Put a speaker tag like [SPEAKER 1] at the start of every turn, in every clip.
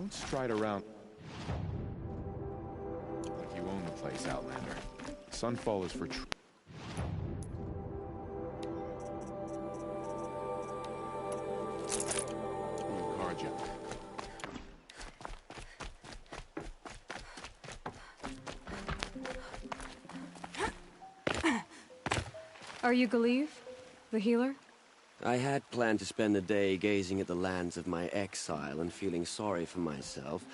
[SPEAKER 1] Don't stride around like you own the place, Outlander. Sunfall is for Karja.
[SPEAKER 2] Are you Galeev, the healer?
[SPEAKER 3] I had planned to spend the day gazing at the lands of my exile and feeling sorry for myself,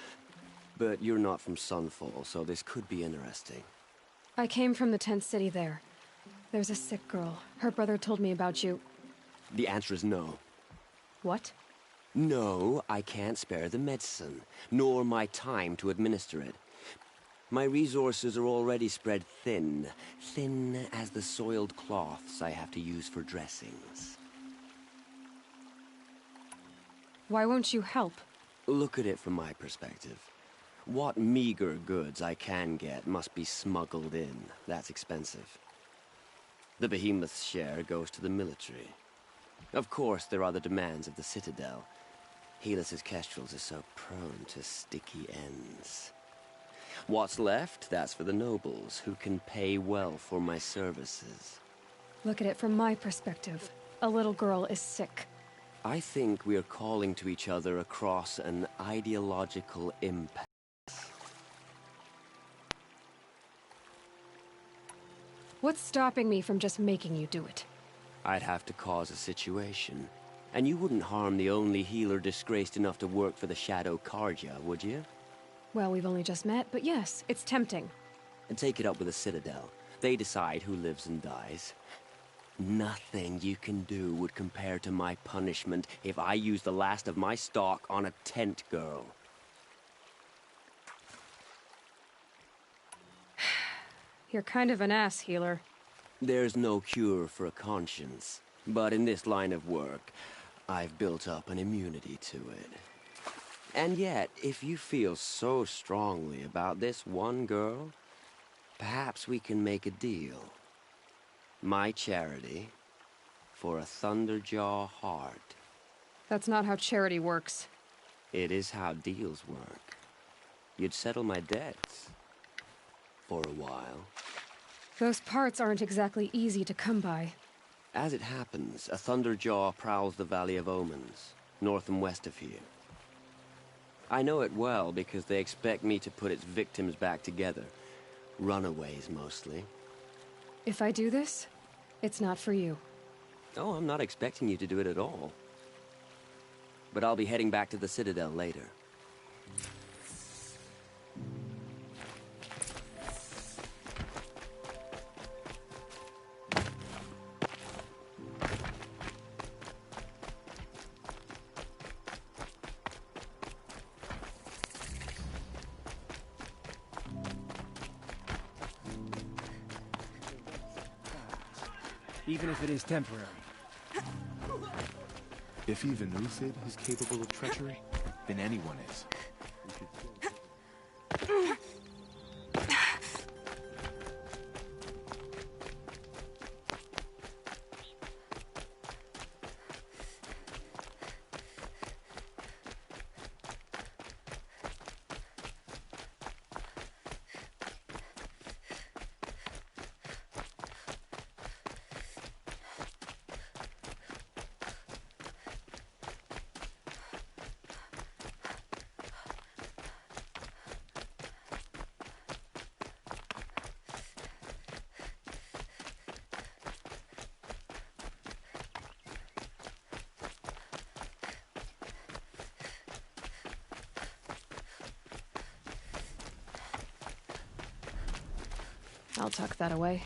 [SPEAKER 3] but you're not from Sunfall, so this could be interesting.
[SPEAKER 2] I came from the tent city there. There's a sick girl. Her brother told me about you.
[SPEAKER 3] The answer is no.
[SPEAKER 2] What?
[SPEAKER 3] No, I can't spare the medicine, nor my time to administer it. My resources are already spread thin, thin as the soiled cloths I have to use for dressings.
[SPEAKER 2] Why won't you help?
[SPEAKER 3] Look at it from my perspective. What meager goods I can get must be smuggled in. That's expensive. The behemoth's share goes to the military. Of course, there are the demands of the Citadel. Helis's kestrels are so prone to sticky ends. What's left, that's for the nobles, who can pay well for my services.
[SPEAKER 2] Look at it from my perspective. A little girl is sick.
[SPEAKER 3] I think we are calling to each other across an ideological impasse.
[SPEAKER 2] What's stopping me from just making you do it?
[SPEAKER 3] I'd have to cause a situation. And you wouldn't harm the only healer disgraced enough to work for the Shadow Karja, would you?
[SPEAKER 2] Well, we've only just met, but yes, it's tempting.
[SPEAKER 3] And take it up with the Citadel. They decide who lives and dies. Nothing you can do would compare to my punishment if I used the last of my stock on a tent girl.
[SPEAKER 2] You're kind of an ass, healer.
[SPEAKER 3] There's no cure for a conscience, but in this line of work, I've built up an immunity to it. And yet, if you feel so strongly about this one girl, perhaps we can make a deal. My charity for a Thunderjaw heart.
[SPEAKER 2] That's not how charity works.
[SPEAKER 3] It is how deals work. You'd settle my debts. For a while.
[SPEAKER 2] Those parts aren't exactly easy to come by.
[SPEAKER 3] As it happens, a Thunderjaw prowls the Valley of Omens, north and west of here. I know it well because they expect me to put its victims back together. Runaways, mostly.
[SPEAKER 2] If I do this, it's not for you.
[SPEAKER 3] Oh, I'm not expecting you to do it at all. But I'll be heading back to the Citadel later.
[SPEAKER 4] Even if it is temporary.
[SPEAKER 1] If even Uthid is capable of treachery, then anyone is.
[SPEAKER 2] I'll tuck that away.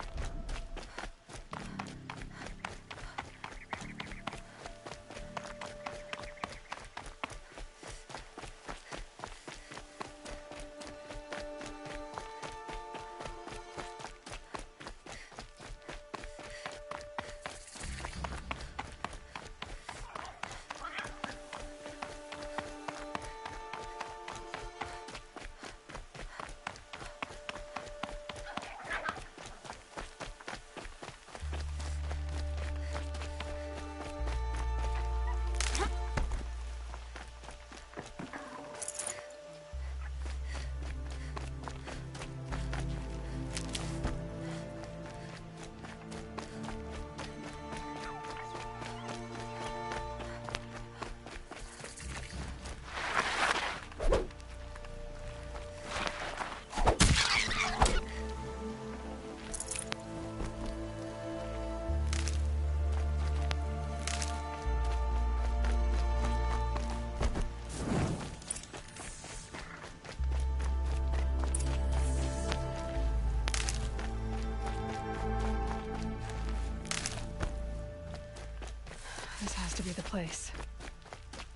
[SPEAKER 2] be the place.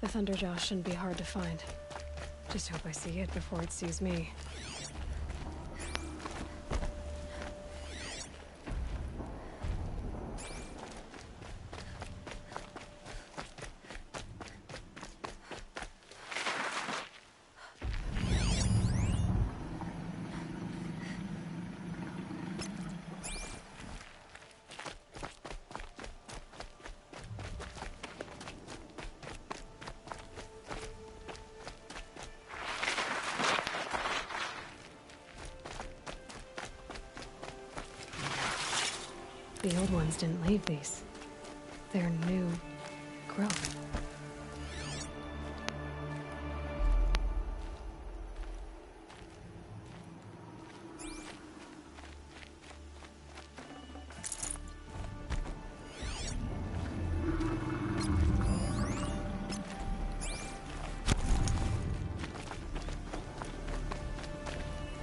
[SPEAKER 2] The Thunderjaw shouldn't be hard to find. Just hope I see it before it sees me. The old ones didn't leave these. They're new growth.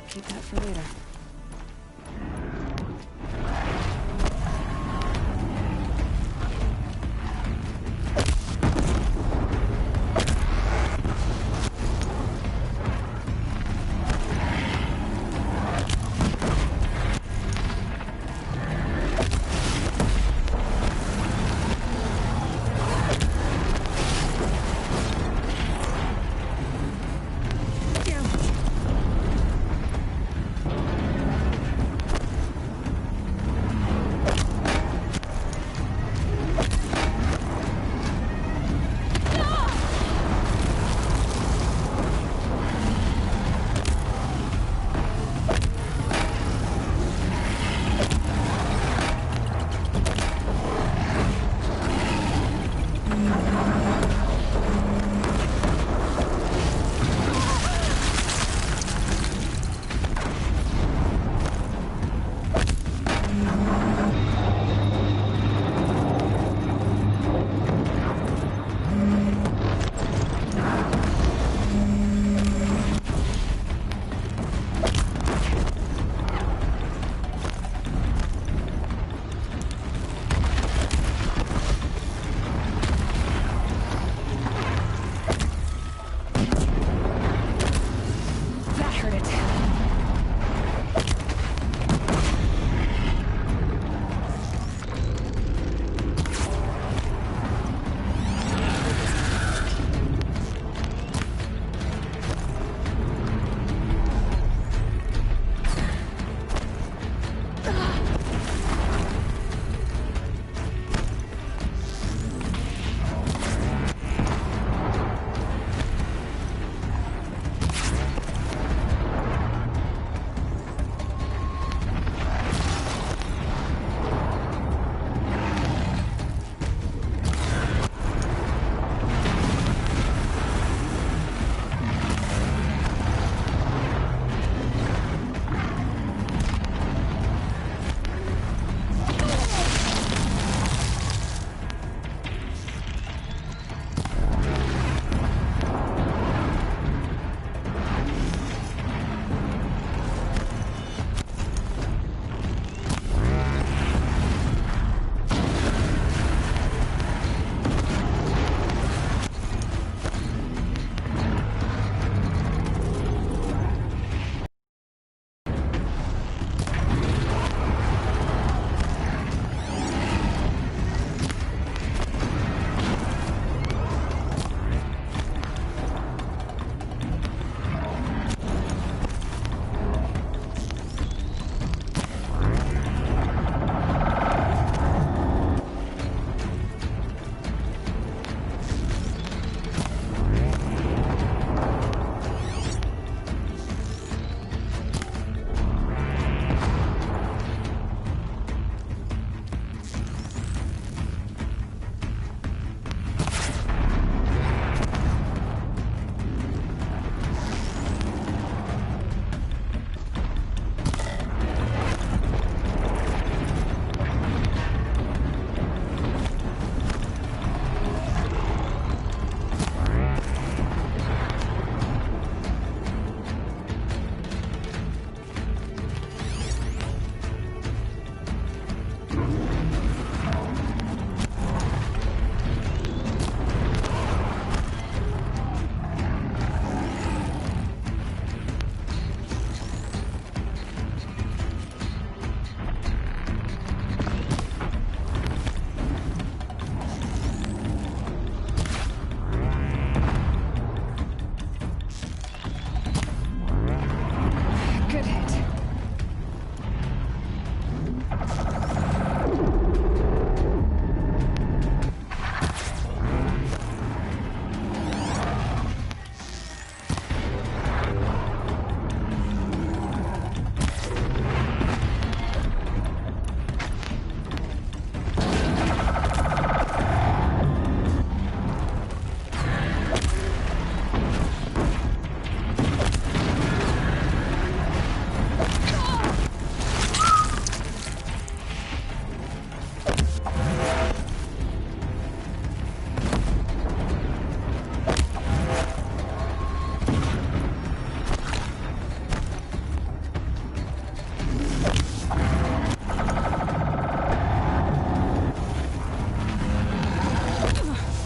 [SPEAKER 2] Keep that for later.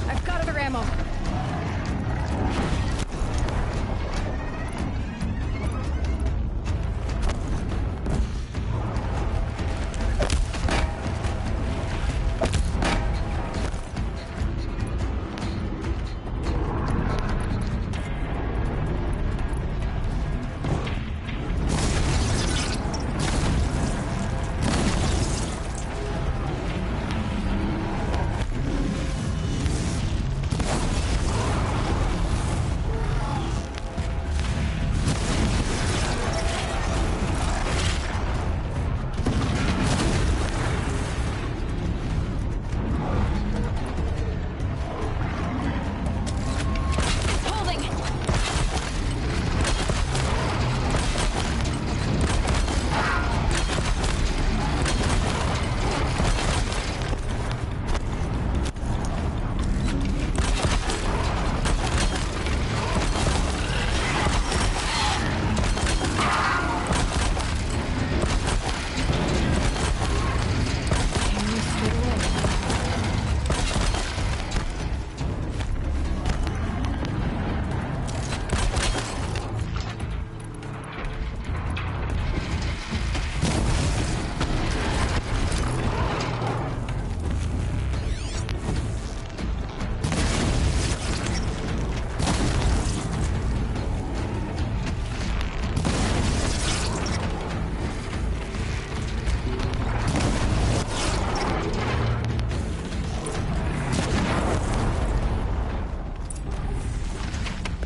[SPEAKER 2] I've got other ammo. Holding! Can you stay away?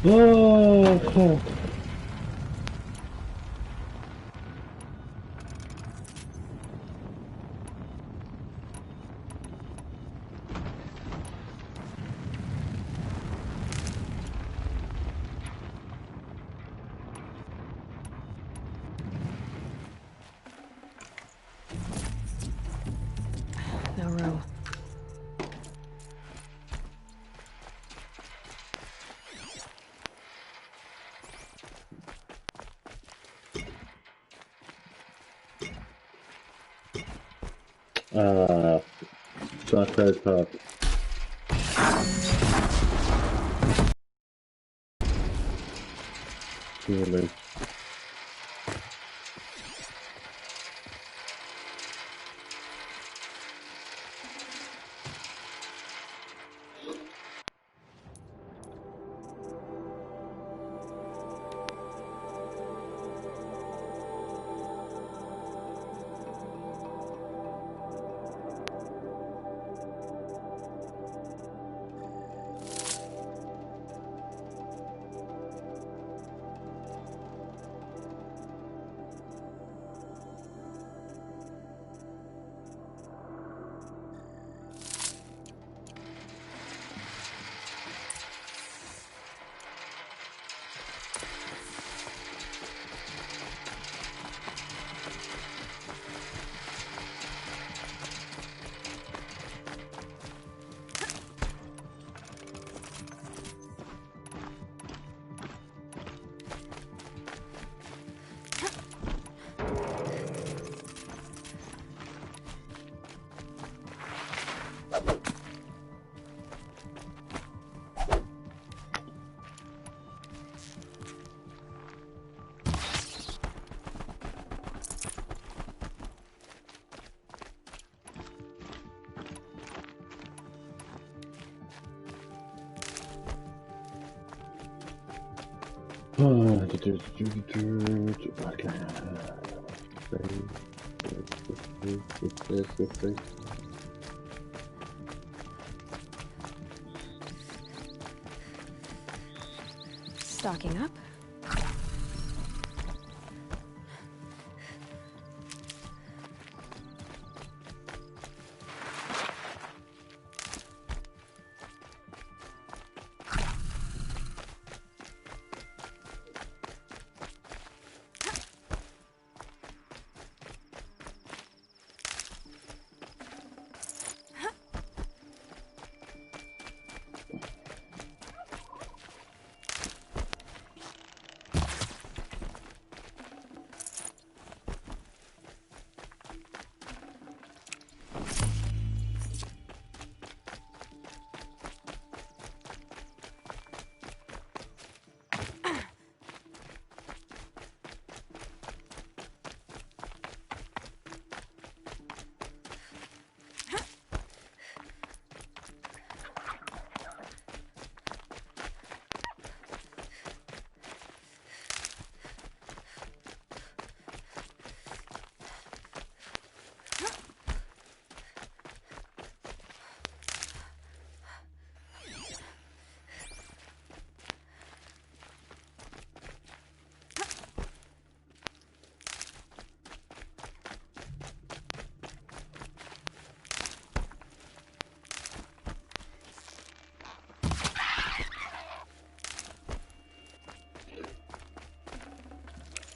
[SPEAKER 5] Oh, fuck.
[SPEAKER 2] No room.
[SPEAKER 5] Suck that up. Really. Okay. What's this?
[SPEAKER 2] Stocking up.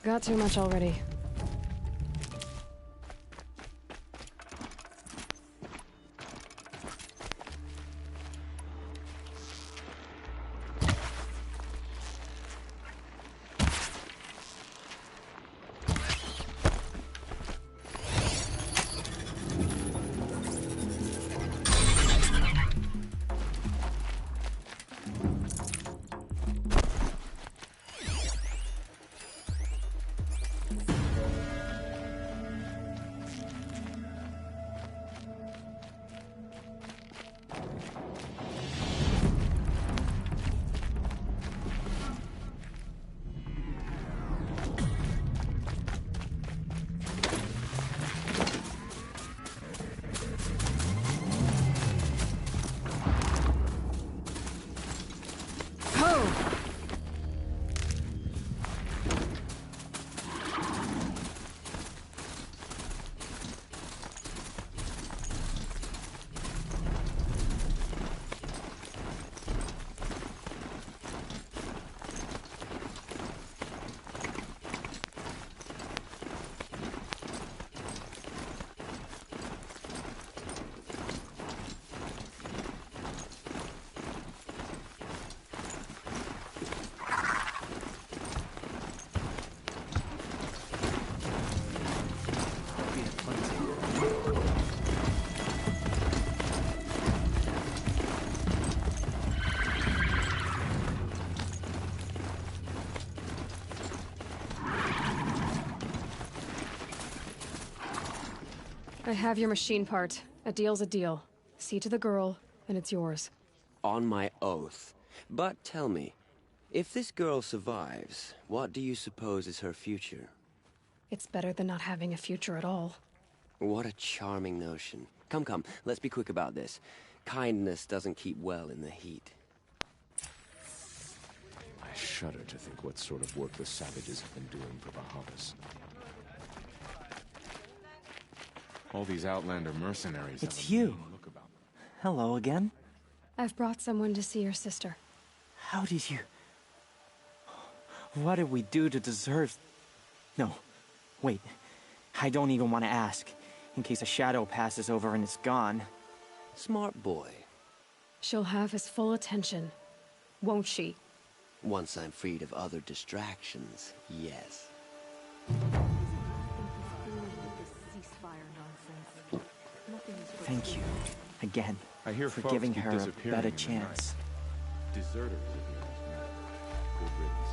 [SPEAKER 2] Got too much already. I have your machine part. A deal's a deal. See to the girl, and it's yours.
[SPEAKER 3] On my oath. But tell me, if this girl survives, what do you suppose is her future?
[SPEAKER 2] It's better than not having a future at all.
[SPEAKER 3] What a charming notion. Come, come, let's be quick about this. Kindness doesn't keep well in the heat.
[SPEAKER 1] I shudder to think what sort of work the savages have been doing for Bahavas. All these Outlander mercenaries.
[SPEAKER 6] It's you.
[SPEAKER 1] Look about them.
[SPEAKER 6] Hello again.
[SPEAKER 2] I've brought someone to see your sister.
[SPEAKER 6] How did you... What did we do to deserve... No. Wait. I don't even want to ask. In case a shadow passes over and it's gone.
[SPEAKER 3] Smart boy.
[SPEAKER 2] She'll have his full attention. Won't she?
[SPEAKER 3] Once I'm freed of other distractions, yes.
[SPEAKER 6] Thank you. Again.
[SPEAKER 1] I hear
[SPEAKER 6] for
[SPEAKER 1] folks
[SPEAKER 6] giving
[SPEAKER 1] keep
[SPEAKER 6] her a
[SPEAKER 1] disappearing
[SPEAKER 6] better
[SPEAKER 1] in the
[SPEAKER 6] chance.
[SPEAKER 1] night. Deserters of yours, man. Good riddance.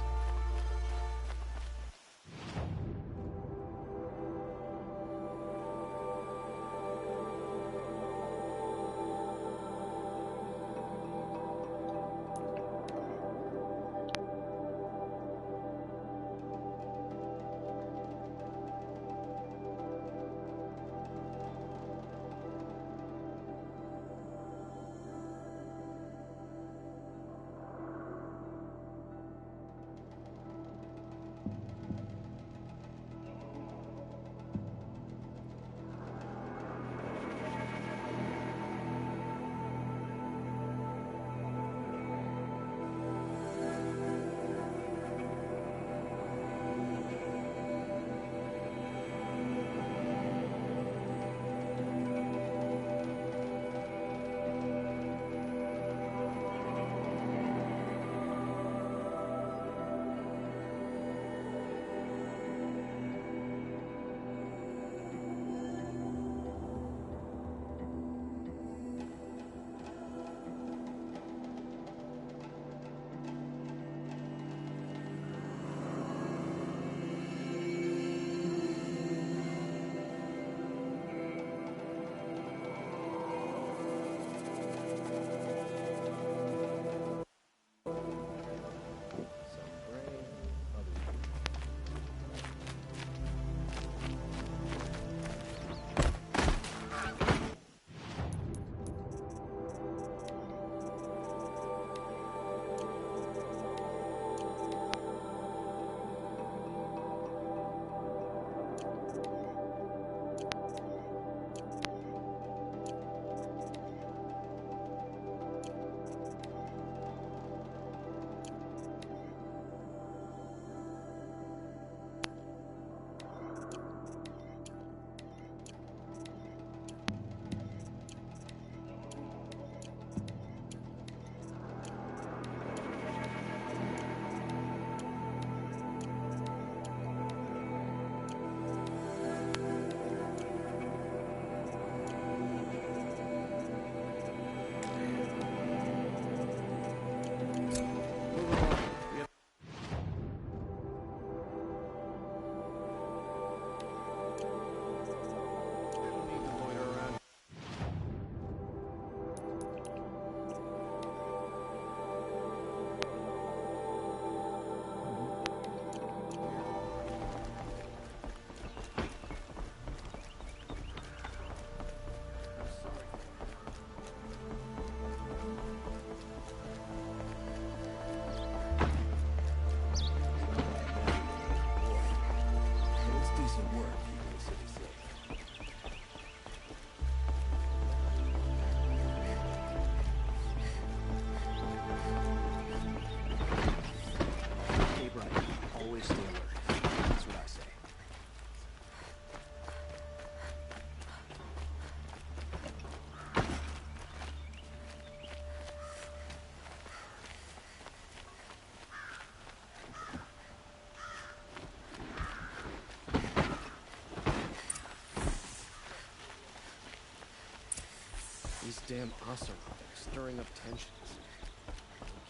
[SPEAKER 7] These damn Oseram, stirring up tensions.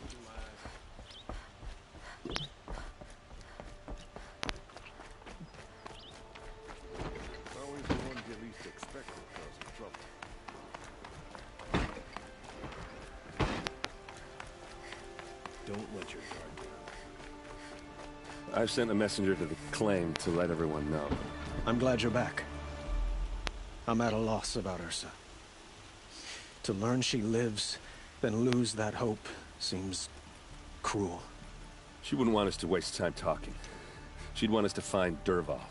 [SPEAKER 7] Keeping my eyes.
[SPEAKER 1] Always the ones you least expect will cause trouble. Don't let your guard down. I've sent a messenger to the claim to let everyone know.
[SPEAKER 7] I'm glad you're back. I'm at a loss about Ursa. To learn she lives, then lose that hope, seems cruel.
[SPEAKER 1] She wouldn't want us to waste time talking. She'd want us to find Dervahl.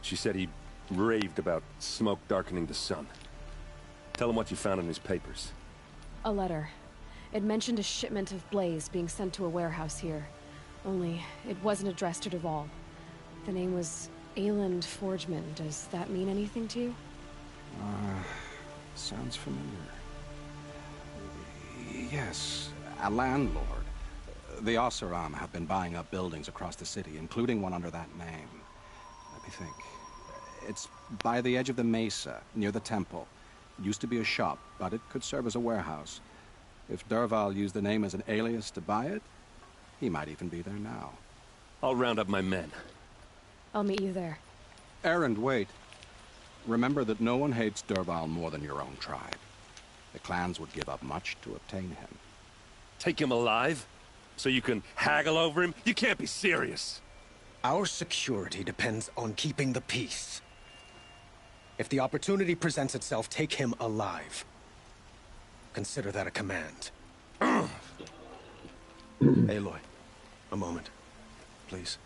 [SPEAKER 1] She said he raved about smoke darkening the sun. Tell him what you found in his papers.
[SPEAKER 2] A letter. It mentioned a shipment of blaze being sent to a warehouse here. Only, it wasn't addressed to Dervahl. The name was Ayland Forgeman. Does that mean anything to you?
[SPEAKER 8] Sounds familiar. Yes, a landlord. The Oseram have been buying up buildings across the city, including one under that name. Let me think. It's by the edge of the mesa, near the temple. It used to be a shop, but it could serve as a warehouse. If Dervahl used the name as an alias to buy it, he might even be there now.
[SPEAKER 1] I'll round up my men.
[SPEAKER 2] I'll meet you there.
[SPEAKER 8] Erend, wait. Remember that no one hates Dervahl more than your own tribe. The clans would give up much to obtain him.
[SPEAKER 1] Take him alive? So you can haggle over him? You can't be serious.
[SPEAKER 7] Our security depends on keeping the peace. If the opportunity presents itself, take him alive. Consider that a command. Aloy, a moment, please.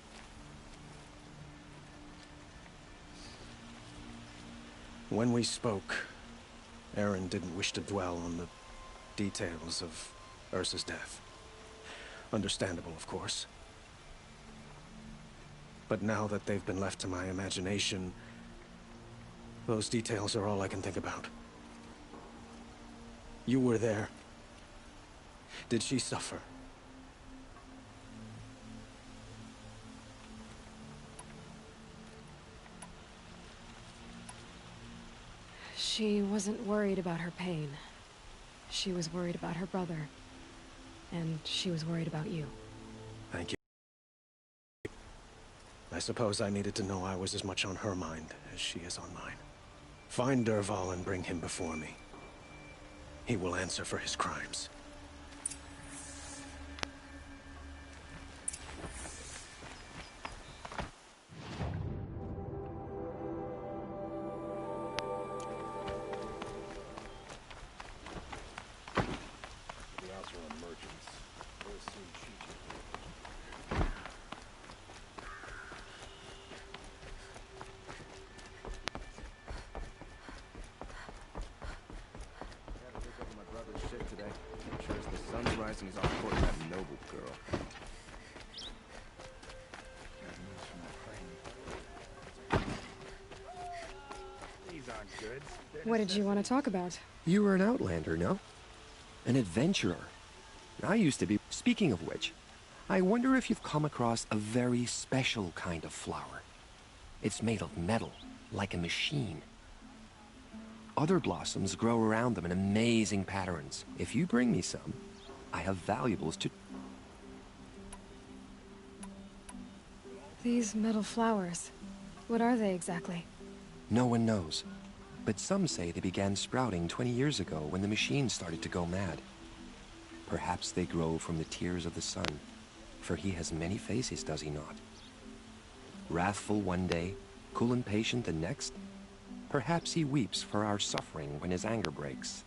[SPEAKER 7] When we spoke, Erend didn't wish to dwell on the details of Ursa's death. Understandable, of course. But now that they've been left to my imagination, those details are all I can think about. You were there. Did she suffer?
[SPEAKER 2] She wasn't worried about her pain. She was worried about her brother. And she was worried about you.
[SPEAKER 7] Thank you. I suppose I needed to know I was as much on her mind as she is on mine. Find Dervahl and bring him before me. He will answer for his crimes.
[SPEAKER 9] He's off court with that noble girl.
[SPEAKER 4] These aren't good.
[SPEAKER 2] What did you want to talk about?
[SPEAKER 9] You were an outlander, no? An adventurer. I used to be. Speaking of which, I wonder if you've come across a very special kind of flower. It's made of metal, like a machine. Other blossoms grow around them in amazing patterns. If you bring me some, I have valuables to...
[SPEAKER 2] These metal flowers. What are they exactly?
[SPEAKER 9] No one knows. But some say they began sprouting 20 years ago when the machine started to go mad. Perhaps they grow from the tears of the sun, for he has many faces, does he not? Wrathful one day, cool and patient the next. Perhaps he weeps for our suffering when his anger breaks.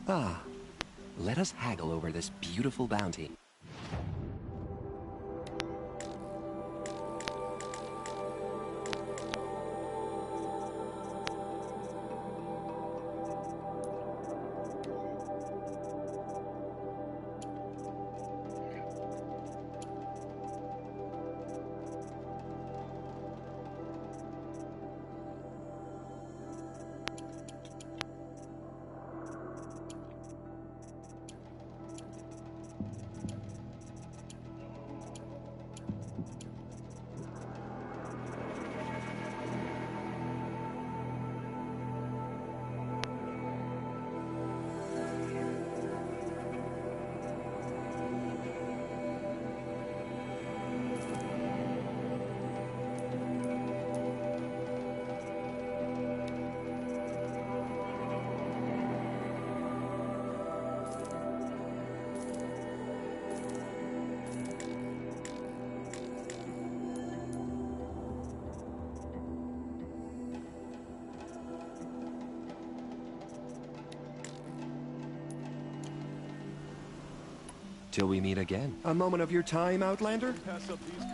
[SPEAKER 9] Ah, let us haggle over this beautiful bounty. Till we meet again. A moment of your time, Outlander?
[SPEAKER 4] Pass up these goods.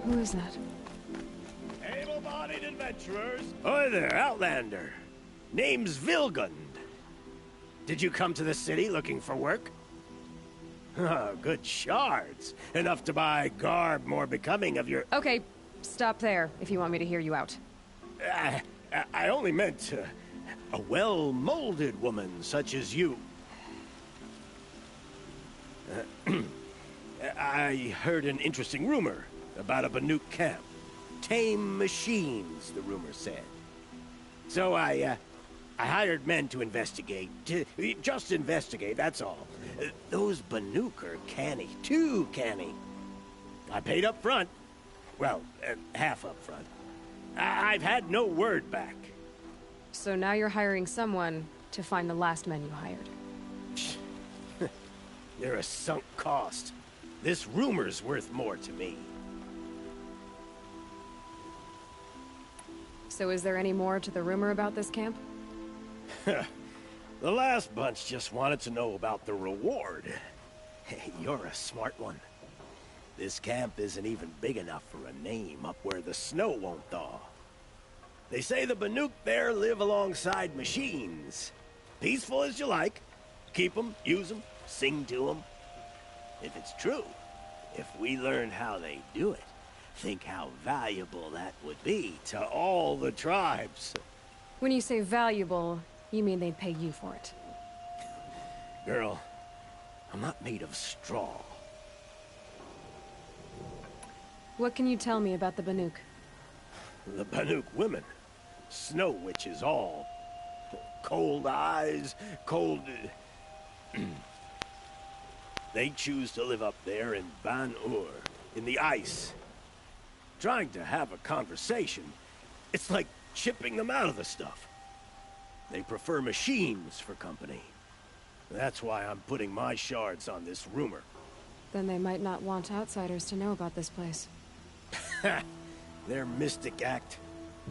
[SPEAKER 2] Who is that?
[SPEAKER 10] Able-bodied adventurers. Hi there, Outlander. Name's Vilgund. Did you come to the city looking for work? Oh, good shards. Enough to buy garb more becoming of your...
[SPEAKER 2] Okay, stop there if you want me to hear you out.
[SPEAKER 10] I only meant a well-molded woman such as you. I heard an interesting rumor about a Banuk camp. Tame machines, the rumor said. So I hired men to investigate. Just investigate, that's all. Those Banuk are canny. Too canny. I paid up front. Well, half up front. I've had no word back.
[SPEAKER 2] So now you're hiring someone to find the last men you hired.
[SPEAKER 10] They're a sunk cost. This rumor's worth more to me.
[SPEAKER 2] So is there any more to the rumor about this camp?
[SPEAKER 10] The last bunch just wanted to know about the reward. Hey, you're a smart one. This camp isn't even big enough for a name up where the snow won't thaw. They say the Banuk there live alongside machines. Peaceful as you like. Keep them, use them, sing to them. If it's true, if we learn how they do it, think how valuable that would be to all the tribes.
[SPEAKER 2] When you say valuable, you mean they'd pay you for it.
[SPEAKER 10] Girl, I'm not made of straw.
[SPEAKER 2] What can you tell me about the Banuk?
[SPEAKER 10] The Banuk women. Snow witches all. Cold eyes, cold... They choose to live up there in Ban-Ur, in the ice. Trying to have a conversation, it's like chipping them out of the stuff. They prefer machines for company. That's why I'm putting my shards on this rumor.
[SPEAKER 2] Then they might not want outsiders to know about this place.
[SPEAKER 10] Their mystic act.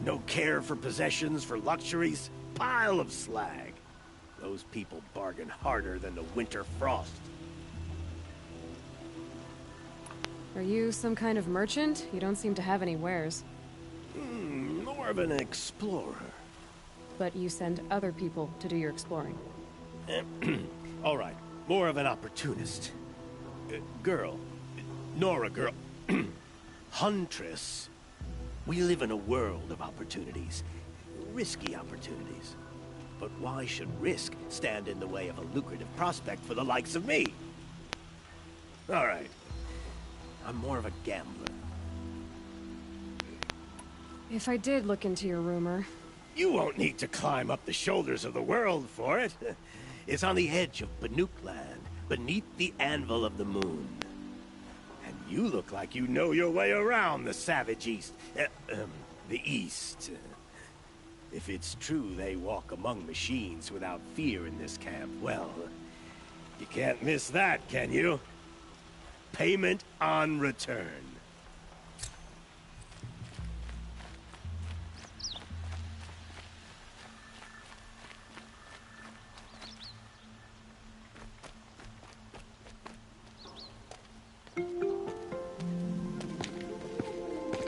[SPEAKER 10] No care for possessions, for luxuries. Pile of slag. Those people bargain harder than the winter frost.
[SPEAKER 2] Are you some kind of merchant? You don't seem to have any wares.
[SPEAKER 10] More of an explorer.
[SPEAKER 2] But you send other people to do your exploring.
[SPEAKER 10] All right, more of an opportunist. Girl. Nora girl. Huntress. We live in a world of opportunities. Risky opportunities. But why should risk stand in the way of a lucrative prospect for the likes of me? All right. I'm more of a gambler.
[SPEAKER 2] If I did look into your rumor...
[SPEAKER 10] You won't need to climb up the shoulders of the world for it. It's on the edge of Banuk land, beneath the anvil of the moon. And you look like you know your way around the savage east. The east. If it's true they walk among machines without fear in this camp, well, you can't miss that, can you? Payment on return.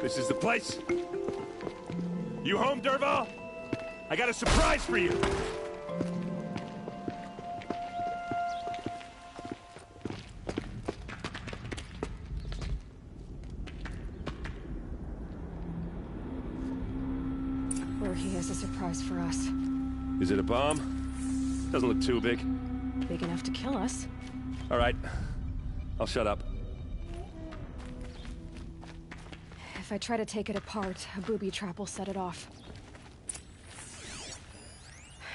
[SPEAKER 1] This is the place? You home, Dervahl? I got a surprise for you!
[SPEAKER 2] Or he has a surprise for us.
[SPEAKER 1] Is it a bomb? Doesn't look too big.
[SPEAKER 2] Big enough to kill us.
[SPEAKER 1] All right. I'll shut up.
[SPEAKER 2] If I try to take it apart, a booby trap will set it off.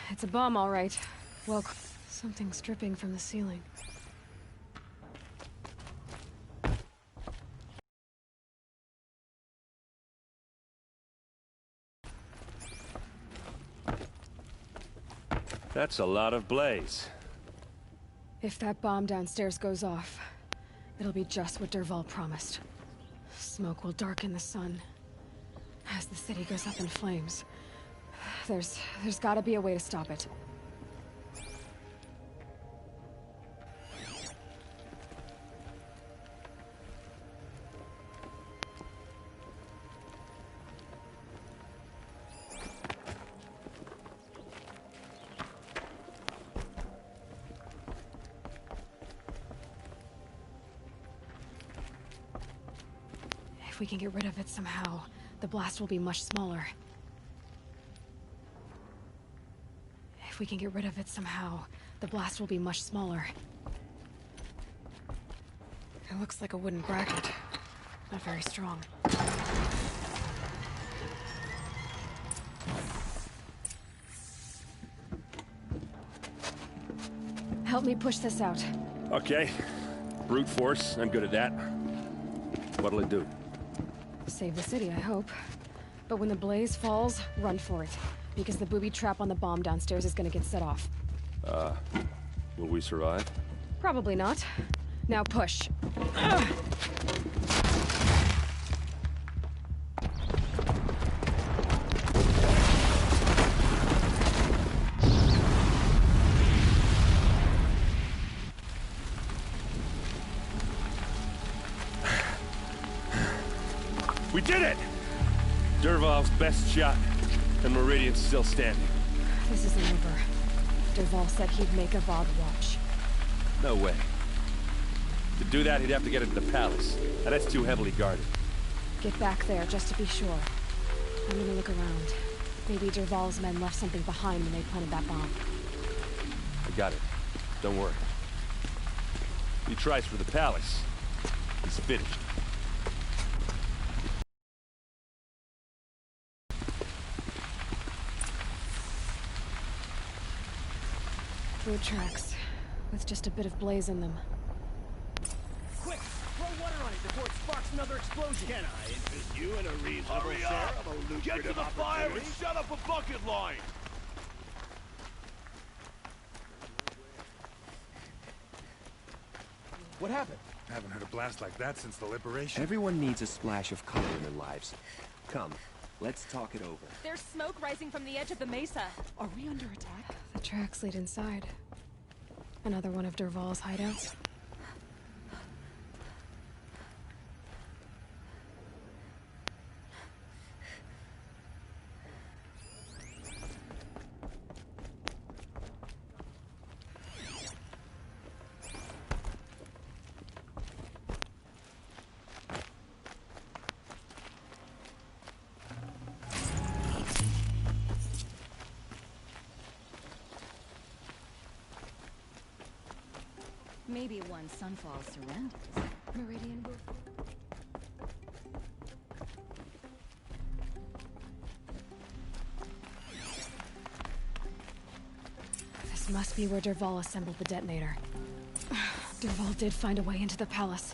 [SPEAKER 2] It's a bomb, all right. Well, something's dripping from the ceiling.
[SPEAKER 1] That's a lot of blaze.
[SPEAKER 2] If that bomb downstairs goes off, it'll be just what Dervahl promised. Smoke will darken the sun. As the city goes up in flames. There's gotta be a way to stop it. If we can get rid of it somehow, the blast will be much smaller. If we can get rid of it somehow, the blast will be much smaller. It looks like a wooden bracket. Not very strong. Help me push this out.
[SPEAKER 1] Okay. Brute force, I'm good at that. What'll it do?
[SPEAKER 2] Save the city, I hope. But when the blaze falls, run for it. Because the booby trap on the bomb downstairs is gonna get set off.
[SPEAKER 1] Will we survive?
[SPEAKER 2] Probably not. Now push.
[SPEAKER 1] We did it! Dervahl's best shot, and Meridian's still standing.
[SPEAKER 2] This isn't over. Dervahl said he'd make a Vought watch.
[SPEAKER 1] No way. To do that, he'd have to get into the palace, and that's too heavily guarded.
[SPEAKER 2] Get back there, just to be sure. I'm gonna look around. Maybe Dervahl's men left something behind when they planted that bomb.
[SPEAKER 1] I got it. Don't worry. He tries for the palace. He's finished.
[SPEAKER 2] Boot tracks, with just a bit of blaze in them.
[SPEAKER 10] Quick! Throw water on it before it sparks another explosion! Can I interest you in a reasonable share of a lucrative
[SPEAKER 11] Get to the fire and set up a bucket line!
[SPEAKER 7] What happened?
[SPEAKER 4] Haven't heard a blast like that since the liberation.
[SPEAKER 9] Everyone needs a splash of color in their lives. Come, let's talk it over.
[SPEAKER 12] There's smoke rising from the edge of the mesa. Are we under attack?
[SPEAKER 2] The tracks lead inside. Another one of Dervahl's hideouts.
[SPEAKER 12] Maybe once Sunfall surrenders, Meridian will...
[SPEAKER 2] This must be where Dervahl assembled the detonator. Dervahl did find a way into the palace.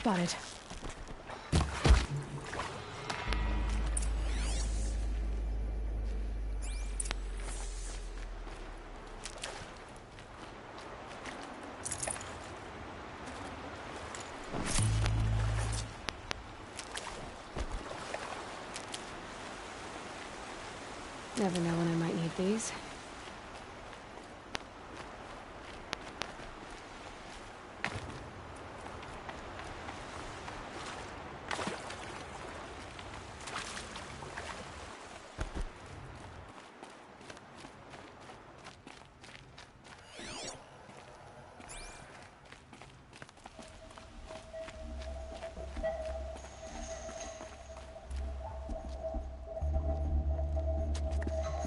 [SPEAKER 2] spotted. Never know when I might need these.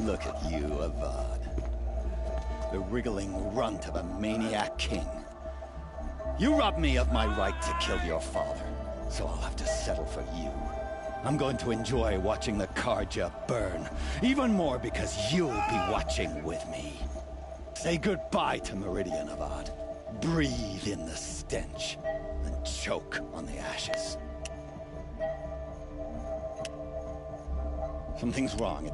[SPEAKER 13] Look at you, Avad. The wriggling runt of a maniac king. You robbed me of my right to kill your father, so I'll have to settle for you. I'm going to enjoy watching the Karja burn, even more because you'll be watching with me. Say goodbye to Meridian, Avad. Breathe in the stench, and choke on the ashes. Something's wrong.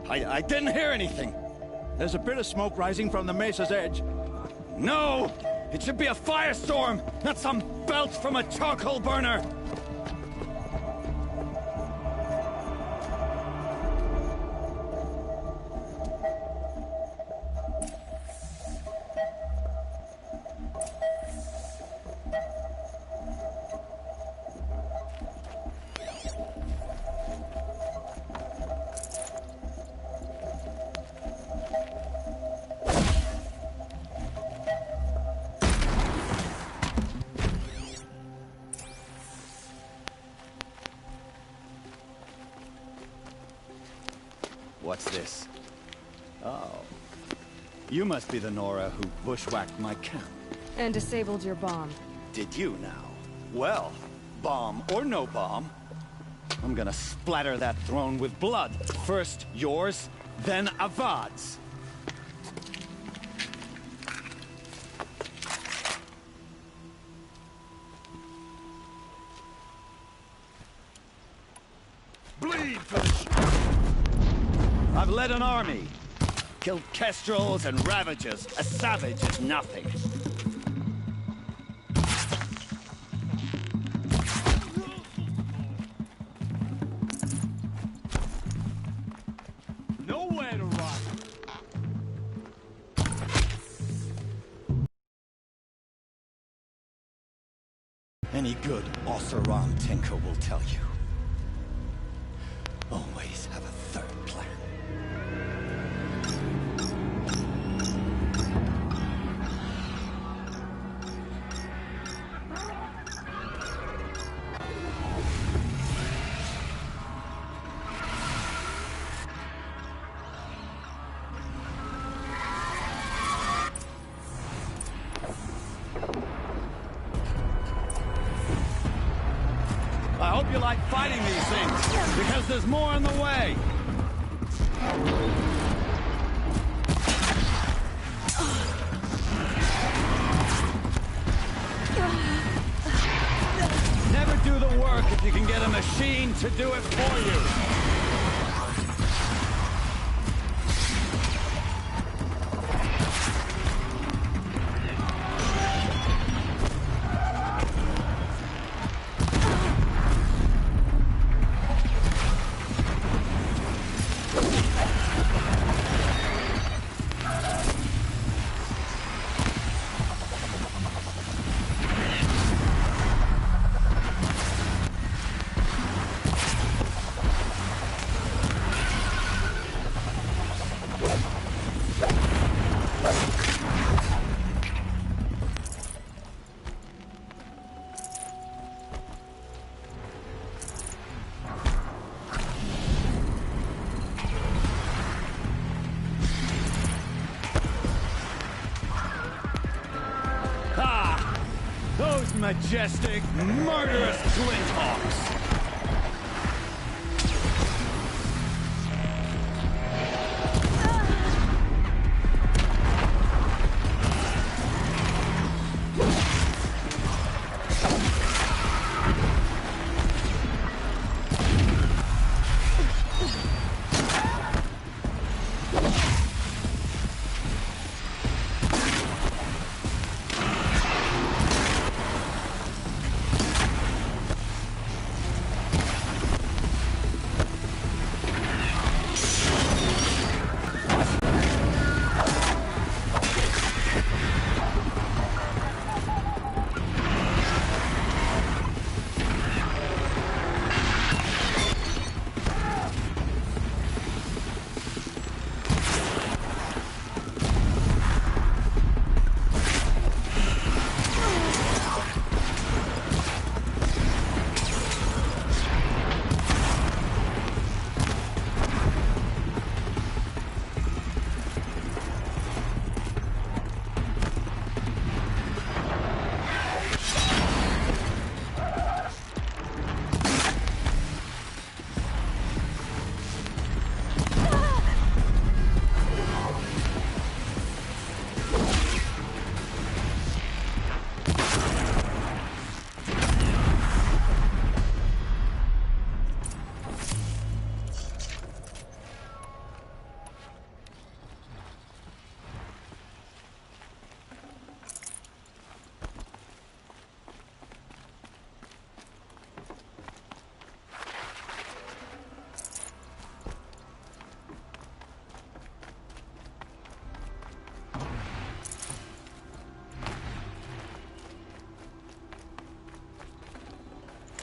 [SPEAKER 13] I didn't hear anything.
[SPEAKER 14] There's a bit of smoke rising from the mesa's edge.
[SPEAKER 13] No! It should be a firestorm, not some belch from a charcoal burner! What's this? Oh. You must be the Nora who bushwhacked my camp.
[SPEAKER 2] And disabled your bomb.
[SPEAKER 13] Did you now? Well, bomb or no bomb, I'm gonna splatter that throne with blood. First yours, then Avad's.
[SPEAKER 11] Bleed for the
[SPEAKER 13] I've led an army. Killed kestrels and ravages. A savage is nothing.
[SPEAKER 11] nowhere to run.
[SPEAKER 13] Any good Oseram tinker will tell you. Always have a third plan. I hope you like fighting these things, because there's more in the way. Never do the work if you can get a machine to do it for you. Those majestic, murderous Glinthawks!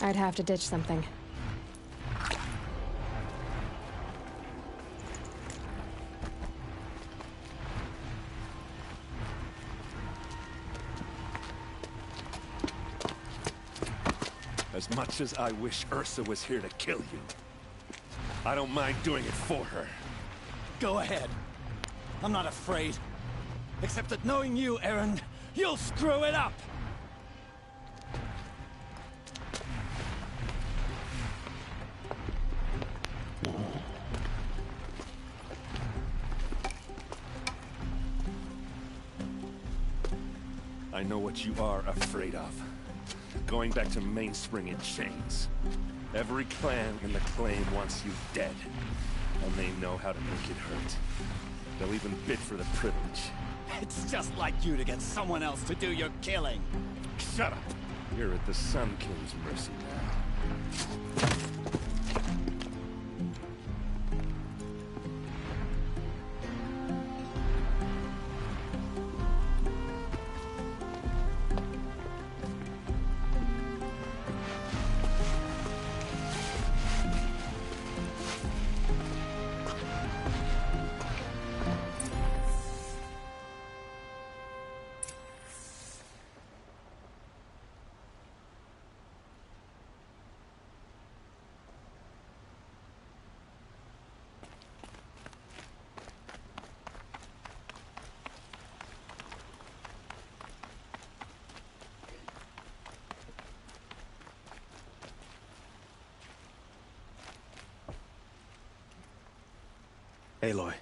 [SPEAKER 2] I'd have to ditch something.
[SPEAKER 1] As much as I wish Ursa was here to kill you, I don't mind doing it for her.
[SPEAKER 13] Go ahead. I'm not afraid. Except that knowing you, Aaron, you'll screw it up!
[SPEAKER 1] I know what you are afraid of. Going back to Mainspring in chains. Every clan in the claim wants you dead. And they know how to make it hurt. They'll even bid for the privilege.
[SPEAKER 13] It's just like you to get someone else to do your killing.
[SPEAKER 1] Shut up! You're at the Sun King's mercy now.
[SPEAKER 7] Aloy,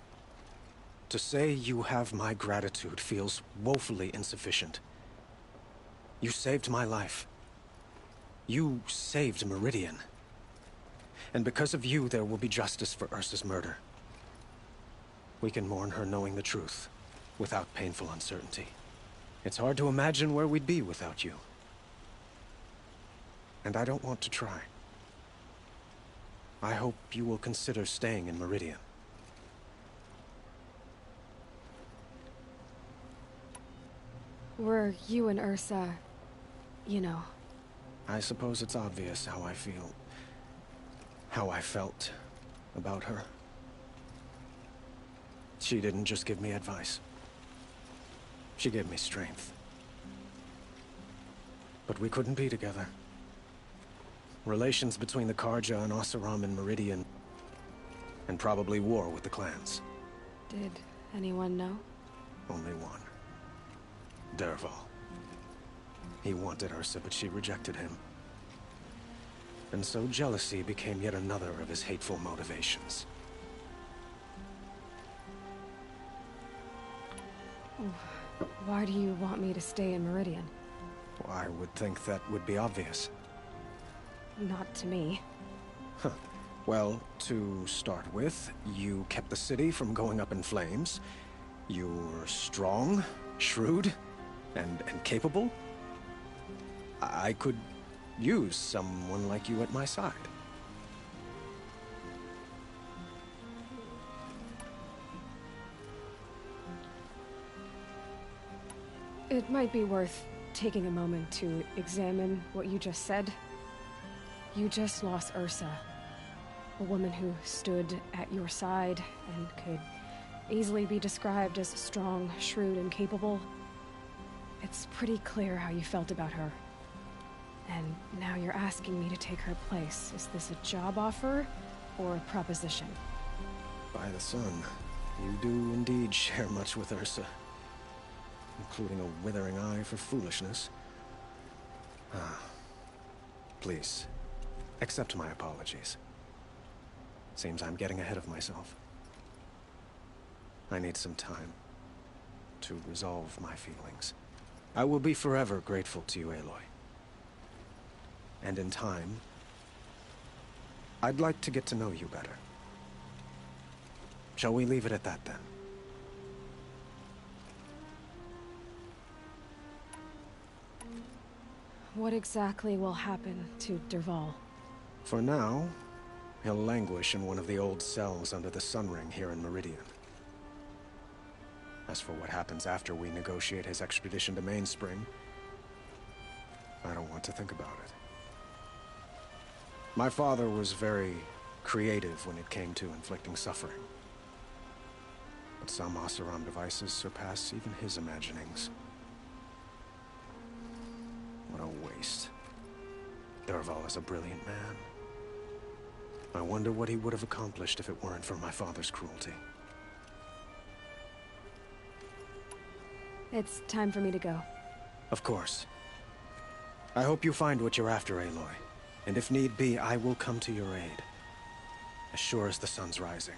[SPEAKER 7] to say you have my gratitude feels woefully insufficient. You saved my life. You saved Meridian. And because of you, there will be justice for Ursa's murder. We can mourn her knowing the truth, without painful uncertainty. It's hard to imagine where we'd be without you. And I don't want to try. I hope you will consider staying in Meridian.
[SPEAKER 2] Were you and Ursa, you know?
[SPEAKER 7] I suppose it's obvious how I feel. How I felt about her. She didn't just give me advice. She gave me strength. But we couldn't be together. Relations between the Karja and Oseram and Meridian, and probably war with the clans.
[SPEAKER 2] Did anyone know?
[SPEAKER 7] Only one. Dervahl. He wanted Ursa, but she rejected him. And so jealousy became yet another of his hateful motivations.
[SPEAKER 2] Why do you want me to stay in Meridian?
[SPEAKER 7] Well, I would think that would be obvious.
[SPEAKER 2] Not to me.
[SPEAKER 7] Huh. Well, to start with, you kept the city from going up in flames. You were strong, shrewd, and capable. I could use someone like you at my side.
[SPEAKER 2] It might be worth taking a moment to examine what you just said. You just lost Ursa, a woman who stood at your side and could easily be described as strong, shrewd, and capable. It's pretty clear how you felt about her. And now you're asking me to take her place. Is this a job offer or a proposition?
[SPEAKER 7] By the sun, you do indeed share much with Ursa. Including a withering eye for foolishness. Please, accept my apologies. Seems I'm getting ahead of myself. I need some time to resolve my feelings. I will be forever grateful to you, Aloy. And in time, I'd like to get to know you better. Shall we leave it at that, then?
[SPEAKER 2] What exactly will happen to Dervahl?
[SPEAKER 7] For now, he'll languish in one of the old cells under the Sun Ring here in Meridian. As for what happens after we negotiate his extradition to Mainspring, I don't want to think about it. My father was very creative when it came to inflicting suffering. But some Oseram devices surpass even his imaginings. What a waste. Dervahl is a brilliant man. I wonder what he would have accomplished if it weren't for my father's cruelty.
[SPEAKER 2] It's time for me to go.
[SPEAKER 7] Of course. I hope you find what you're after, Aloy. And if need be, I will come to your aid. As sure as the sun's rising.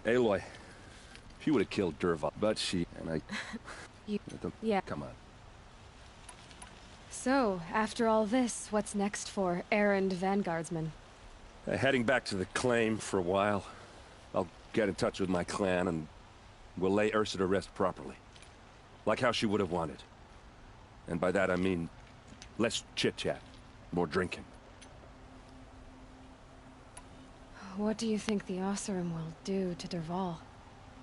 [SPEAKER 1] Aloy, she would have killed Dervahl, but she and I.
[SPEAKER 2] Yeah.
[SPEAKER 1] Come on.
[SPEAKER 2] So, after all this, what's next for errand vanguardsman?
[SPEAKER 1] Heading back to the claim for a while. I'll get in touch with my clan and we'll lay Ursa to rest properly. Like how she would have wanted. And by that I mean less chit-chat, more drinking.
[SPEAKER 2] What do you think the Oseram will do to Dervahl?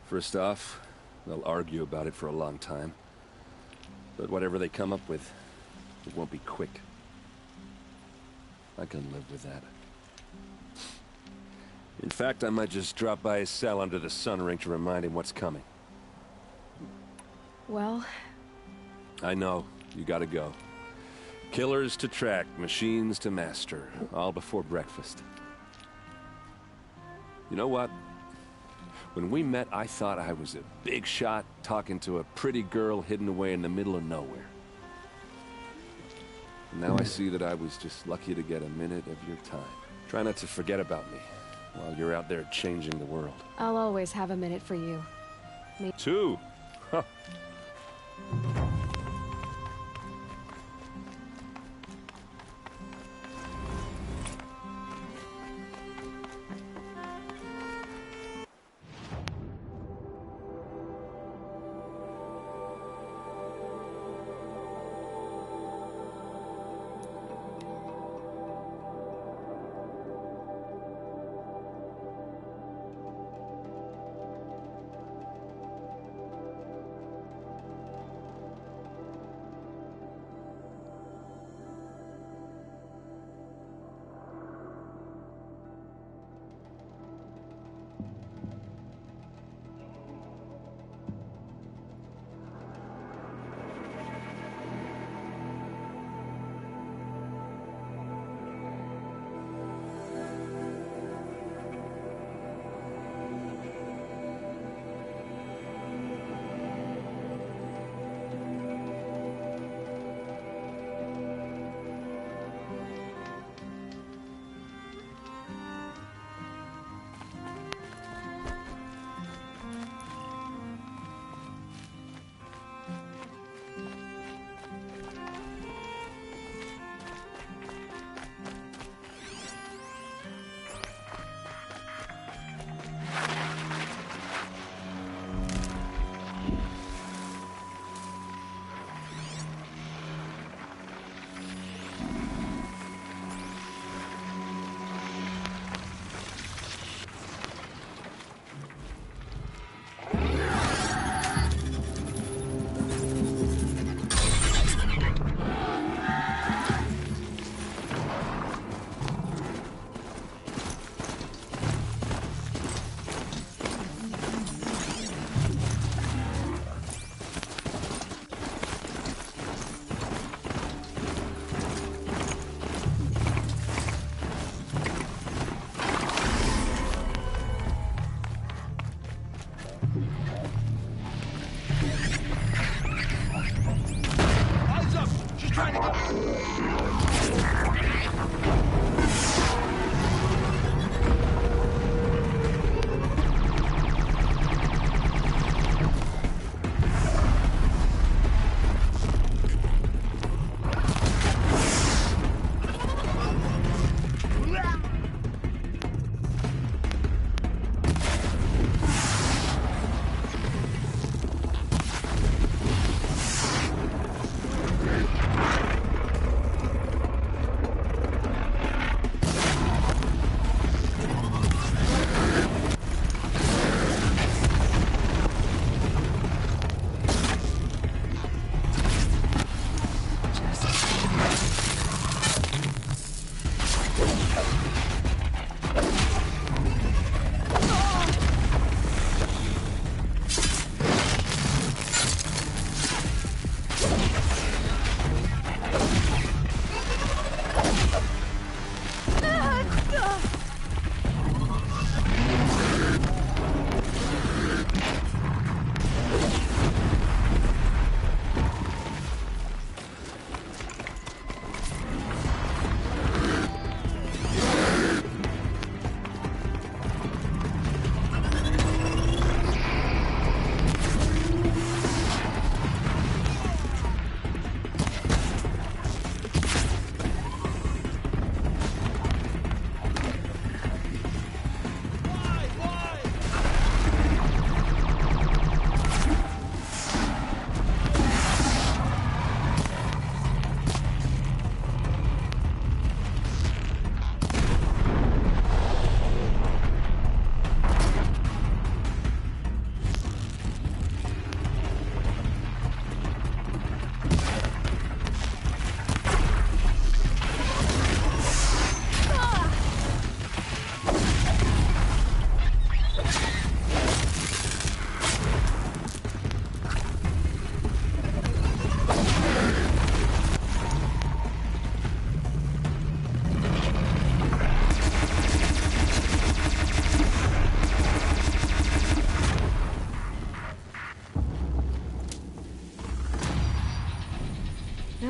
[SPEAKER 1] First off, they'll argue about it for a long time. But whatever they come up with, it won't be quick. I can live with that. In fact, I might just drop by his cell under the sun ring to remind him what's coming.
[SPEAKER 2] Well...
[SPEAKER 1] I know, you gotta go. Killers to track, machines to master, all before breakfast. You know what? When we met, I thought I was a big shot talking to a pretty girl hidden away in the middle of nowhere. And now I see that I was just lucky to get a minute of your time. Try not to forget about me while you're out there changing the world.
[SPEAKER 2] I'll always have a minute for you.
[SPEAKER 1] Two? Huh.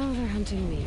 [SPEAKER 2] now they're hunting me.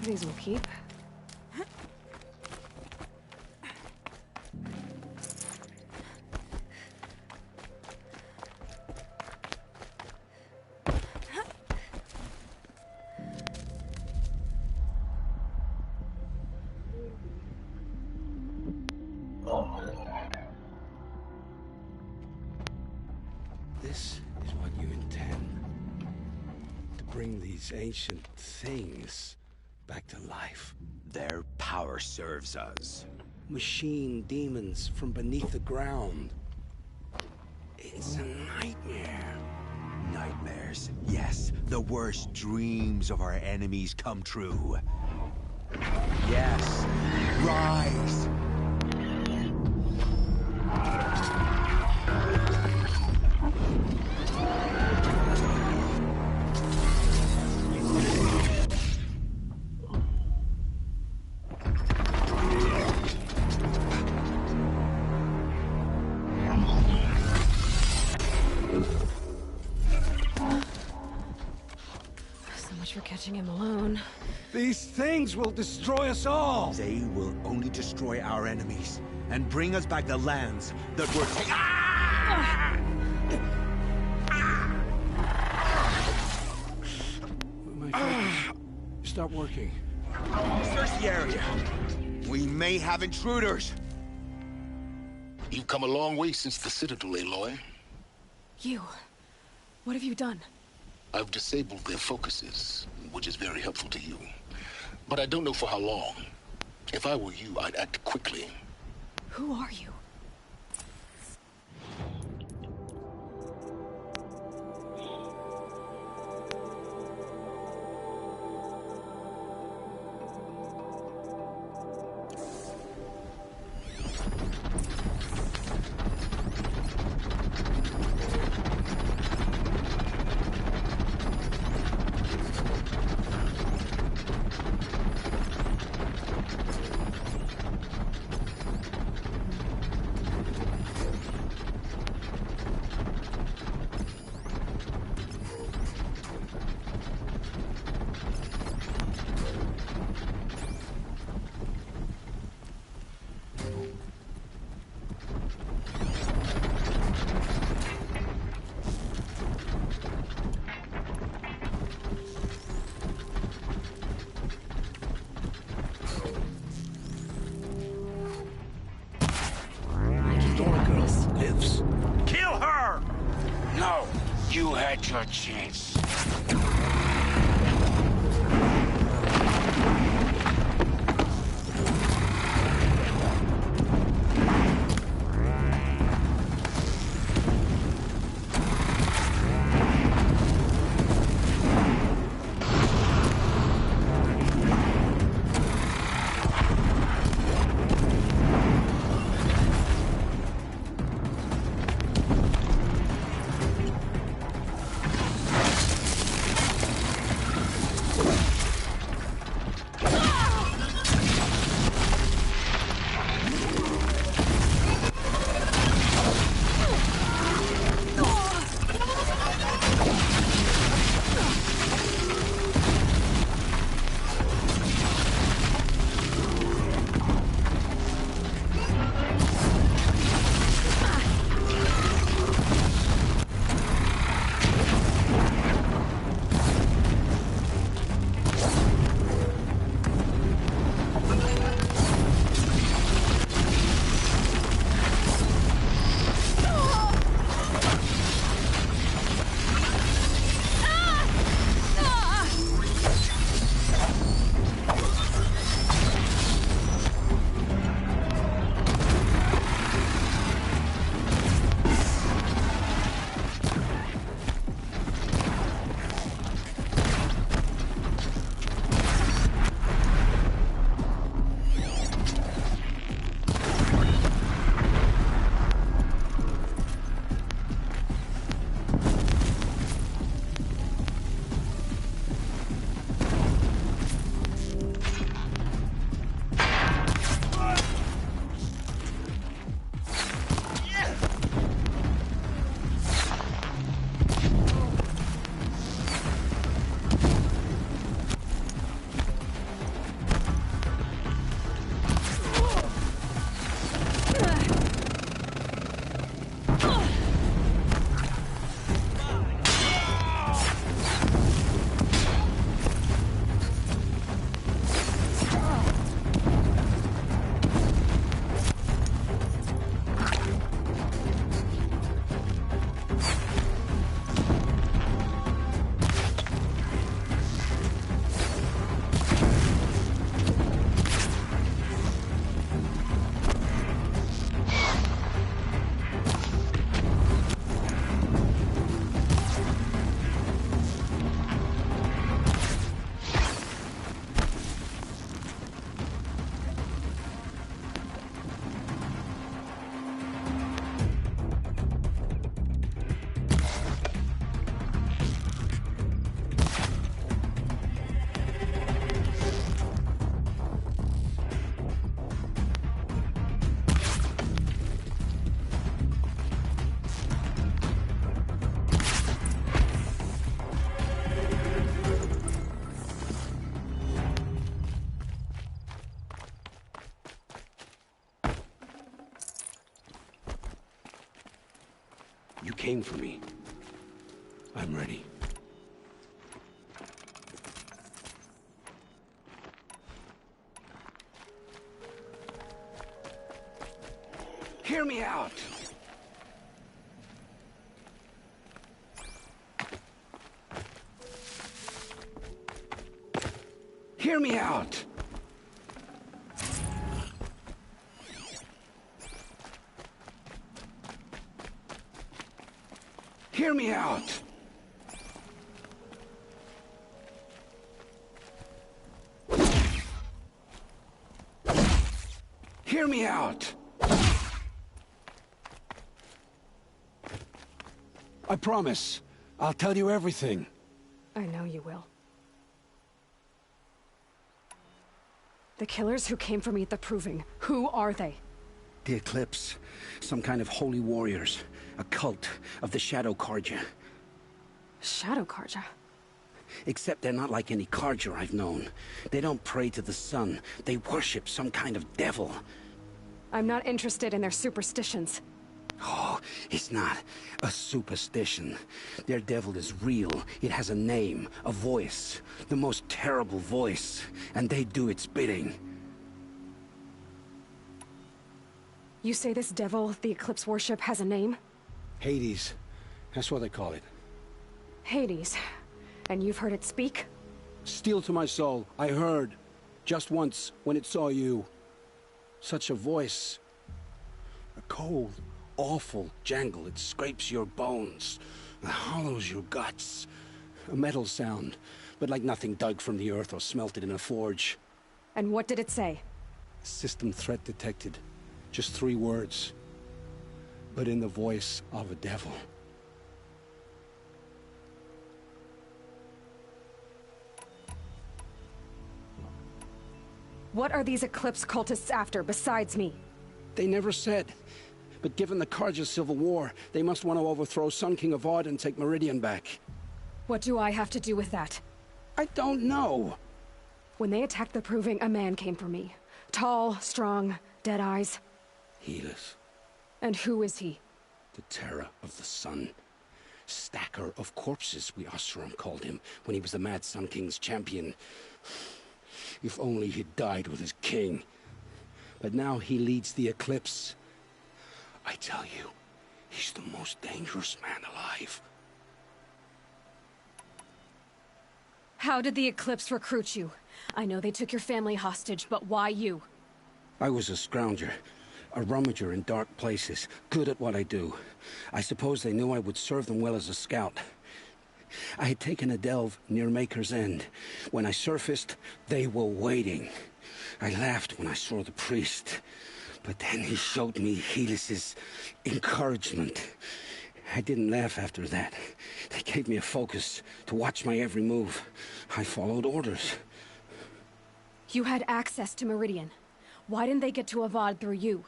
[SPEAKER 2] These will keep.
[SPEAKER 15] This is what you intend. To bring these ancient things back to life.
[SPEAKER 16] Their power serves us.
[SPEAKER 15] Machine demons from beneath the ground. It's a nightmare.
[SPEAKER 16] Nightmares. Yes, the worst dreams of our enemies come true. Yes, rise!
[SPEAKER 2] For catching him alone.
[SPEAKER 15] These things will destroy us all!
[SPEAKER 16] They will only destroy our enemies and bring us back the lands that were taken. Ah!
[SPEAKER 15] My focus. Stop working.
[SPEAKER 16] Search the area. We may have intruders.
[SPEAKER 17] You've come a long way since the Citadel, Aloy.
[SPEAKER 2] You. What have you done?
[SPEAKER 17] I've disabled their focuses, which is very helpful to you. But I don't know for how long. If I were you, I'd act quickly.
[SPEAKER 2] Who are you?
[SPEAKER 14] lives.
[SPEAKER 11] Kill her!
[SPEAKER 18] No, you had your chance.
[SPEAKER 15] You came for me. I'm ready.
[SPEAKER 18] Hear me out. Hear me out. Hear me out. Hear me out.
[SPEAKER 15] I promise. I'll tell you everything.
[SPEAKER 2] I know you will. The killers who came for me at the Proving, who are they?
[SPEAKER 15] The Eclipse. Some kind of holy warriors. A cult of the Shadow Carja.
[SPEAKER 2] Shadow Carja?
[SPEAKER 15] Except they're not like any Carja I've known. They don't pray to the sun. They worship some kind of devil.
[SPEAKER 2] I'm not interested in their superstitions.
[SPEAKER 15] Oh, it's not a superstition. Their devil is real. It has a name, a voice. The most terrible voice. And they do its bidding.
[SPEAKER 2] You say this devil the Eclipse worship has a name?
[SPEAKER 15] Hades. That's what they call it.
[SPEAKER 2] Hades. And you've heard it speak?
[SPEAKER 15] Steel to my soul, I heard. Just once, when it saw you. Such a voice. A cold, awful jangle. It scrapes your bones. It hollows your guts. A metal sound, but like nothing dug from the earth or smelted in a forge.
[SPEAKER 2] And what did it say?
[SPEAKER 15] System threat detected. Just 3 words. But in the voice of a devil.
[SPEAKER 2] What are these Eclipse cultists after, besides me?
[SPEAKER 15] They never said. But given the Carja civil war, they must want to overthrow Sun King Avad and take Meridian back.
[SPEAKER 2] What do I have to do with that?
[SPEAKER 15] I don't know.
[SPEAKER 2] When they attacked the Proving, a man came for me. Tall, strong, dead eyes.
[SPEAKER 15] Helis.
[SPEAKER 2] And who is he?
[SPEAKER 15] The terror of the sun. Stacker of corpses, we Oseram called him, when he was the Mad Sun King's champion. If only he'd died with his king. But now he leads the Eclipse. I tell you, he's the most dangerous man alive.
[SPEAKER 2] How did the Eclipse recruit you? I know they took your family hostage, but why you?
[SPEAKER 15] I was a scrounger, a rummager in dark places, good at what I do. I suppose they knew I would serve them well as a scout. I had taken a delve near Maker's End. When I surfaced, they were waiting. I laughed when I saw the priest, but then he showed me Helis's encouragement. I didn't laugh after that. They gave me a focus to watch my every move. I followed orders.
[SPEAKER 2] You had access to Meridian. Why didn't they get to Avad through you?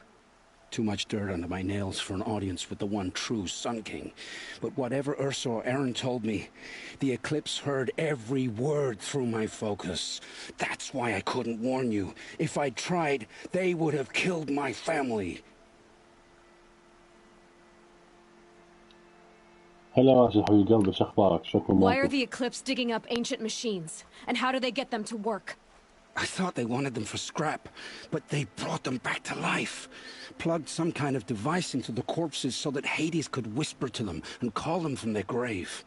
[SPEAKER 15] Too much dirt under my nails for an audience with the one true Sun King. But whatever Ursa or Aaron told me, the Eclipse heard every word through my focus. That's why I couldn't warn you. If I'd tried, they would have killed my family.
[SPEAKER 5] هلا يا حبيب قلبي شو اخبارك؟ شو
[SPEAKER 2] Why are the Eclipse digging up ancient machines? And how do they get them to work?
[SPEAKER 15] I thought they wanted them for scrap, but they brought them back to life. Plugged some kind of device into the corpses so that Hades could whisper to them and call them from their grave.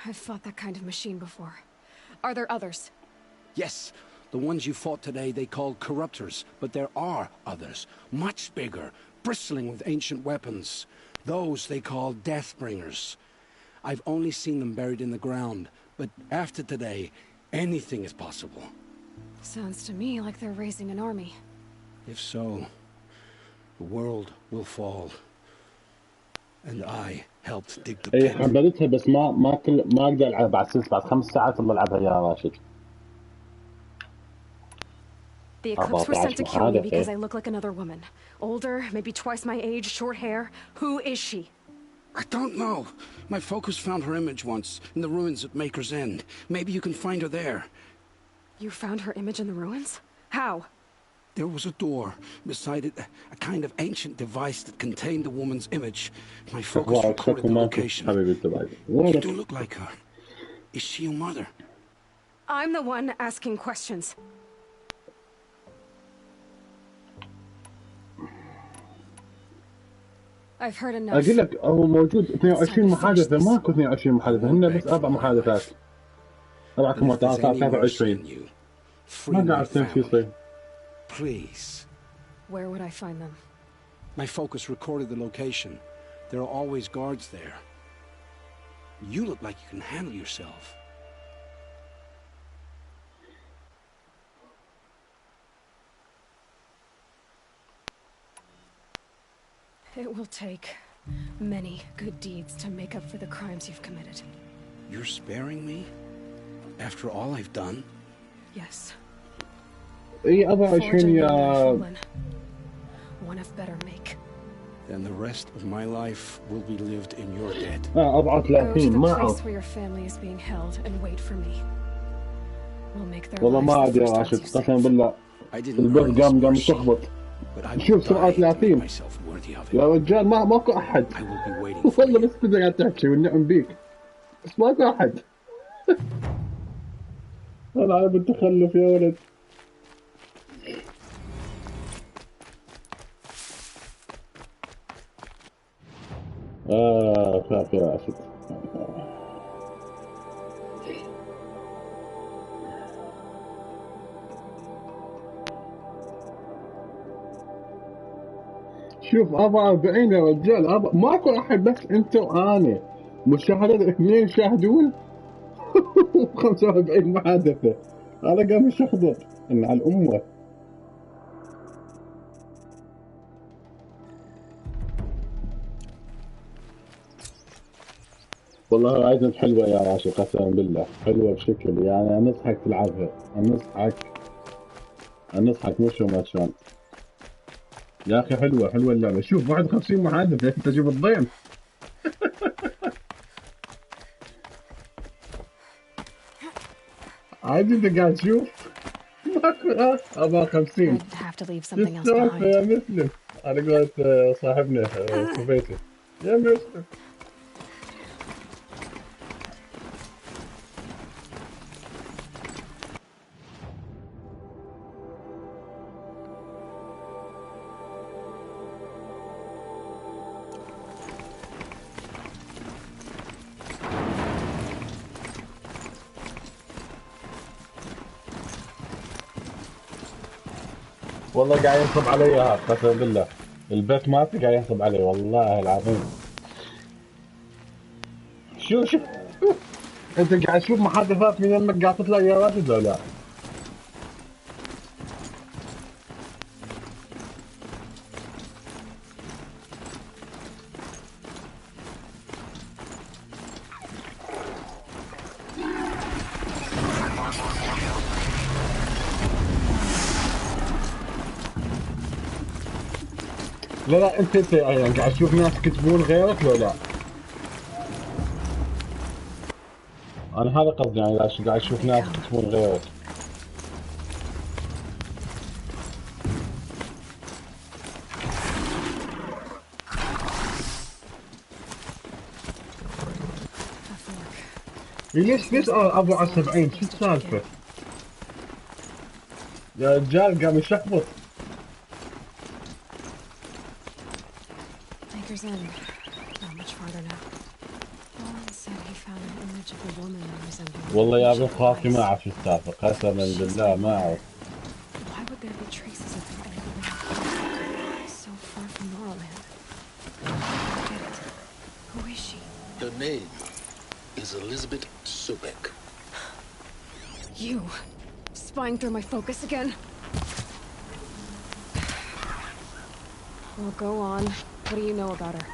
[SPEAKER 2] I've fought that kind of machine before. Are there others?
[SPEAKER 15] Yes, the ones you fought today they called corruptors, but there are others, much bigger, bristling with ancient weapons. Those they call Deathbringers. I've only seen them buried in the ground, but after today, anything is possible.
[SPEAKER 2] Sounds to me like they're raising an army.
[SPEAKER 15] If so, the world will fall. And I helped dig the pit.
[SPEAKER 5] ايه حملتها بس ما اقدر العبها بعد 5 ساعات الله العبها يا راشد.
[SPEAKER 2] The Eclipse were sent to kill me because I look like another woman. Older, maybe twice my age, short hair. Who is she?
[SPEAKER 15] I don't know. My focus found her image once, in the ruins at Maker's End. Maybe you can find her there.
[SPEAKER 2] You found her image in the ruins? How?
[SPEAKER 15] There was a door. Beside it, a kind of ancient device that contained the woman's image. My focus recorded the location. You do look like her. Is she your mother?
[SPEAKER 2] I'm the one asking questions. I've heard enough.
[SPEAKER 5] اقول لك هو موجود 22 محادثه، ماكو 22 محادثه، هن بس 4 محادثات. 4 محادثات 23. ما قاعد شو يصير.
[SPEAKER 15] Please.
[SPEAKER 2] Where would I find them?
[SPEAKER 15] My focus recorded the location. There are always guards there. You look like you can handle yourself.
[SPEAKER 2] It will take many good deeds to make up for the crimes you've committed.
[SPEAKER 15] You're sparing me? After all I've done?
[SPEAKER 2] Yes.
[SPEAKER 5] اي 24 يا
[SPEAKER 2] one of better make.
[SPEAKER 15] Then the rest of my life will be lived in your debt.
[SPEAKER 5] 34
[SPEAKER 2] Go to the
[SPEAKER 5] معه.
[SPEAKER 2] place where your family is being held and wait for me. We'll make their
[SPEAKER 5] والله ما
[SPEAKER 2] lives
[SPEAKER 5] ادري
[SPEAKER 2] the
[SPEAKER 5] يا
[SPEAKER 2] first ones
[SPEAKER 5] راشد
[SPEAKER 2] you
[SPEAKER 5] قسما بالله
[SPEAKER 15] didn't
[SPEAKER 5] البث
[SPEAKER 15] earn
[SPEAKER 5] قام
[SPEAKER 15] this
[SPEAKER 5] تخبط.
[SPEAKER 15] But I
[SPEAKER 5] شوف
[SPEAKER 15] will
[SPEAKER 5] سرعة
[SPEAKER 15] die to make
[SPEAKER 5] 30
[SPEAKER 15] myself worthy of it.
[SPEAKER 5] يا رجال ماكو احد.
[SPEAKER 15] I will be waiting for
[SPEAKER 5] والله بس انت قاعد تحكي والنعم بيك بس ماكو احد. انا على التخلف يا ولد. خاف يا أسد. شوف ابا 40 يا رجال، ابا ماكو احد بس انت وانا. مشاهدة اثنين يشاهدون و45 محادثة. انا قام يشخبط ان على الامة. والله ايضا حلوة يا راشد، قسما بالله حلوة بشكل يعني انصحك تلعبها. انصحك مش ما شلون. يا اخي حلوة حلوة اللعبة. شوف 51 محادثة، انت شوف الضيم. عادي انت قاعد تشوف. ماكو ابا 50.
[SPEAKER 2] I'd have to leave
[SPEAKER 5] شو
[SPEAKER 2] something else
[SPEAKER 5] السالفة
[SPEAKER 2] behind.
[SPEAKER 5] يا مسلم؟ على قولة صاحبنا كوفيتي. يا مسلم. والله قاعد ينصب علي هذا قسما بالله. البيت مالتي قاعد ينصب علي والله العظيم. شوف انت قاعد تشوف محادثات من يمك قاعد تطلع يا راشد ولا لا؟ لا لا انت يعني قاعد تشوف ناس يكتبون غيرك ولا لا؟ انا هذا قصدي يعني قاعد تشوف ناس يكتبون غيرك. ليش ابو على 70 شو السالفة؟ يا رجال قام يشخبط.
[SPEAKER 2] Baker's End. Not much farther now. Dwan said he found an image of a woman resembling
[SPEAKER 5] والله يا ابن
[SPEAKER 2] ancient
[SPEAKER 5] خالتي ما
[SPEAKER 2] device.
[SPEAKER 5] اعرف شو السالفة قسما
[SPEAKER 2] She's
[SPEAKER 5] بالله
[SPEAKER 2] been
[SPEAKER 5] ما
[SPEAKER 2] there.
[SPEAKER 5] اعرف.
[SPEAKER 2] Why would there be traces of an alien so far from Norland? I don't get it. Who is she?
[SPEAKER 17] Her name is Elizabeth Sobek.
[SPEAKER 2] You! Spying through my focus again? Well, go on. What do you know about her?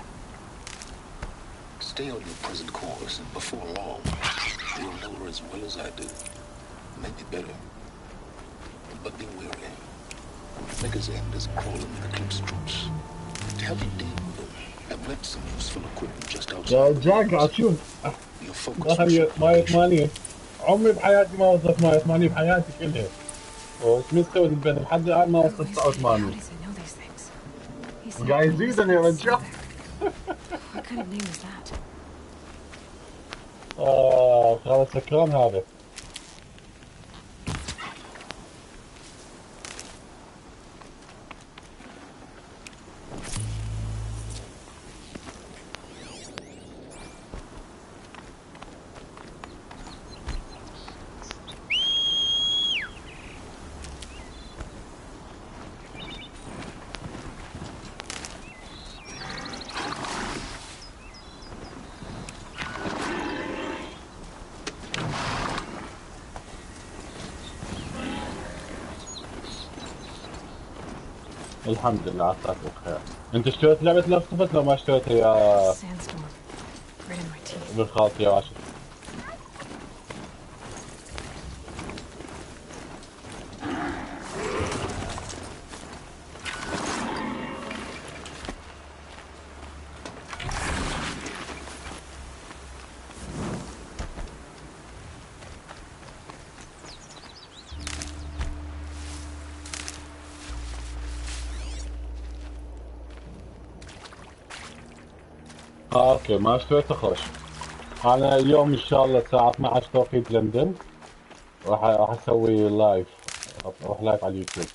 [SPEAKER 17] Stay on your present course, and before long, you'll know her as well as I do. Maybe better. But be wary. Maker's End is crawling with Eclipse troops. To help you deal with them, I've left some useful equipment just
[SPEAKER 5] يا
[SPEAKER 17] outside the
[SPEAKER 5] رجال قاعد
[SPEAKER 17] walls.
[SPEAKER 5] تشوف
[SPEAKER 17] Your focus will show
[SPEAKER 5] ماي 80. عمري بحياتي ما وصلت ماي 80 بحياتي كلها. وش مستوى البنت لحد الان ما وصلت 89. قاعد يزيدني يا رجال.
[SPEAKER 2] What kind of name is that?
[SPEAKER 5] هذا سكران هذا. الحمد لله عساك بخير. انت اشتريت لعبة لاست اوف اس لو ما اشتريتها يا ابن خالتي يا راشد؟ اوكي ما اشتريته خوش. انا اليوم ان شاء الله الساعة 12 توقيت لندن راح اسوي لايف. اروح لايف على اليوتيوب.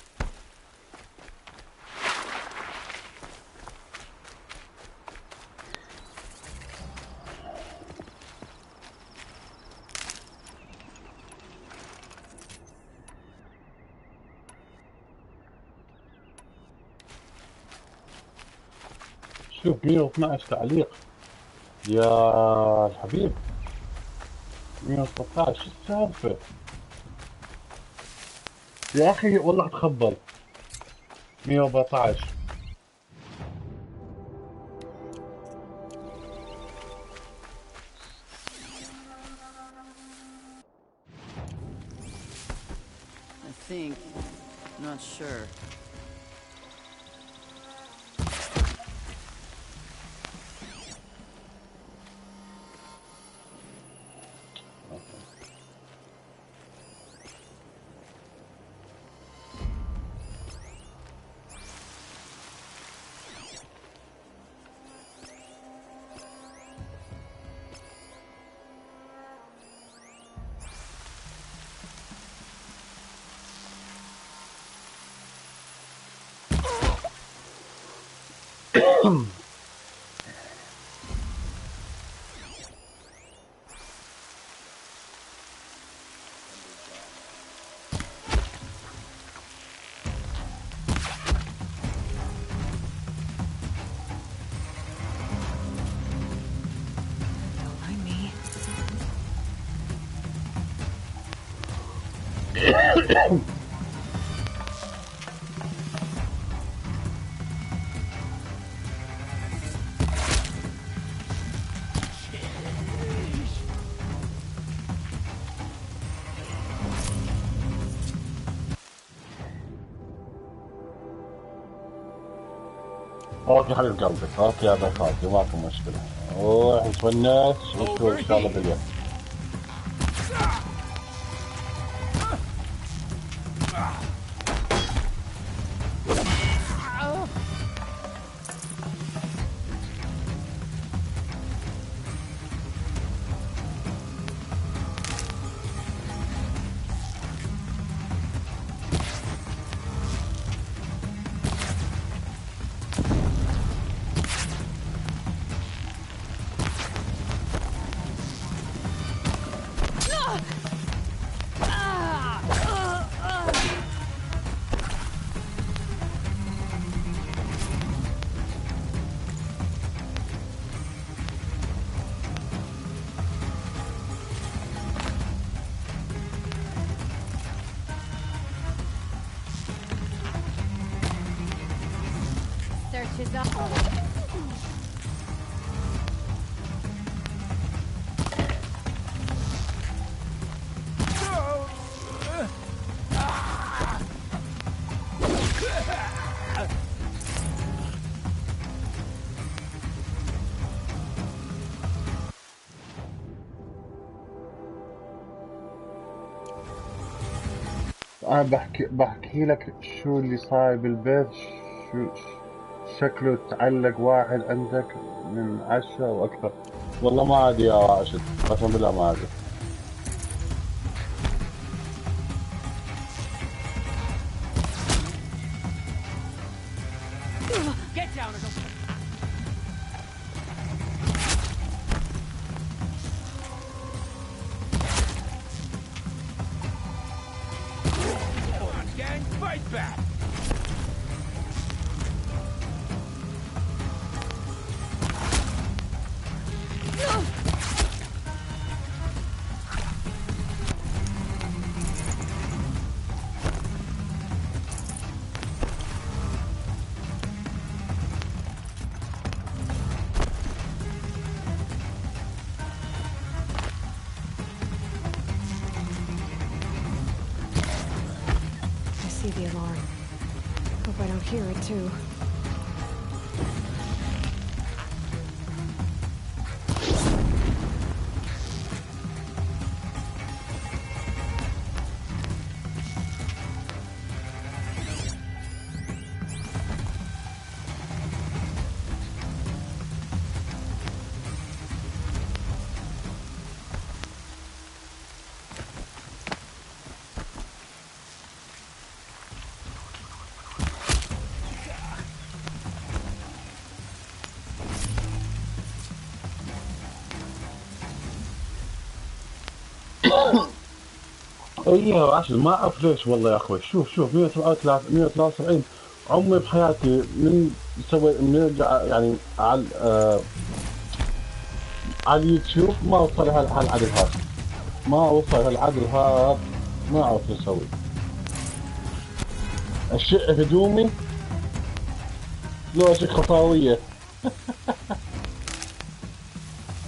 [SPEAKER 5] شوف 112 تعليق يا الحبيب. 113 شو السالفة يا اخي والله اتخبل. 114
[SPEAKER 19] I think. Not sure.
[SPEAKER 5] اوكي حبيب قلبي، اوكي يا بخاتي ماكو مشكلة. روح نتونس ونشوف ان شاء الله باليوم.
[SPEAKER 12] Search is up.
[SPEAKER 5] انا بحكي لك شو اللي صاير بالبيت. شو شكله تعلق واحد عندك من 10 واكثر. والله ما ادري يا راشد، قسم بالله ما ادري.
[SPEAKER 11] Get down or don't. Come on, gang, fight back.
[SPEAKER 2] I see the alarm. Hope I don't hear it too.
[SPEAKER 5] اي يا راشد ما اعرف ليش والله يا اخوي. شوف 173 عمري بحياتي نسوي بنرجع يعني على على اليوتيوب ما وصل هالعدد هذا، ما وصل هالعدد هذا، ما اعرف شو اسوي. اشق هدومي لو اشق خطاوية.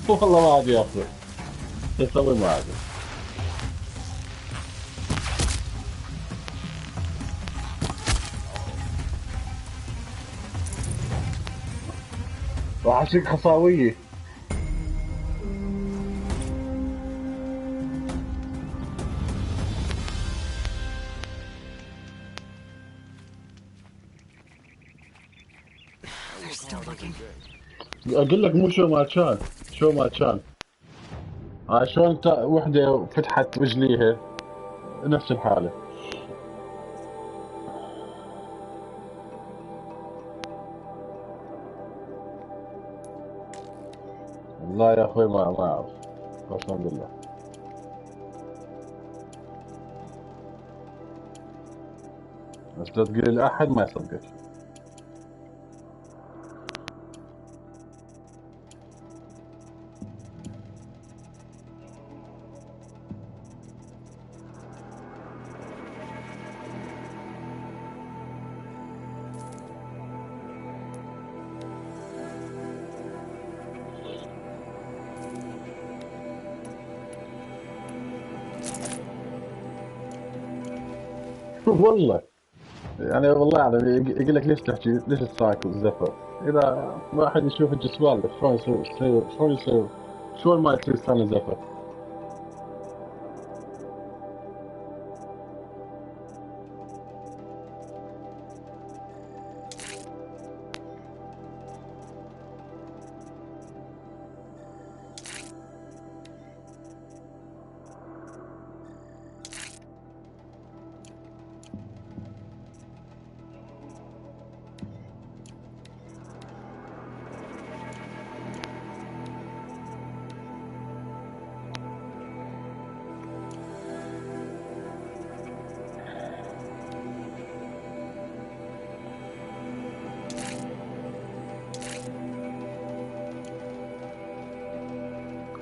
[SPEAKER 5] والله ما ادري يا اخوي شو اسوي، ما ادري. راح اشق خصاوية.
[SPEAKER 2] They're still looking.
[SPEAKER 5] اقول لك مو شو ما كان، شو ما كان. شلون وحدة فتحت رجليها نفس الحالة. والله يا اخوي ما اعرف، قسما بالله. بس لا تقول لأحد ما يصدقك. والله يعني والله يعني يقول لك ليش تحكي، ليش تساكت الزفر؟ اذا واحد يشوف الجسوال شلون يصير، شلون يصير، شلون ما يصير سنة زفر.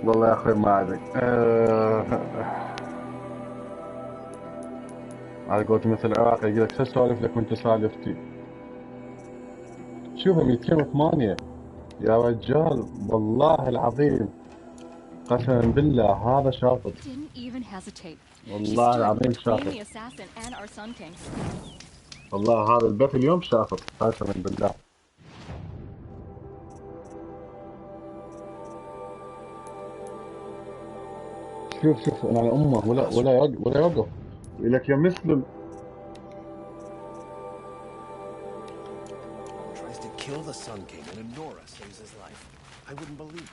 [SPEAKER 5] والله يا اخوي ما ادري. على قولت مثل العراقي يقول لك شو اسولف لك وانت سالفتي. شوفها 208 يا رجال، والله العظيم قسما بالله هذا شاطر.
[SPEAKER 12] Didn't even hesitate. She
[SPEAKER 5] والله
[SPEAKER 12] stood
[SPEAKER 5] العظيم
[SPEAKER 12] between
[SPEAKER 5] شاطر.
[SPEAKER 12] the assassin and our Sun King.
[SPEAKER 5] والله هذا البث اليوم شاطر قسما بالله. شوف يعني امه ولا يوقف يقول لك يا مسلم.
[SPEAKER 16] Tries to kill the Sun King and Nora saves his life. I wouldn't believe it.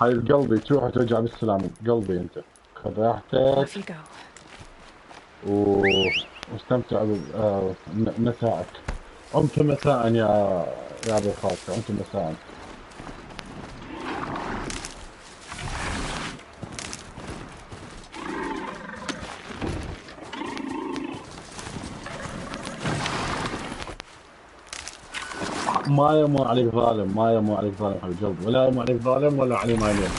[SPEAKER 5] هاي قلبي تروح وترجع بالسلامة قلبي، انت خذ
[SPEAKER 2] Off
[SPEAKER 5] راحتك
[SPEAKER 2] you go.
[SPEAKER 5] واستمتع بمساءك. عمت مساء يا ابو خالتي، عمت مساء. ما يمر عليك ظالم، ما يمر عليك ظالم حبيب قلبي، ولا يمر عليك ظالم ولا علي ما يلوم.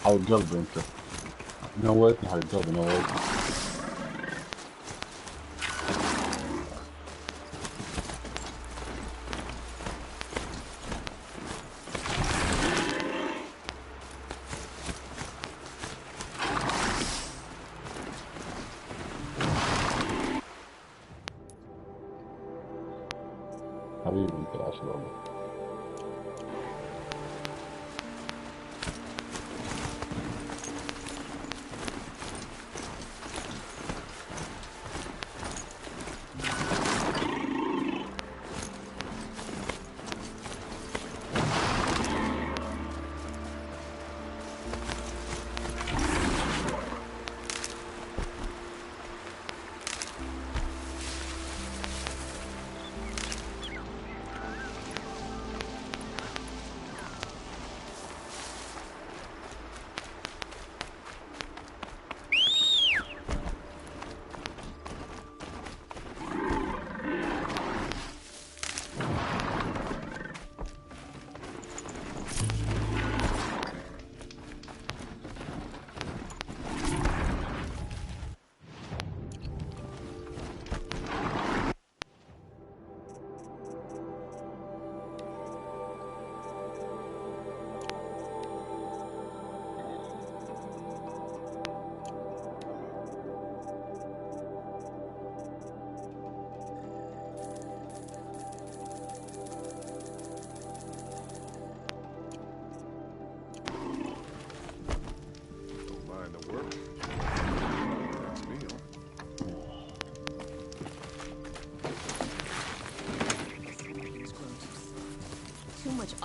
[SPEAKER 5] حبيب قلبي انت نورتني، حبيب قلبي نورتني. حبيبي انت عاش الله.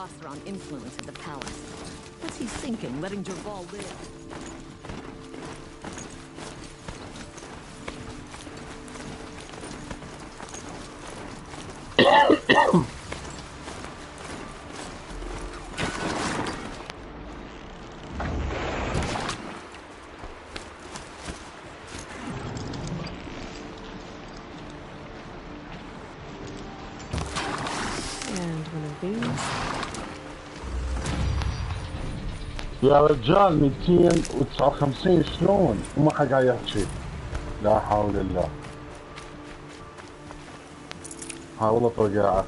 [SPEAKER 20] Oseram influence at the palace. What's he thinking, letting Dervahl live?
[SPEAKER 2] And one of these.
[SPEAKER 5] يا رجال 259 شلون وما حد قاعد يحكي. لا حول الله. هاي والله طقاعة.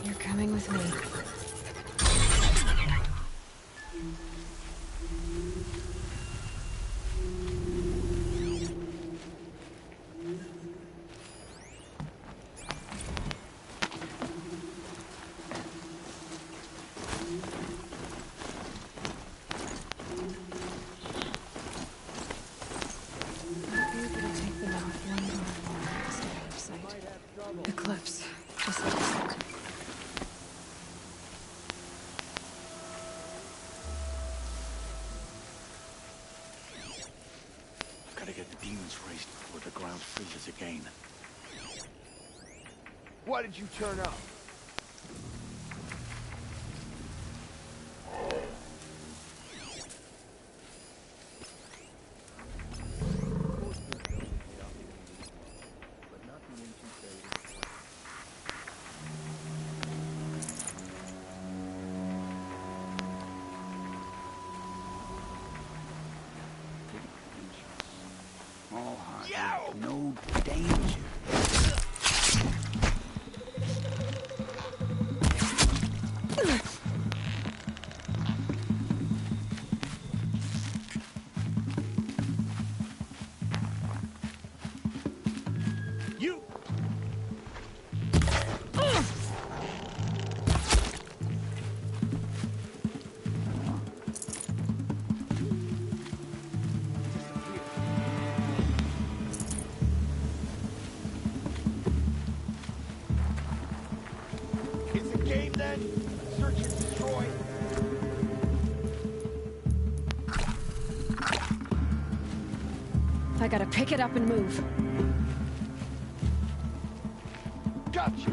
[SPEAKER 2] You're coming with me. Eclipse. Just like you said.
[SPEAKER 16] Gotta get the demons raised before the ground freezes again. Why did you turn up? All hard, no danger. You. It's a game then? Search and destroy.
[SPEAKER 2] I gotta pick it up and move.
[SPEAKER 16] Gotcha.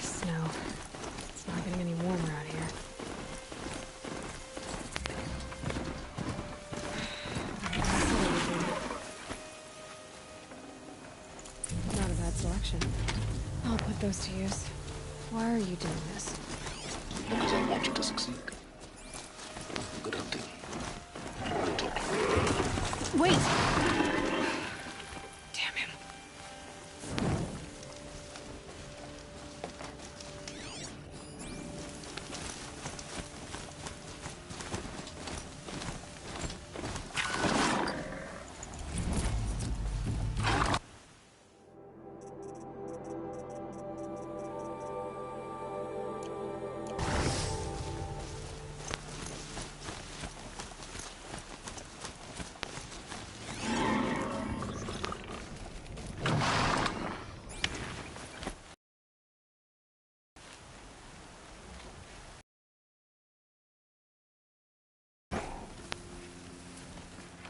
[SPEAKER 2] Snow. It's not getting any warmer out here. Not a bad selection. I'll put those to use. Why are you doing this?
[SPEAKER 17] Because I want you to succeed. Good hunting. We'll talk later.
[SPEAKER 2] Wait! Damn him.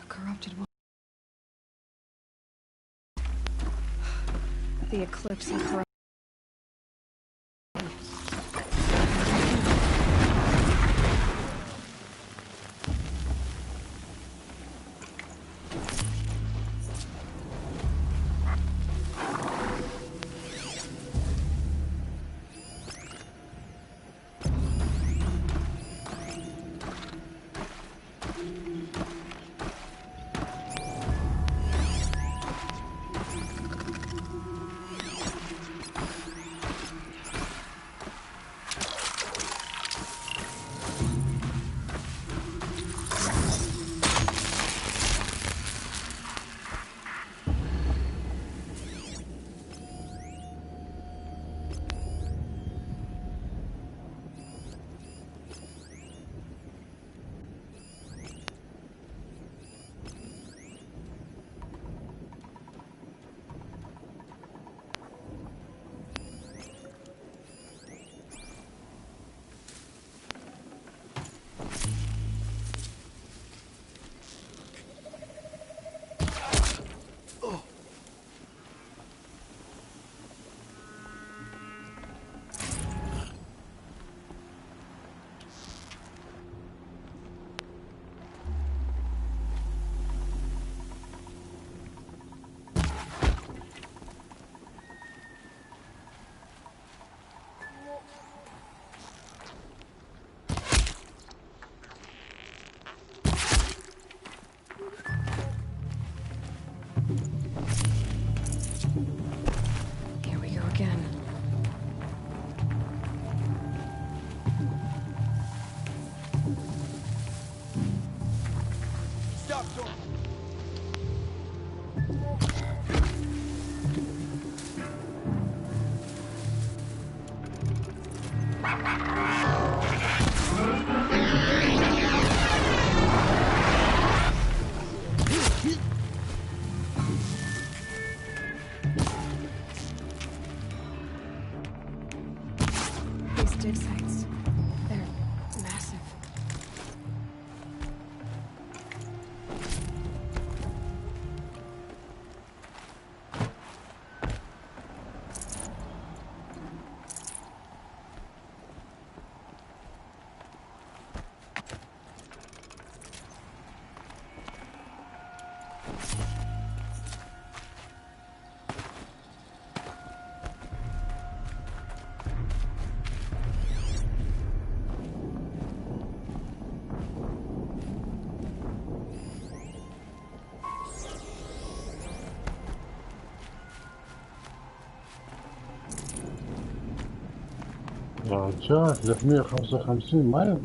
[SPEAKER 2] Corrupted one. The eclipse and corrupt. Here we go again.
[SPEAKER 11] Stop, Dwan.
[SPEAKER 2] These dig sites. They're massive.
[SPEAKER 5] يا رجال 355 ما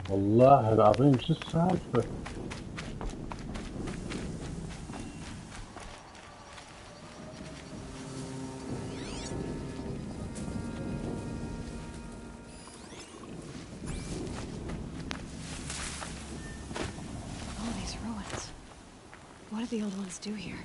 [SPEAKER 5] والله العظيم شو السالفة؟
[SPEAKER 2] All these ruins. What did the old ones do here?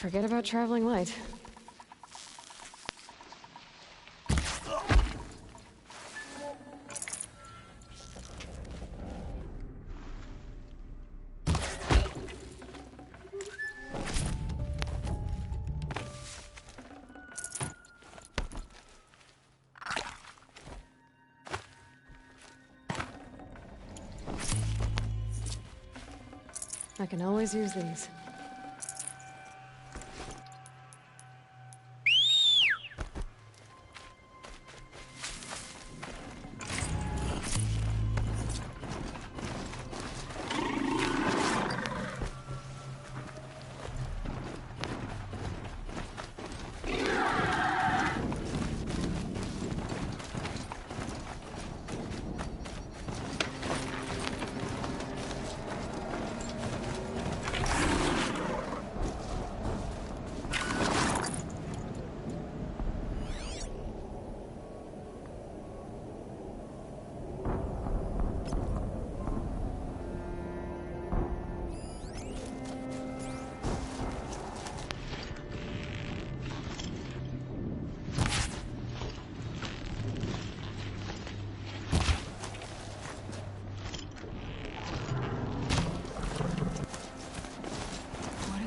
[SPEAKER 2] Forget about traveling light. I can always use these.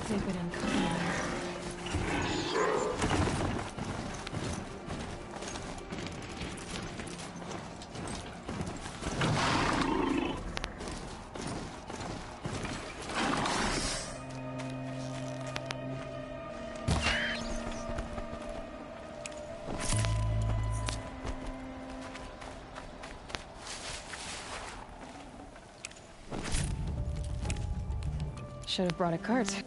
[SPEAKER 2] They've been uncovering here. Should have brought a cart.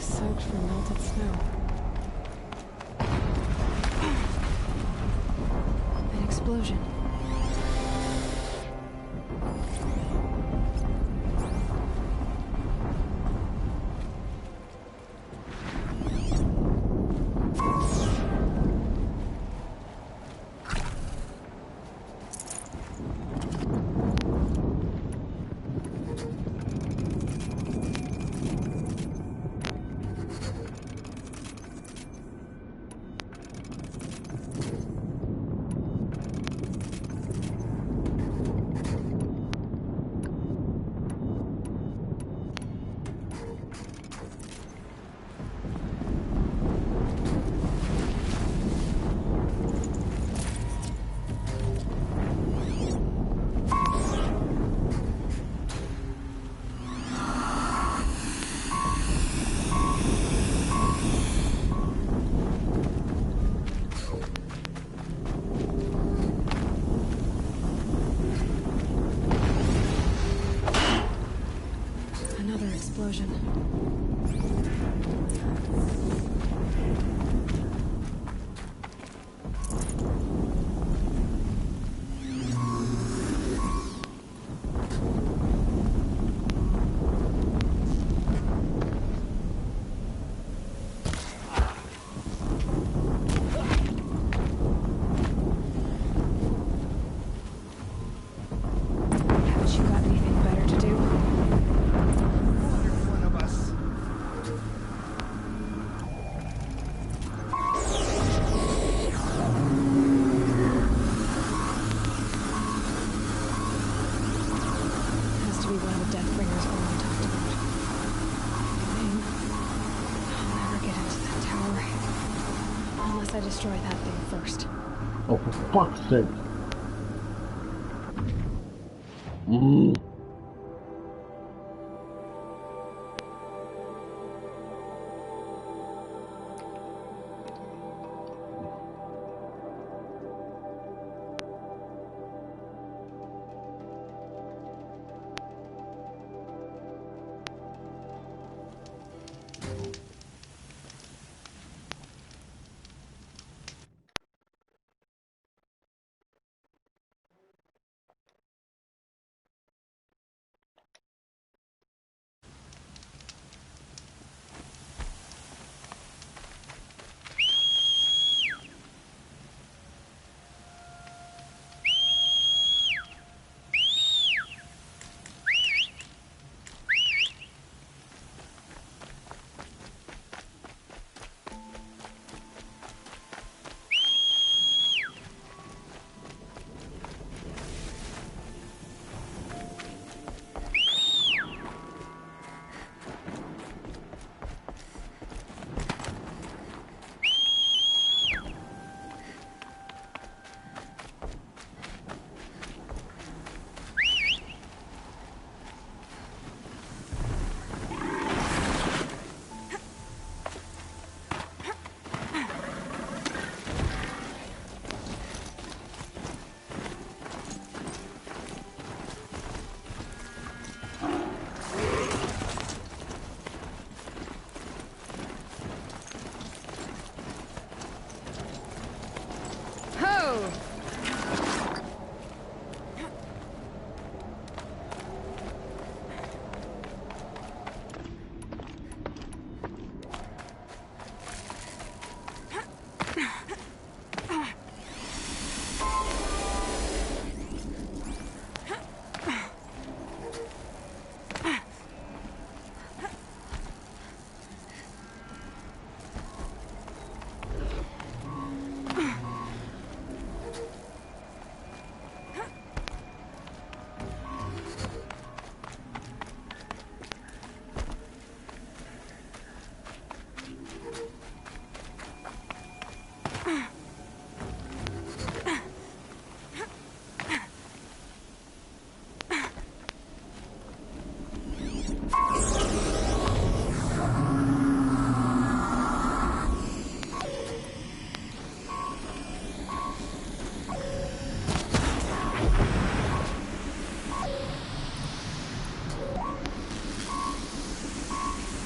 [SPEAKER 2] Soaked from melted snow. An explosion. explosion. Haven't you got anything better to do?
[SPEAKER 11] One of us.
[SPEAKER 2] Has to be one of the Deathbringers Orlin talked about. Name. I'll never get into that tower. Unless I destroy that thing first.
[SPEAKER 5] Oh, for fuck's sake.
[SPEAKER 2] Ho!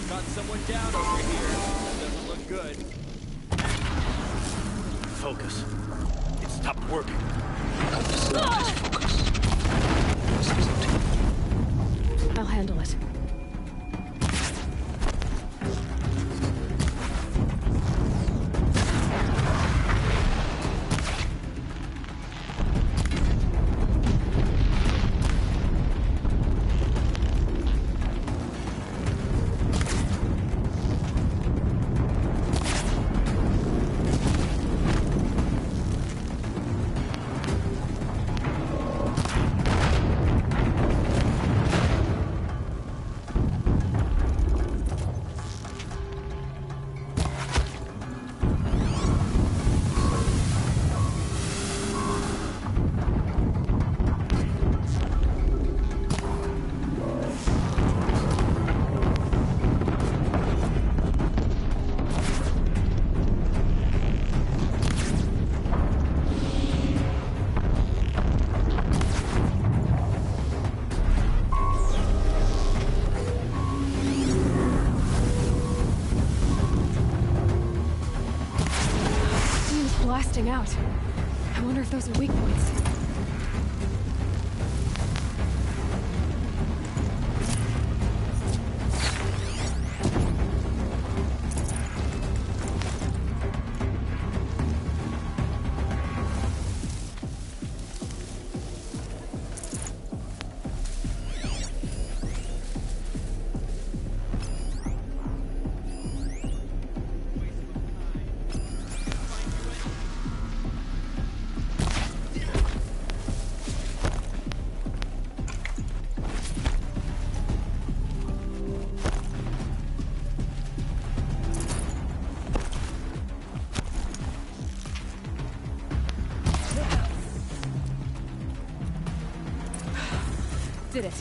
[SPEAKER 11] Got someone down over here. Doesn't look good.
[SPEAKER 10] Focus. It stopped working.
[SPEAKER 2] I'll handle it. out. I wonder if those are weak points. Did it.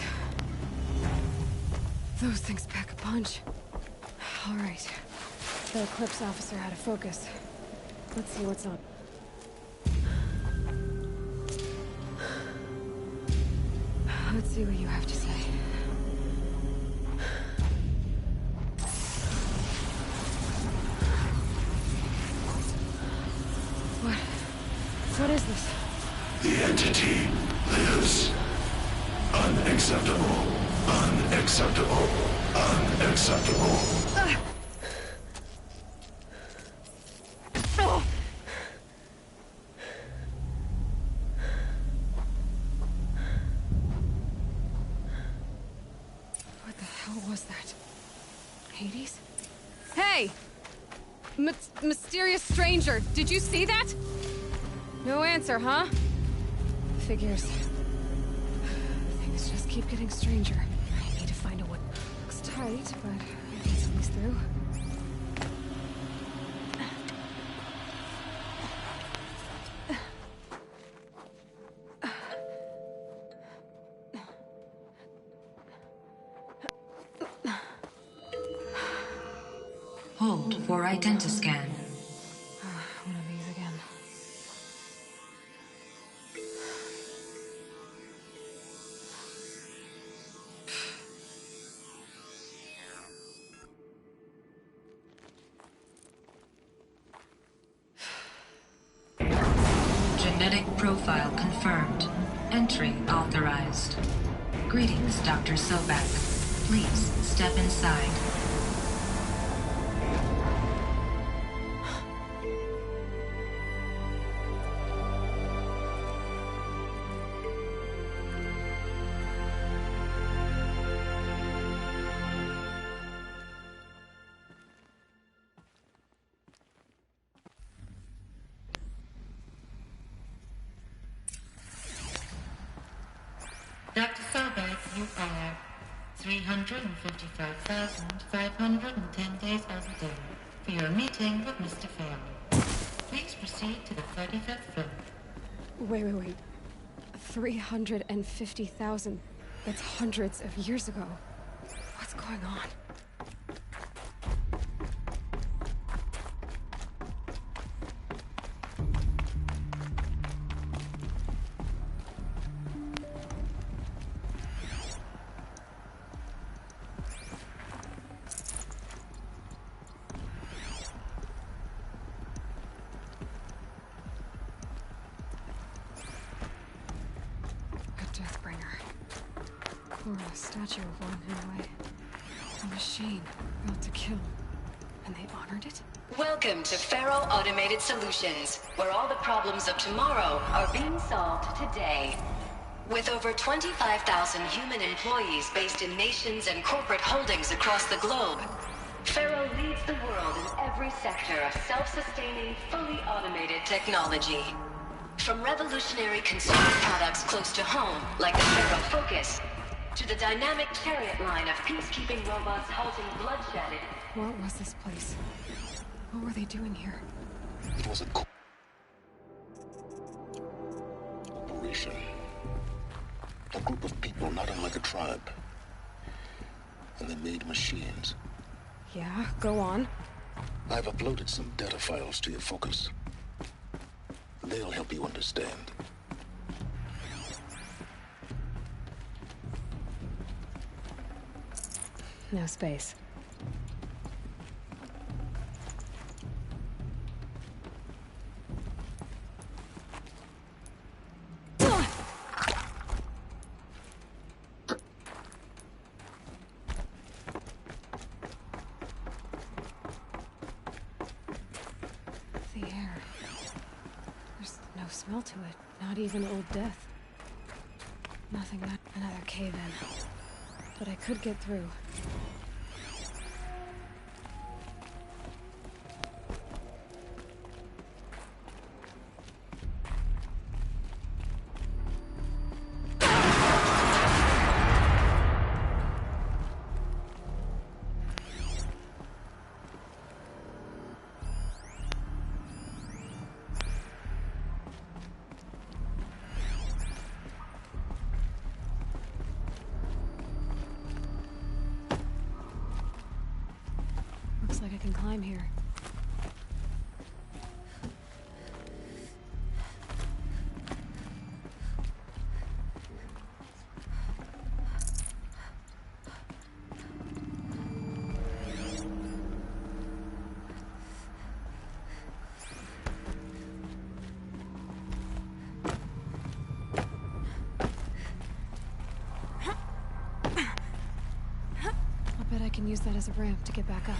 [SPEAKER 2] Those things pack a punch. All right. The Eclipse officer had a focus. Let's see what's up. Let's see what you have to say. What is this?
[SPEAKER 21] The entity lives. Unacceptable. Unacceptable. Unacceptable.
[SPEAKER 2] What the hell was that? Hades? Hey! Mysterious stranger, did you see that? No answer, huh? Figures. Things just keep getting stranger. I need to find a way. Looks tight, but I can squeeze through.
[SPEAKER 22] Hold for identiscan.
[SPEAKER 2] One of these again.
[SPEAKER 22] Genetic profile confirmed. Entry authorized. Greetings, Dr. Sobek. Please step inside.
[SPEAKER 23] Dr. Sobek, you are 355,510 days as a day for your meeting with Mr. Farrell. Please proceed to the 35th floor.
[SPEAKER 2] Wait. 350,000. That's hundreds of years ago. What's going on? Or a statue of one, anyway. A machine built to kill. And they honored it?
[SPEAKER 22] Welcome to Faro Automated Solutions, where all the problems of tomorrow are being solved today. With over 25,000 human employees based in nations and corporate holdings across the globe, Faro leads the world in every sector of self-sustaining, fully automated technology. From revolutionary consumer products close to home, like the Faro Focus, to the dynamic chariot line of peacekeeping robots halting bloodshed.
[SPEAKER 2] What was this place? What were they doing here?
[SPEAKER 17] It was a corporation. A group of people not unlike a tribe. And they made machines.
[SPEAKER 2] Yeah, go on.
[SPEAKER 17] I've uploaded some data files to your Focus. They'll help you understand.
[SPEAKER 2] No space. smell to it. Not even Old Death. Nothing but another cave-in. But I could get through. Looks like I can climb here. I'll bet I can use that as a ramp to get back up.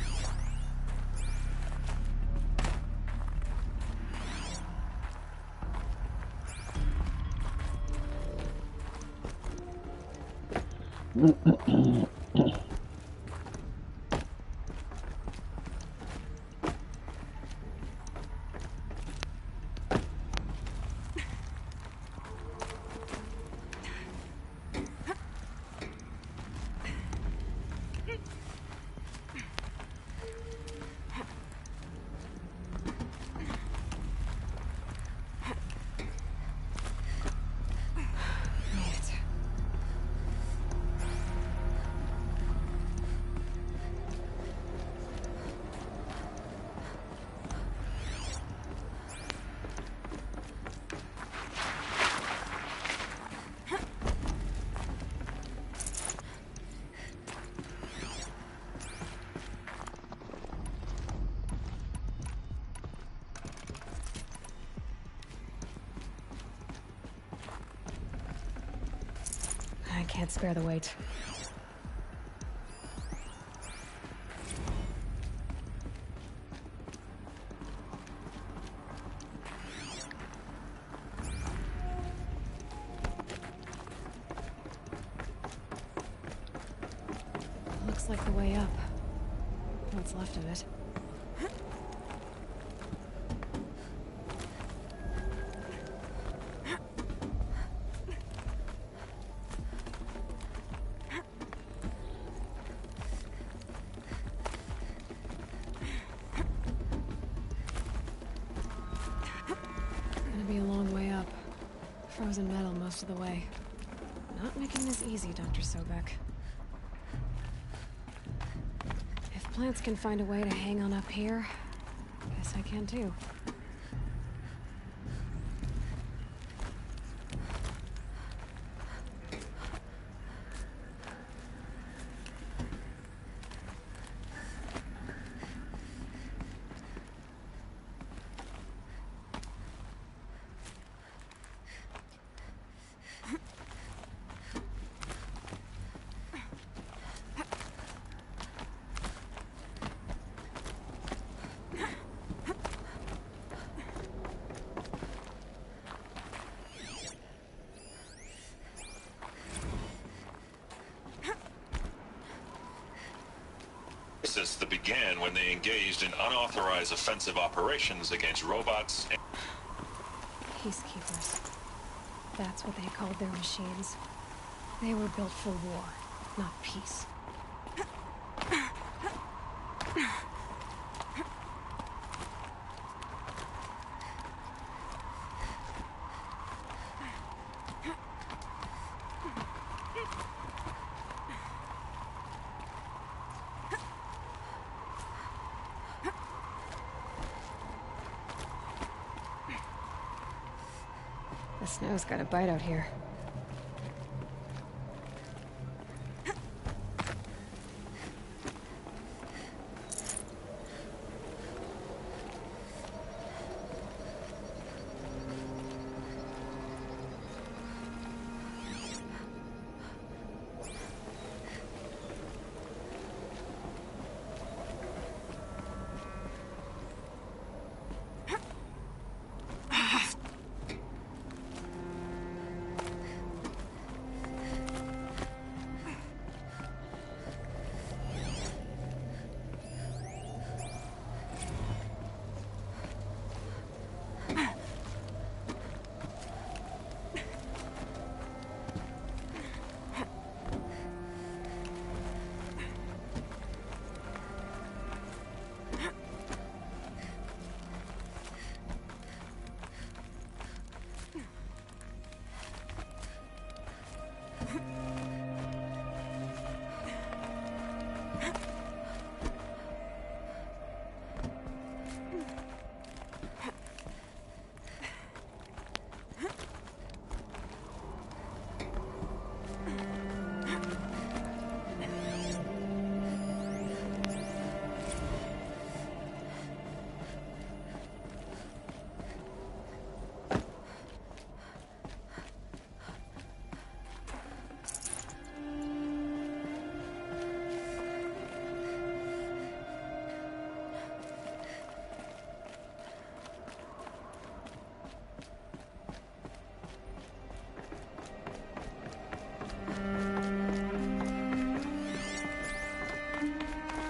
[SPEAKER 2] I can't spare the weight. Looks like the way up. What's left of it. Be a long way up. Frozen metal most of the way. Not making this easy, Dr. Sobek. If plants can find a way to hang on up here, guess I can too.
[SPEAKER 3] That began when they engaged in unauthorized offensive operations against robots and
[SPEAKER 2] Peacekeepers. That's what they called their machines. They were built for war, not peace. The snow's got a bite out here.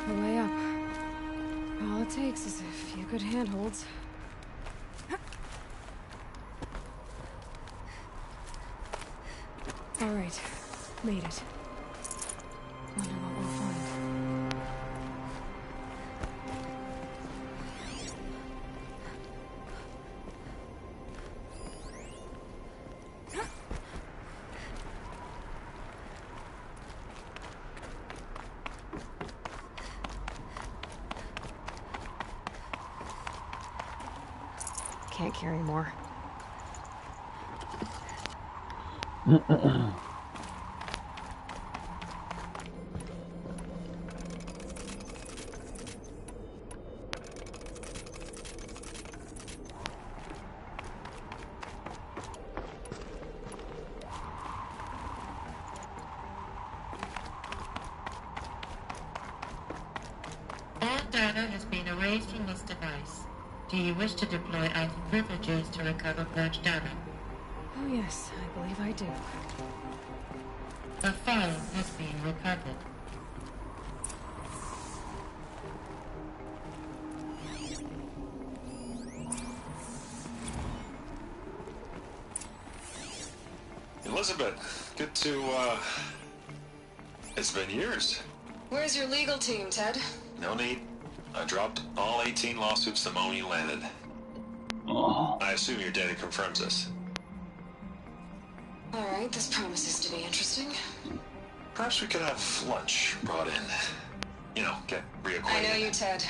[SPEAKER 2] the way up. All it takes is a few good handholds. All right, made it. Wonder what we'll find. Can't carry more.
[SPEAKER 23] All data has been erased from this device. Do you wish to deploy our privileges to recover purged data?
[SPEAKER 2] Oh yes, I believe I do.
[SPEAKER 23] The file has been recovered.
[SPEAKER 3] Elizabeth, good to, It's been years.
[SPEAKER 22] Where's your legal team, Ted?
[SPEAKER 3] No need. I dropped all 18 lawsuits the moment you landed. I assume your data confirms this.
[SPEAKER 22] Alright, this promises to be interesting.
[SPEAKER 3] Perhaps we could have lunch brought in. You know, get reacquainted.
[SPEAKER 22] I know you, Ted.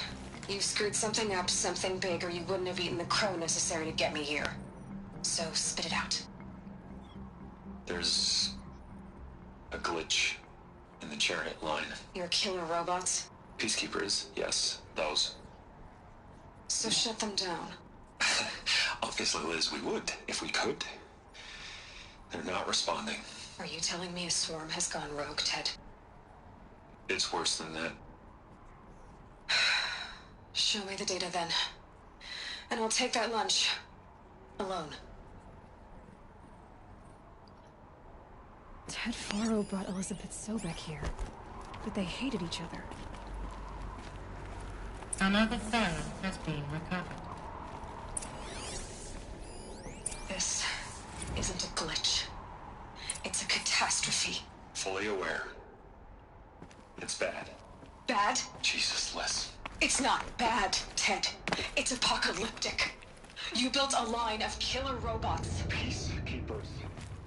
[SPEAKER 22] You've screwed something up, something big, or you wouldn't have eaten the crow necessary to get me here. So, spit it out.
[SPEAKER 3] There's a glitch in the chariot line.
[SPEAKER 22] Your killer robots?
[SPEAKER 3] Peacekeepers, yes, those.
[SPEAKER 22] So shut them down.
[SPEAKER 3] Obviously, Liz, we would, if we could. They're not responding.
[SPEAKER 22] Are you telling me a swarm has gone rogue, Ted?
[SPEAKER 3] It's worse than that.
[SPEAKER 22] Show me the data then. And I'll take that lunch. Alone.
[SPEAKER 2] Ted Faro brought Elizabeth Sobek here, but they hated each other.
[SPEAKER 23] Another file has been recovered.
[SPEAKER 22] This isn't a glitch. It's a catastrophe.
[SPEAKER 3] Fully aware. It's bad.
[SPEAKER 22] Bad?
[SPEAKER 3] Jesus, Liz.
[SPEAKER 22] It's not bad, Ted. It's apocalyptic. You built a line of killer robots.
[SPEAKER 3] Peacekeepers.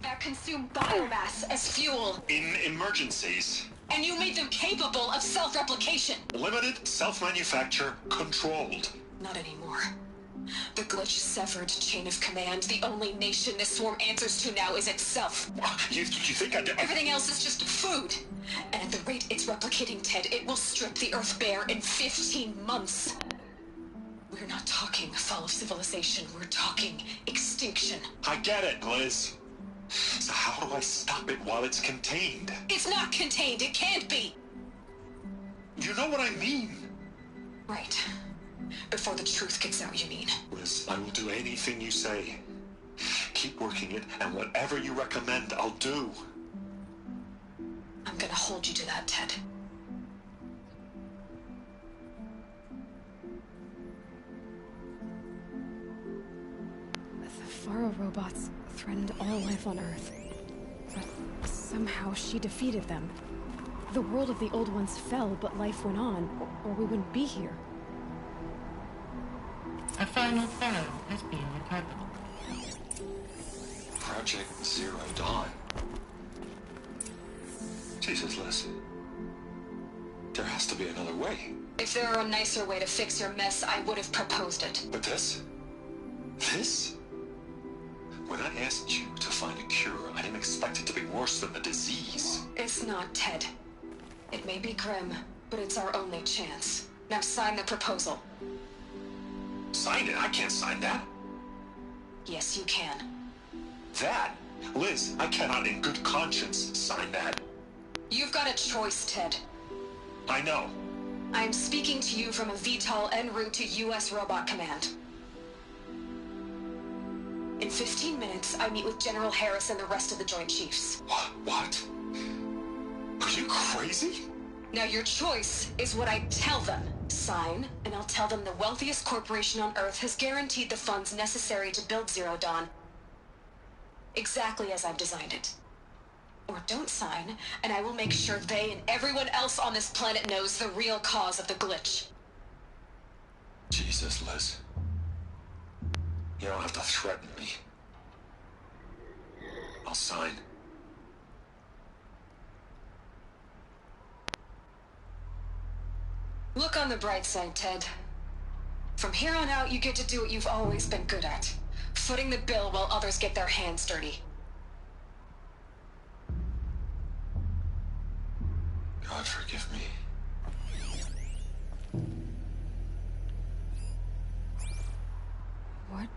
[SPEAKER 22] That consume biomass as fuel.
[SPEAKER 3] In emergencies.
[SPEAKER 22] And you made them capable of self-replication.
[SPEAKER 3] Limited, self-manufacture, controlled.
[SPEAKER 22] Not anymore. The glitch severed chain of command. The only nation this swarm answers to now is itself.
[SPEAKER 3] You think I did?
[SPEAKER 22] Everything else is just food. And at the rate it's replicating, Ted, it will strip the Earth bare in 15 months. We're not talking fall of civilization. We're talking extinction.
[SPEAKER 3] I get it, Liz. So how do I stop it while it's contained?
[SPEAKER 22] It's not contained. It can't be.
[SPEAKER 3] You know what I mean.
[SPEAKER 22] Right. Before the truth gets out, you mean?
[SPEAKER 3] Liz, I will do anything you say. Keep working it, and whatever you recommend, I'll do.
[SPEAKER 22] I'm gonna hold you to that, Ted.
[SPEAKER 2] The Faro robots threatened all life on Earth. But somehow she defeated them. The world of the old ones fell, but life went on, or we wouldn't be here.
[SPEAKER 23] A final file has been recovered.
[SPEAKER 3] Project Zero Dawn. Jesus, Liz. There has to be another way.
[SPEAKER 22] If there were a nicer way to fix your mess, I would have proposed it.
[SPEAKER 3] But this? This? When I asked you to find a cure, I didn't expect it to be worse than the disease.
[SPEAKER 22] It's not, Ted. It may be grim, but it's our only chance. Now sign the proposal.
[SPEAKER 3] Sign it? I can't sign that.
[SPEAKER 22] Yes, you can.
[SPEAKER 3] That? Liz, I cannot in good conscience sign that.
[SPEAKER 22] You've got a choice, Ted.
[SPEAKER 3] I know.
[SPEAKER 22] I am speaking to you from a VTOL en route to U.S. Robot Command. In 15 minutes, I meet with General Harris and the rest of the Joint Chiefs.
[SPEAKER 3] What? Are you crazy?
[SPEAKER 22] Now your choice is what I tell them. Sign, and I'll tell them the wealthiest corporation on Earth has guaranteed the funds necessary to build Zero Dawn. Exactly as I've designed it. Or don't sign, and I will make sure they and everyone else on this planet knows the real cause of the glitch.
[SPEAKER 3] Jesus, Liz. You don't have to threaten me. I'll sign.
[SPEAKER 22] Look on the bright side, Ted. From here on out, you get to do what you've always been good at. Footing the bill while others get their hands dirty.
[SPEAKER 3] God forgive me.
[SPEAKER 2] What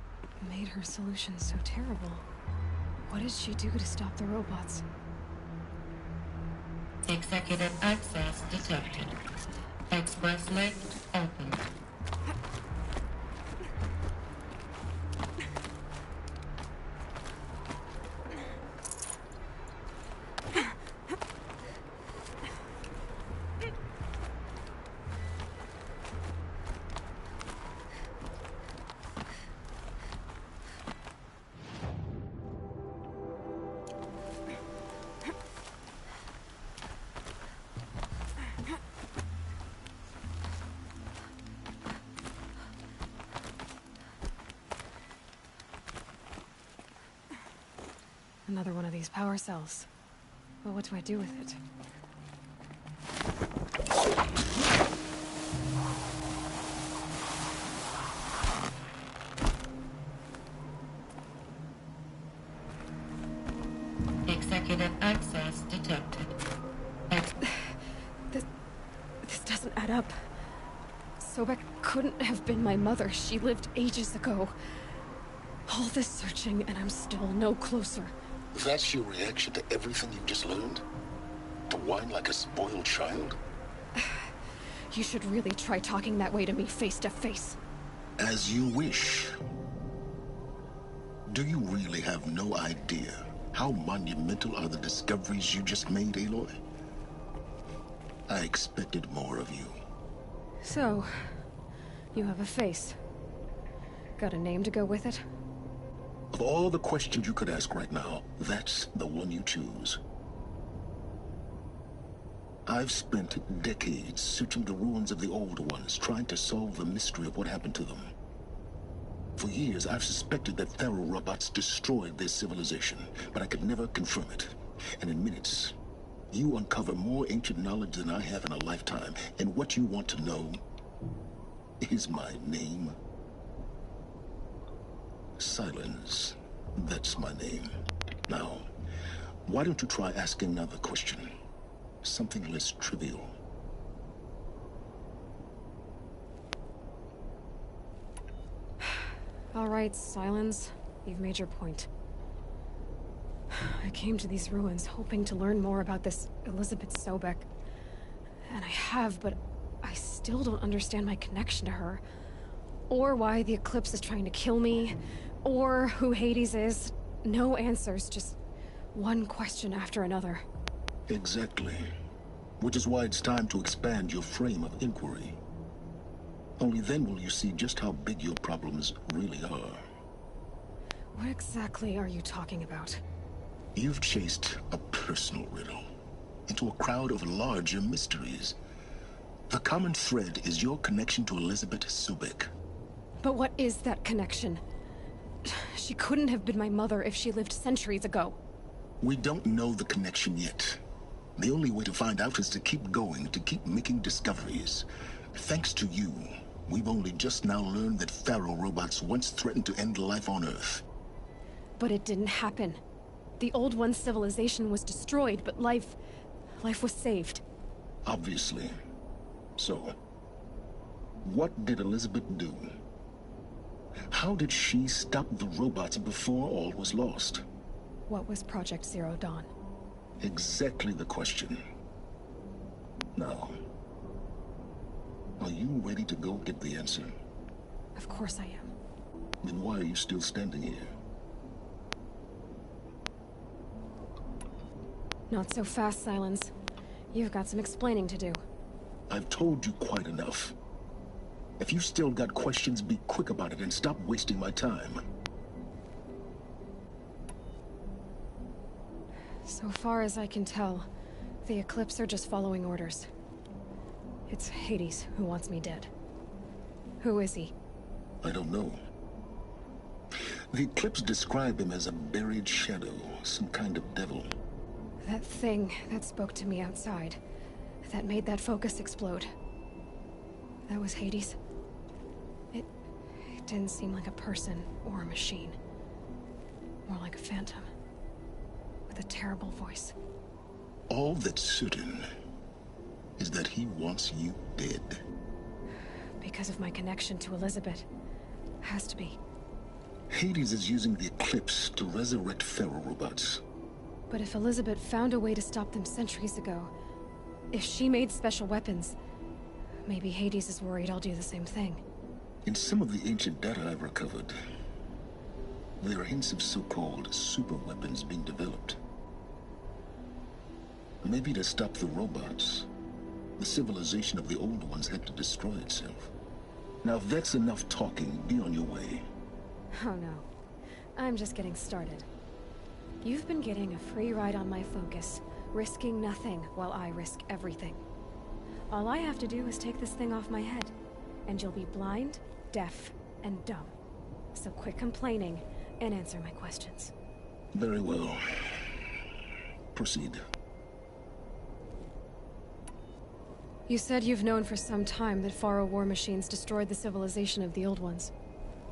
[SPEAKER 2] made her solution so terrible? What did she do to stop the robots?
[SPEAKER 23] Executive access detected. Express lift open.
[SPEAKER 2] Another one of these power cells. Well, what do I do with it?
[SPEAKER 23] Executive access detected.
[SPEAKER 2] This doesn't add up. Sobek couldn't have been my mother. She lived ages ago. All this searching, and I'm still no closer.
[SPEAKER 17] That's your reaction to everything you've just learned? To whine like a spoiled child?
[SPEAKER 2] You should really try talking that way to me face to face.
[SPEAKER 17] As you wish. Do you really have no idea how monumental are the discoveries you just made, Aloy? I expected more of you.
[SPEAKER 2] So, you have a face. Got a name to go with it?
[SPEAKER 17] Of all the questions you could ask right now, that's the one you choose. I've spent decades searching the ruins of the old ones, trying to solve the mystery of what happened to them. For years, I've suspected that Faro robots destroyed their civilization, but I could never confirm it. And in minutes, you uncover more ancient knowledge than I have in a lifetime, and what you want to know is my name. Silence. That's my name. Now, why don't you try asking another question? Something less trivial.
[SPEAKER 2] All right, Silence. You've made your point. I came to these ruins hoping to learn more about this Elizabeth Sobek. And I have, but I still don't understand my connection to her. Or why the Eclipse is trying to kill me. Or who Hades is. No answers, just one question after another.
[SPEAKER 17] Exactly. Which is why it's time to expand your frame of inquiry. Only then will you see just how big your problems really are.
[SPEAKER 2] What exactly are you talking about?
[SPEAKER 17] You've chased a personal riddle into a crowd of larger mysteries. The common thread is your connection to Elizabeth Sobek.
[SPEAKER 2] But what is that connection? She couldn't have been my mother if she lived centuries ago.
[SPEAKER 17] We don't know the connection yet. The only way to find out is to keep going, to keep making discoveries. Thanks to you, we've only just now learned that Faro robots once threatened to end life on Earth.
[SPEAKER 2] But it didn't happen. The Old One's civilization was destroyed, but life was saved.
[SPEAKER 17] Obviously. So, what did Elizabeth do? How did she stop the robots before all was lost?
[SPEAKER 2] What was Project Zero Dawn?
[SPEAKER 17] Exactly the question. Now, are you ready to go get the answer?
[SPEAKER 2] Of course I am.
[SPEAKER 17] Then why are you still standing here?
[SPEAKER 2] Not so fast, Silence. You've got some explaining to do.
[SPEAKER 17] I've told you quite enough. If you still got questions, be quick about it and stop wasting my time.
[SPEAKER 2] So far as I can tell, the Eclipse are just following orders. It's Hades who wants me dead. Who is he?
[SPEAKER 17] I don't know. The Eclipse describe him as a buried shadow, some kind of devil.
[SPEAKER 2] That thing that spoke to me outside, that made that focus explode. That was Hades. It didn't seem like a person or a machine. More like a phantom. With a terrible voice.
[SPEAKER 17] All that's certain is that he wants you dead.
[SPEAKER 2] Because of my connection to Elizabeth. Has to be.
[SPEAKER 17] Hades is using the Eclipse to resurrect feral robots.
[SPEAKER 2] But if Elizabeth found a way to stop them centuries ago, if she made special weapons, maybe Hades is worried I'll do the same thing.
[SPEAKER 17] In some of the ancient data I've recovered, there are hints of so-called super weapons being developed. Maybe to stop the robots, the civilization of the old ones had to destroy itself. Now if that's enough talking, be on your way.
[SPEAKER 2] Oh no. I'm just getting started. You've been getting a free ride on my focus, risking nothing while I risk everything. All I have to do is take this thing off my head, and you'll be blind, deaf, and dumb. So quit complaining and answer my questions.
[SPEAKER 17] Very well. Proceed.
[SPEAKER 2] You said you've known for some time that Faro war machines destroyed the civilization of the old ones.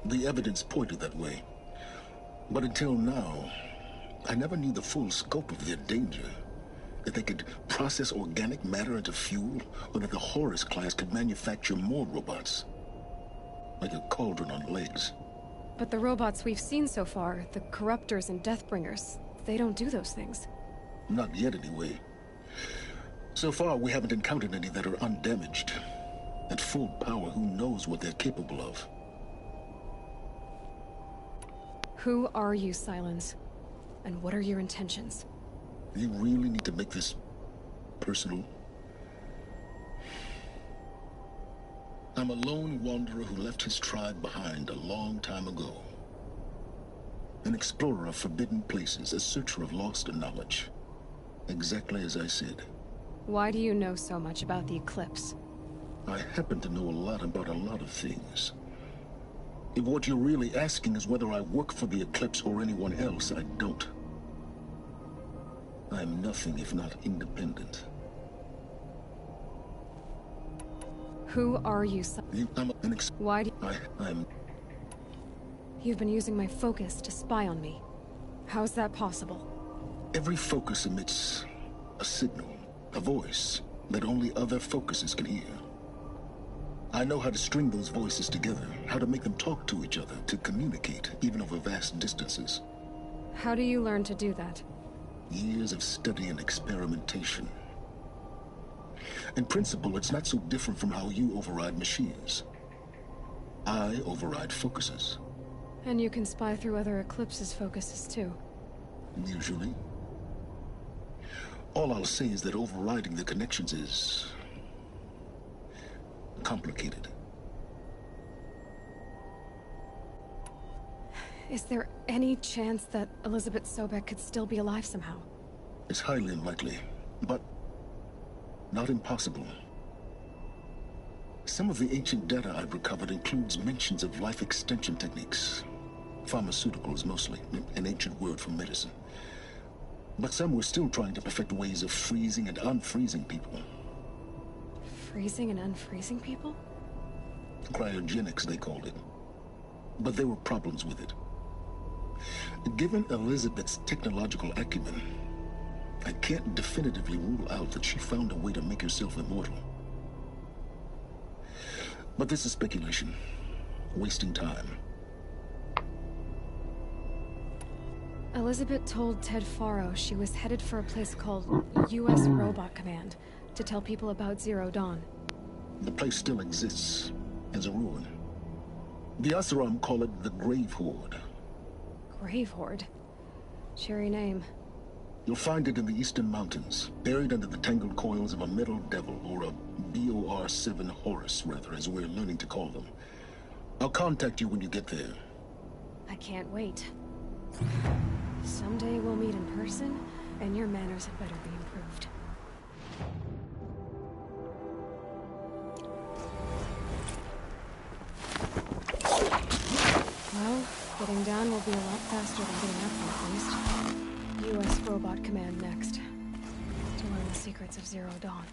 [SPEAKER 17] The evidence pointed that way. But until now, I never knew the full scope of their danger. That they could process organic matter into fuel, or that the Horus class could manufacture more robots. Like a cauldron on legs.
[SPEAKER 2] But the robots we've seen so far, the Corruptors and Deathbringers, they don't do those things.
[SPEAKER 17] Not yet, anyway. So far, we haven't encountered any that are undamaged. At full power, who knows what they're capable of?
[SPEAKER 2] Who are you, Silence? And what are your intentions?
[SPEAKER 17] You really need to make this personal? I'm a lone wanderer who left his tribe behind a long time ago. An explorer of forbidden places, a searcher of lost knowledge. Exactly as I said.
[SPEAKER 2] Why do you know so much about the Eclipse?
[SPEAKER 17] I happen to know a lot about a lot of things. If what you're really asking is whether I work for the Eclipse or anyone else, I don't. I'm nothing if not independent.
[SPEAKER 2] Who are you, Why do
[SPEAKER 17] I'm...
[SPEAKER 2] You've been using my focus to spy on me. How's that possible?
[SPEAKER 17] Every focus emits a signal, a voice, that only other focuses can hear. I know how to string those voices together, how to make them talk to each other, to communicate, even over vast distances.
[SPEAKER 2] How do you learn to do that?
[SPEAKER 17] Years of study and experimentation. In principle, it's not so different from how you override machines. I override focuses.
[SPEAKER 2] And you can spy through other Eclipse's focuses too.
[SPEAKER 17] Usually. All I'll say is that overriding the connections is... complicated.
[SPEAKER 2] Is there any chance that Elizabeth Sobek could still be alive somehow?
[SPEAKER 17] It's highly unlikely, but not impossible. Some of the ancient data I've recovered includes mentions of life extension techniques. Pharmaceuticals, mostly, an ancient word for medicine. But some were still trying to perfect ways of freezing and unfreezing people.
[SPEAKER 2] Freezing and unfreezing people?
[SPEAKER 17] Cryogenics, they called it. But there were problems with it. Given Elizabeth's technological acumen, I can't definitively rule out that she found a way to make herself immortal. But this is speculation. Wasting time.
[SPEAKER 2] Elizabeth told Ted Faro she was headed for a place called U.S. Robot Command to tell people about Zero Dawn.
[SPEAKER 17] The place still exists as a ruin. The Asaram call it the Grave Horde.
[SPEAKER 2] Grave Horde? Cheery name.
[SPEAKER 17] You'll find it in the eastern mountains, buried under the tangled coils of a metal devil, or a BOR-7 Horus, rather, as we're learning to call them. I'll contact you when you get there.
[SPEAKER 2] I can't wait. Someday we'll meet in person, and your manners had better be improved. Well, getting down will be a lot faster than getting up, at least. U.S. Robot Command next. To learn the secrets of Zero Dawn.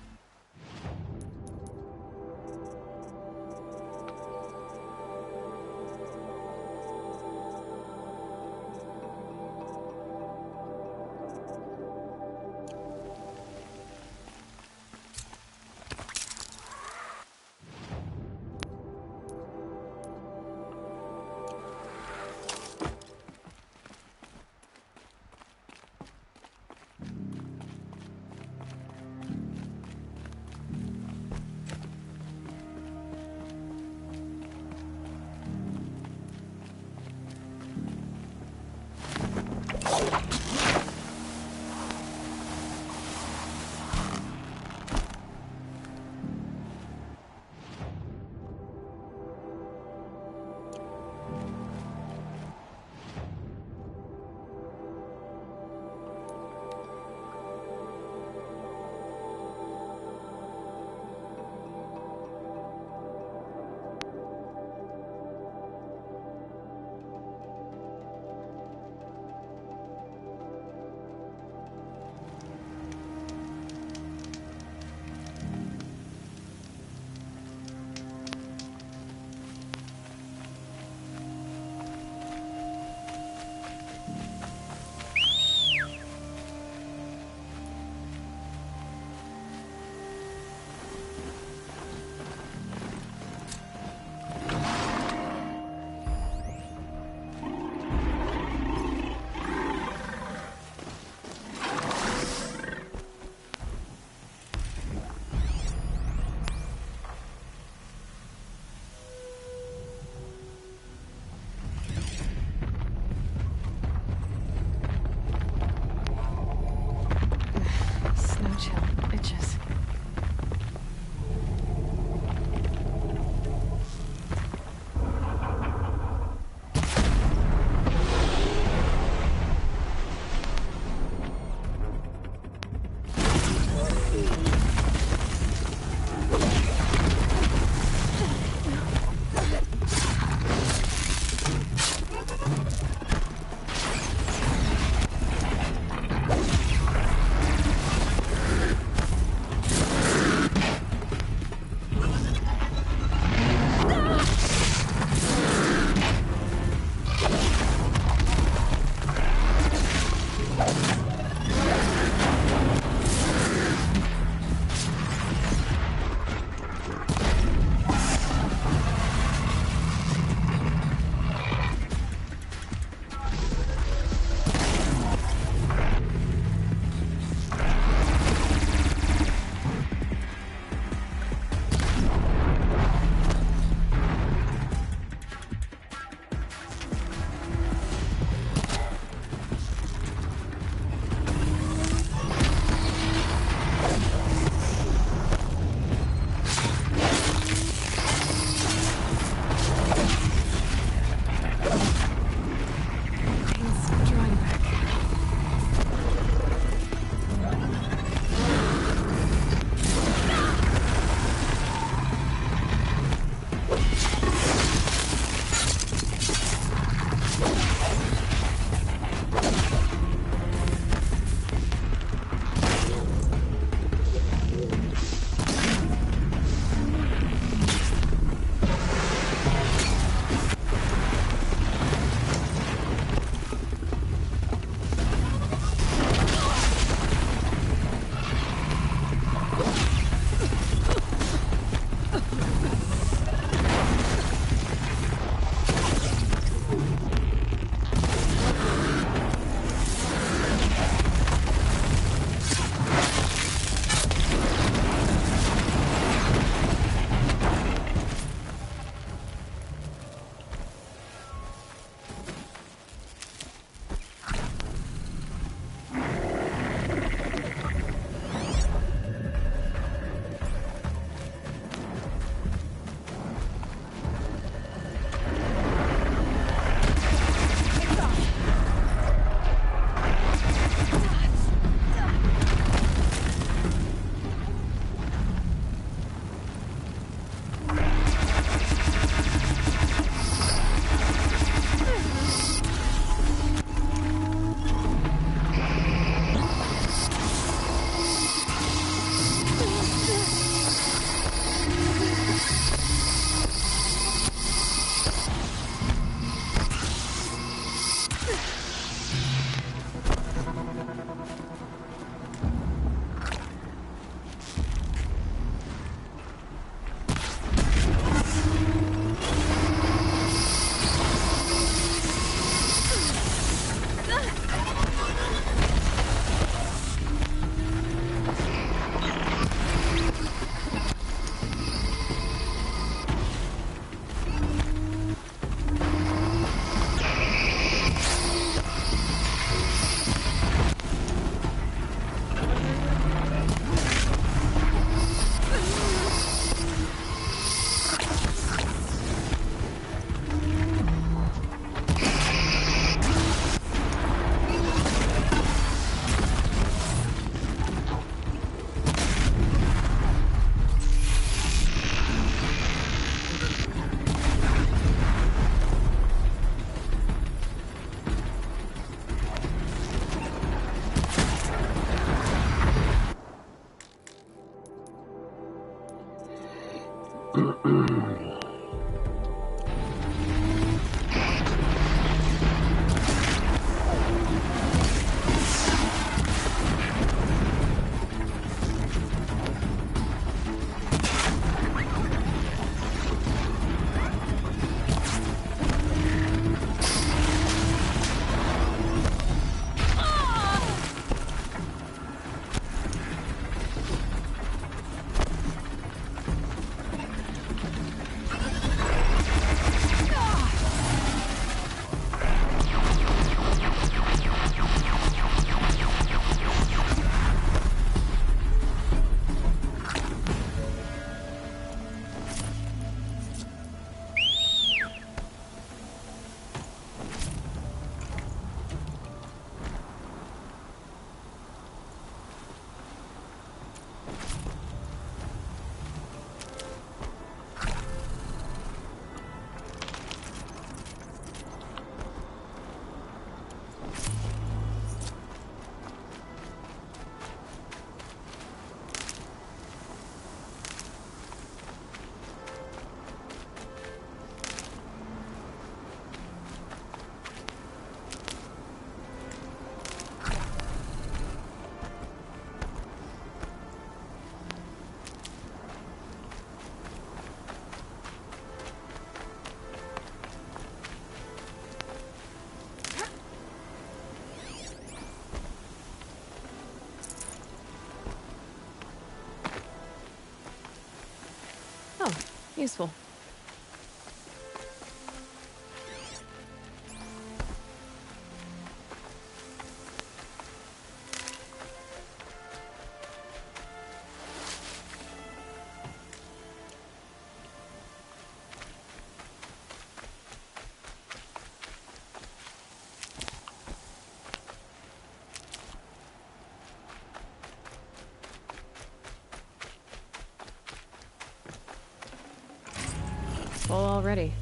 [SPEAKER 2] Oh, useful. Full already.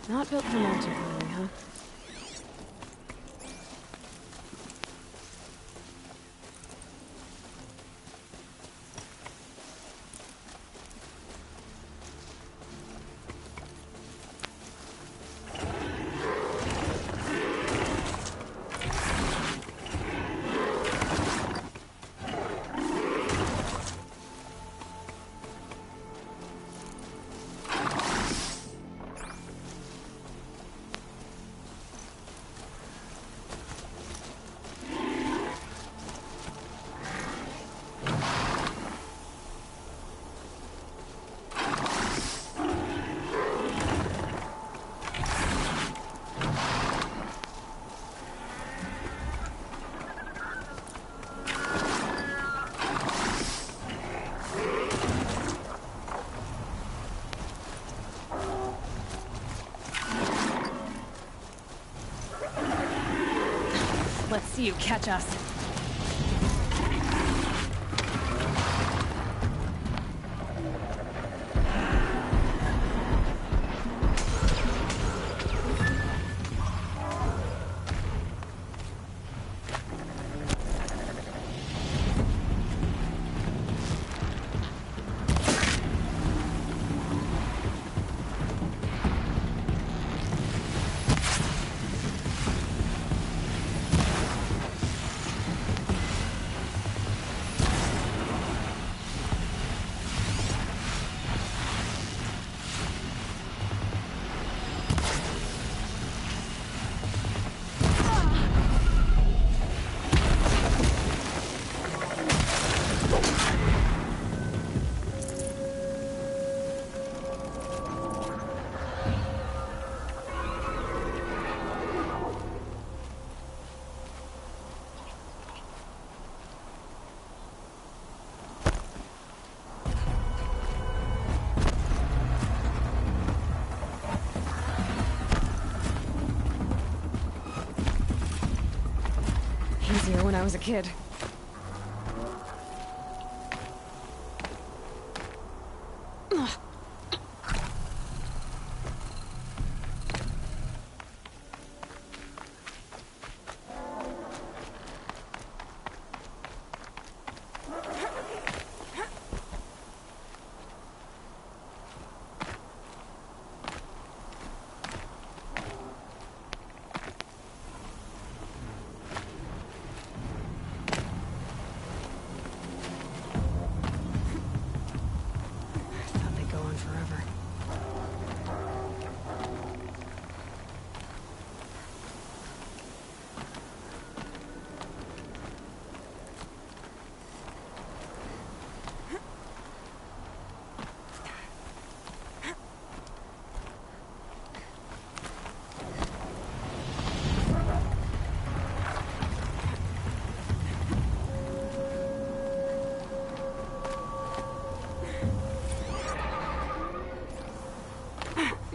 [SPEAKER 2] Not built for mountain climbing, huh? Let's see you catch us. ago when I was a kid. Ugh.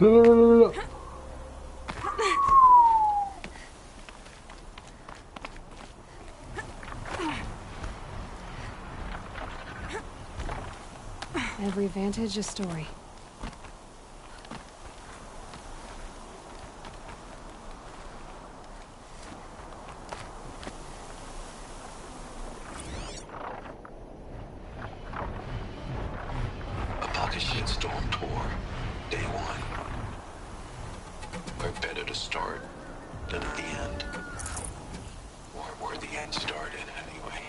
[SPEAKER 5] لا.
[SPEAKER 2] Every vantage a story.
[SPEAKER 17] A pocket shitstorm tour, day one. Where better to start than at the end? Or where the end started, anyway.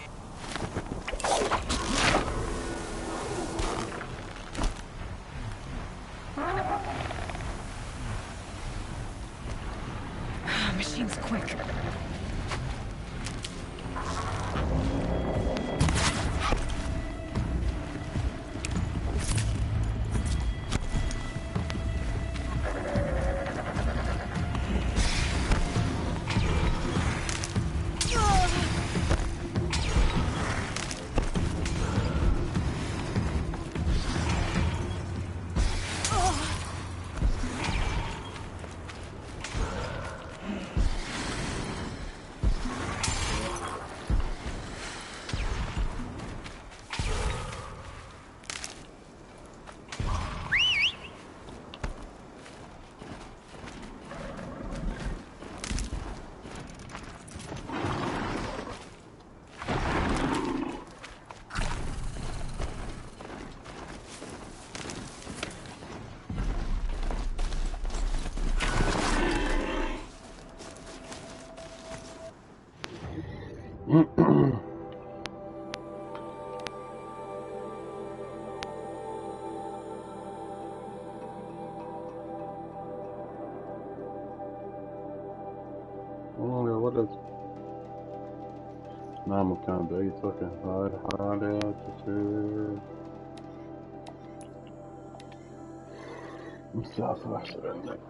[SPEAKER 2] Machine's quick.
[SPEAKER 5] يا ولد ما مكان بعيد اوكي هاي الحالة تصير مسافر احسن عندك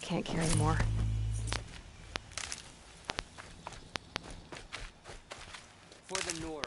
[SPEAKER 2] can't carry more.
[SPEAKER 4] For the Nora.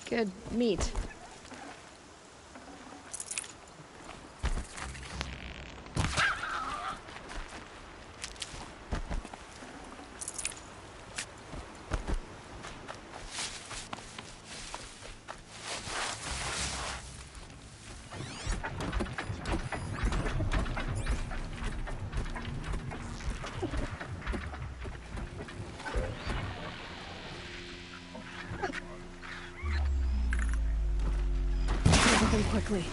[SPEAKER 2] Good meat. Quickly.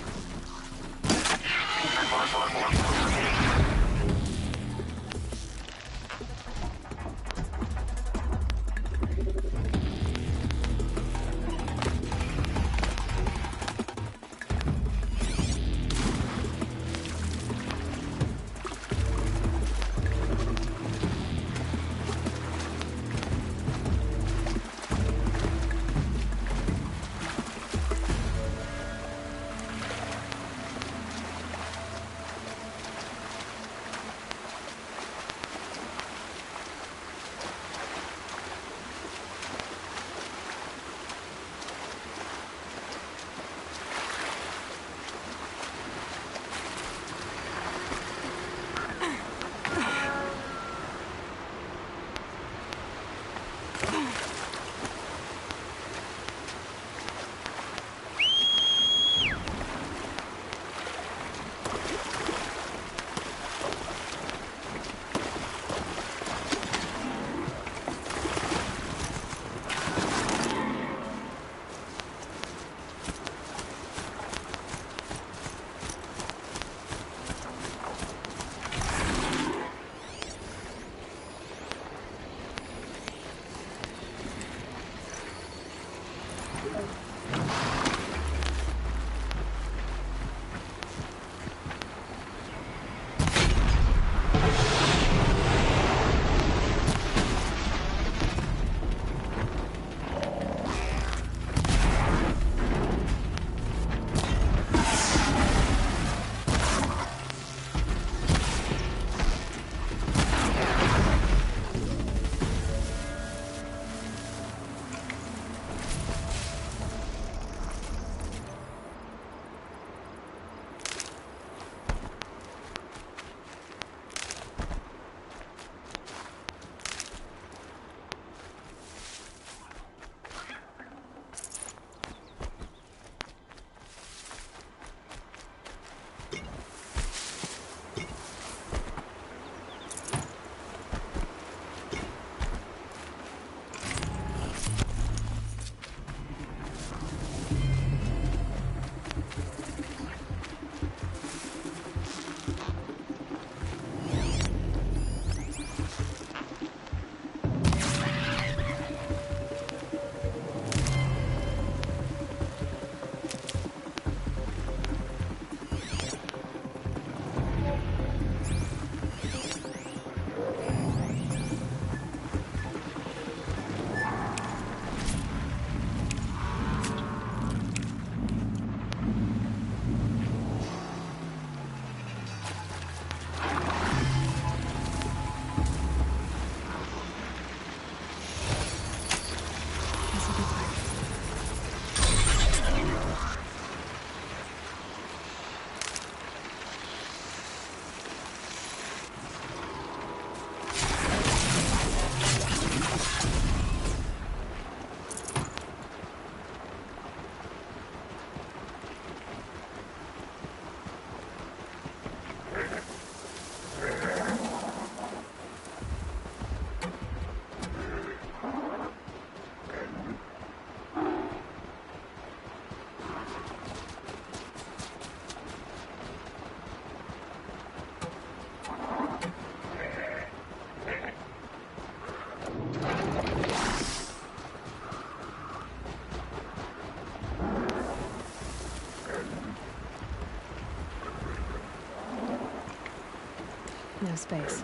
[SPEAKER 2] space.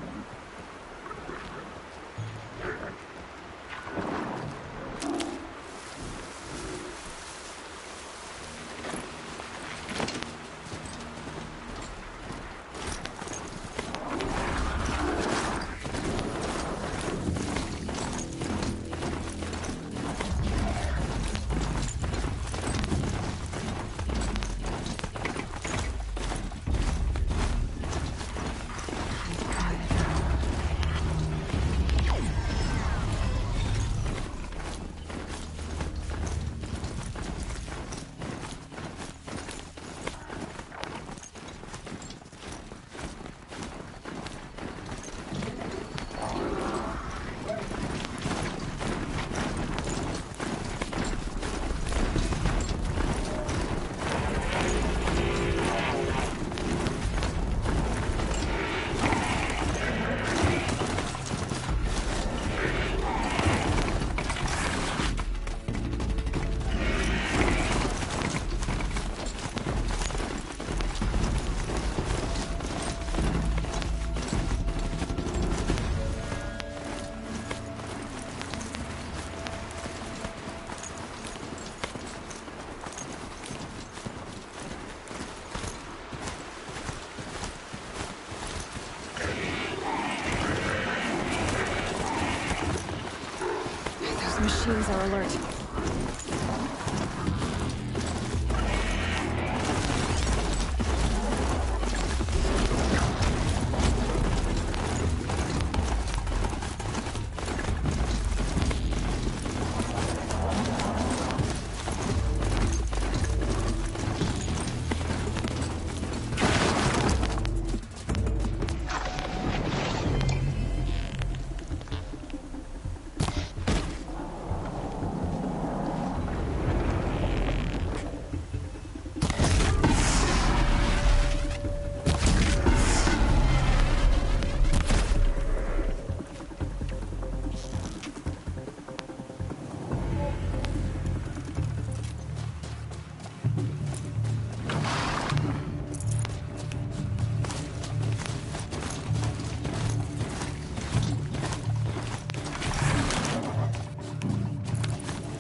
[SPEAKER 2] Machines are alert.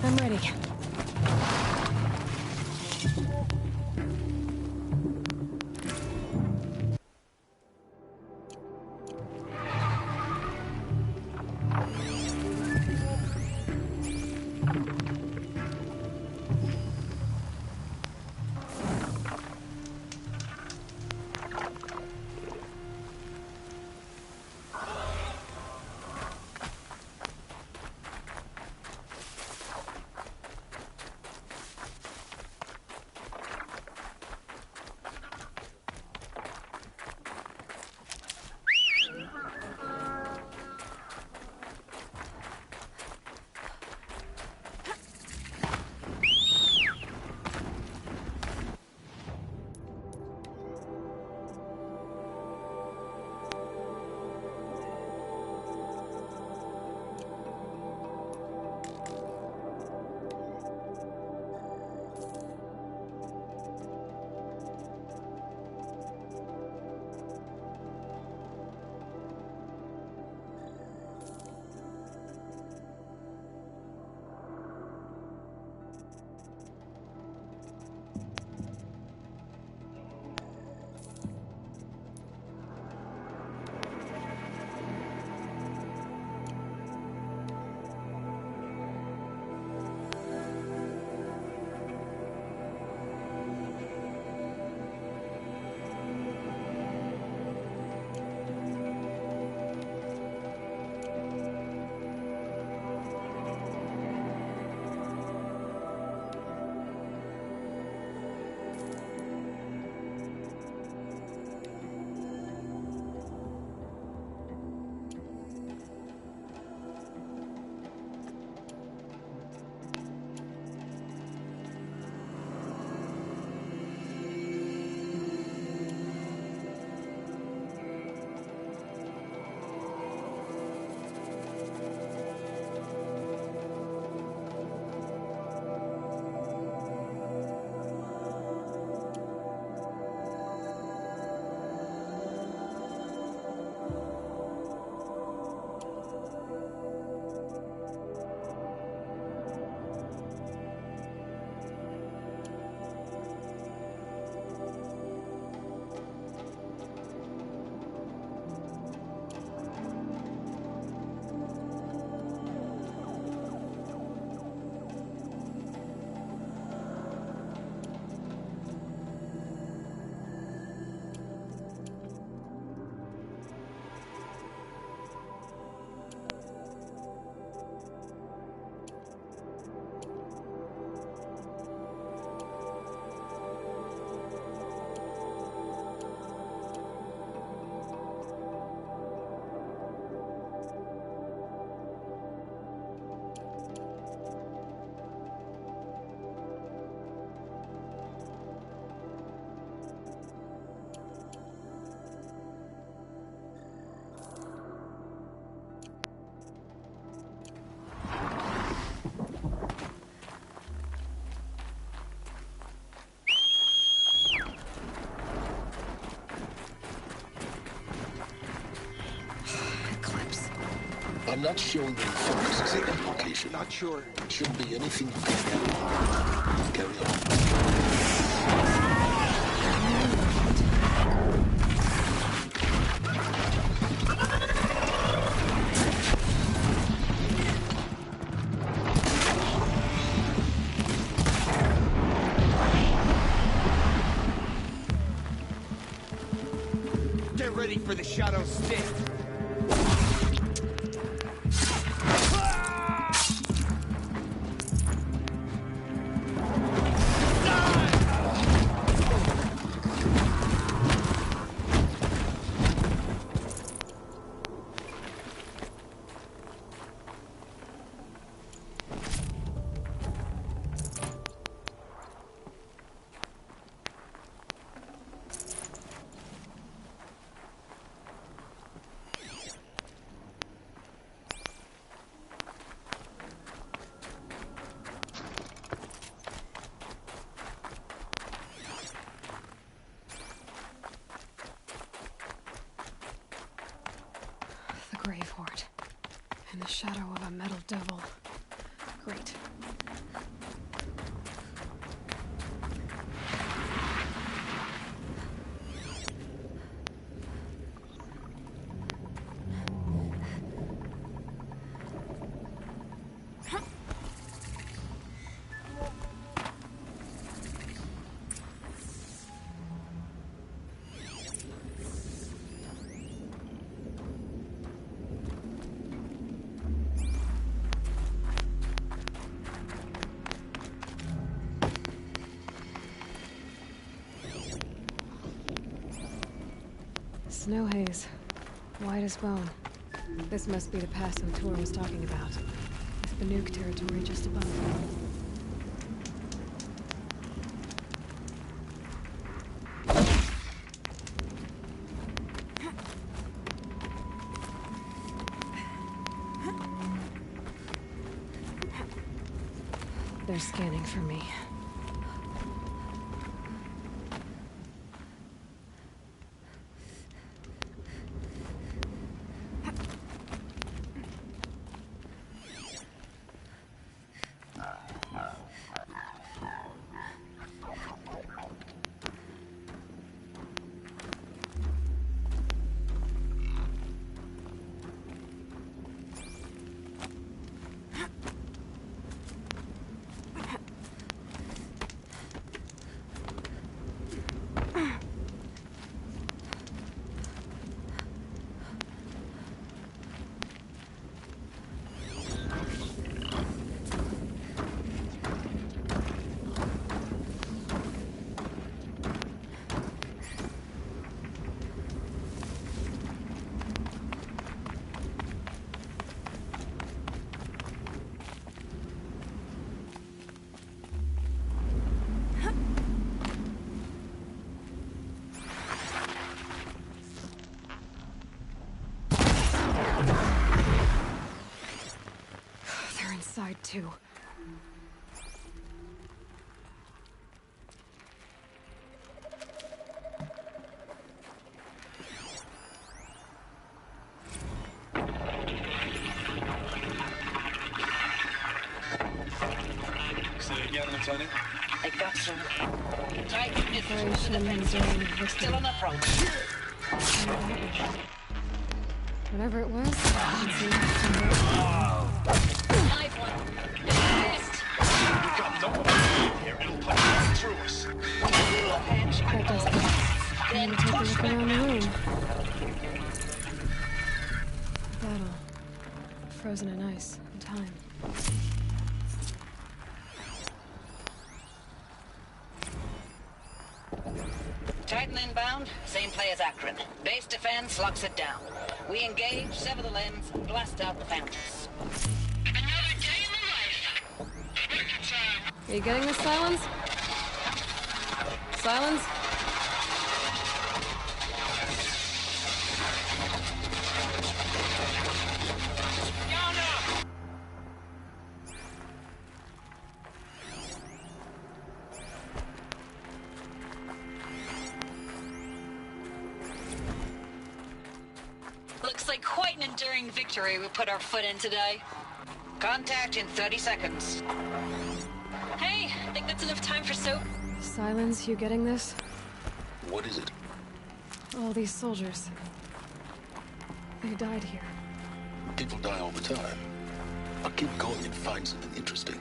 [SPEAKER 2] I'm ready.
[SPEAKER 17] I'm not showing you focus as an implication.
[SPEAKER 16] Not sure.
[SPEAKER 17] It shouldn't be anything you can handle. Carry on.
[SPEAKER 11] Get ready for the shadow stick.
[SPEAKER 2] The grave hoard. In the shadow of a metal devil. Great. Snow haze. White as bone. This must be the pass O'Toole was talking about. It's Banuk territory just above. They're scanning for me. Inside too.
[SPEAKER 3] Say it again, Lieutenant.
[SPEAKER 6] I got some. Titan is to the defense. Still on approach.
[SPEAKER 2] Whatever it was,
[SPEAKER 6] Knife one. Missed.
[SPEAKER 3] You got no one here. It'll punch right through us.
[SPEAKER 2] that does it.
[SPEAKER 6] Then
[SPEAKER 2] I'm gonna take a
[SPEAKER 6] push
[SPEAKER 2] look
[SPEAKER 6] back
[SPEAKER 2] around the
[SPEAKER 6] out.
[SPEAKER 2] room. Battle. Frozen in ice and time.
[SPEAKER 6] Titan inbound, same play as Akron. Base defense locks it down. We engage, sever the limbs, and blast out the fountains.
[SPEAKER 2] Are you getting this, Silence? Silence?
[SPEAKER 6] Looks like quite an enduring victory we put our foot in today. Contact in 30 seconds.
[SPEAKER 12] Hey, I think that's enough time for soap.
[SPEAKER 2] Silence, you getting this?
[SPEAKER 17] What is it?
[SPEAKER 2] All these soldiers. They died here.
[SPEAKER 17] People die all the time. I'll keep going and find something interesting.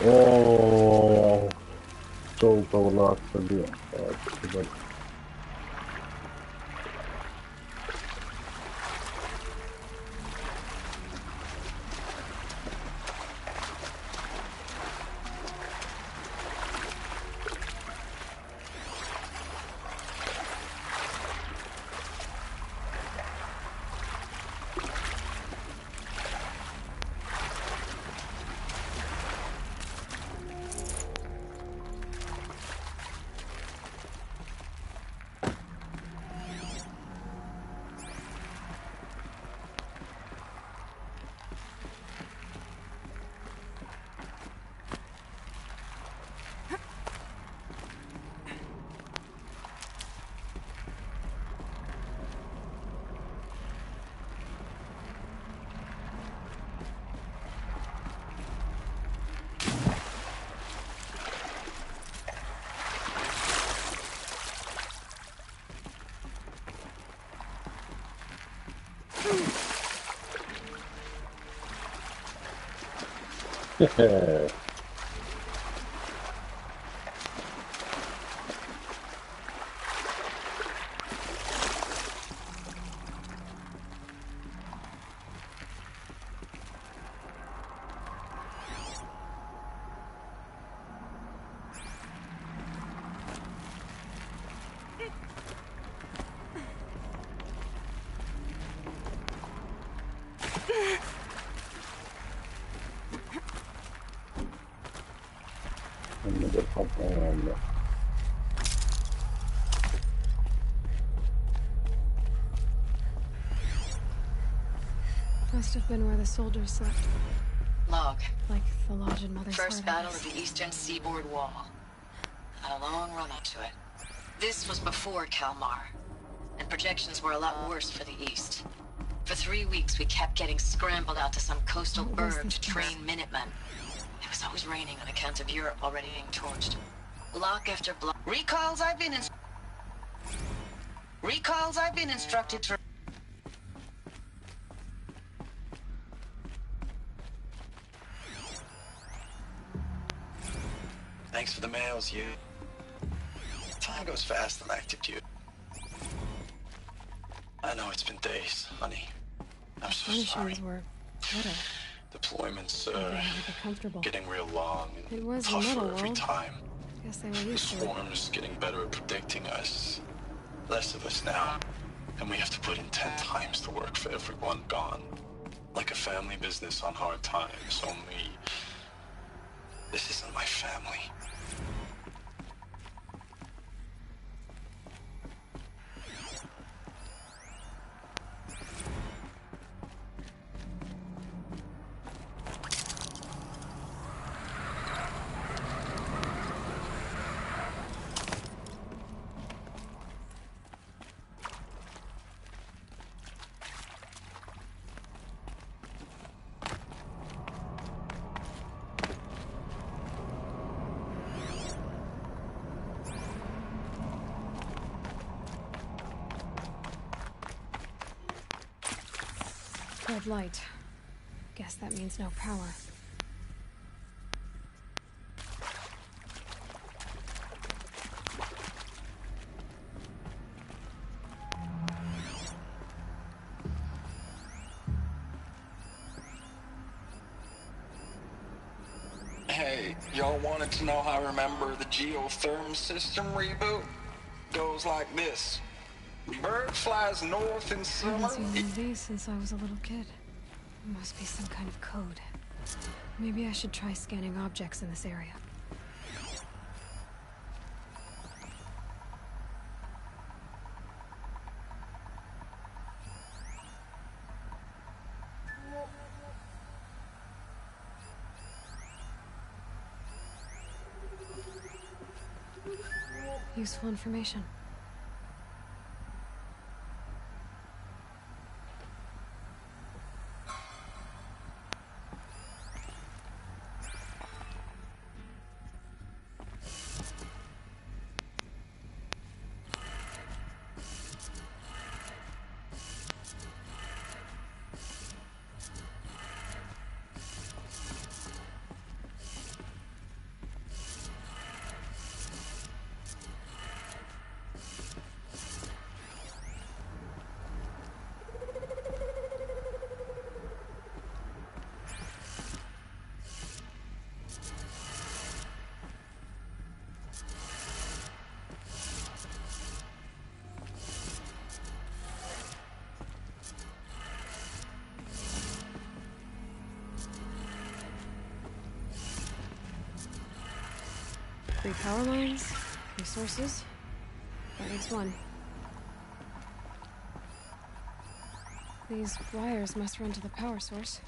[SPEAKER 5] اوه جو طاولات سريع.
[SPEAKER 2] Must have been where the soldiers slept.
[SPEAKER 6] Log.
[SPEAKER 2] Like the lodge in Mother's
[SPEAKER 6] First
[SPEAKER 2] Heart, I
[SPEAKER 6] battle
[SPEAKER 2] guess.
[SPEAKER 6] of the eastern seaboard wall. Had a long run up to it. This was before Kalmar, and projections were a lot worse for the east. For 3 weeks, we kept getting scrambled out to some coastal
[SPEAKER 2] What was
[SPEAKER 6] burg
[SPEAKER 2] this
[SPEAKER 6] to
[SPEAKER 2] place?
[SPEAKER 6] train Minutemen. It was always raining on account of Europe already being torched. Block after block. Recalls I've been instructed to.
[SPEAKER 3] Thanks for the mails, you. Time goes fast in active duty. I know it's been days, honey. I'm so sorry.
[SPEAKER 2] Furnishings were metal.
[SPEAKER 3] Deployments,
[SPEAKER 2] They had to be comfortable.
[SPEAKER 3] getting real long and
[SPEAKER 2] It was a
[SPEAKER 3] tougher
[SPEAKER 2] metal
[SPEAKER 3] every
[SPEAKER 2] world.
[SPEAKER 3] time.
[SPEAKER 2] Guess they were
[SPEAKER 3] The
[SPEAKER 2] used to it.
[SPEAKER 3] swarm's getting better at predicting us. Less of us now. And we have to put in 10 times the work for everyone gone. Like a family business on hard times, only... this isn't my family.
[SPEAKER 2] Red light. Guess that means no power.
[SPEAKER 3] Hey, y'all wanted to know how I remember the geotherm system reboot? Goes like this. Bird flies north in
[SPEAKER 2] I
[SPEAKER 3] summer.
[SPEAKER 2] haven't seen one of these since I was a little kid. It must be some kind of code. Maybe I should try scanning objects in this area. Useful information. Three power lines, three sources. That makes one. These wires must run to the power source.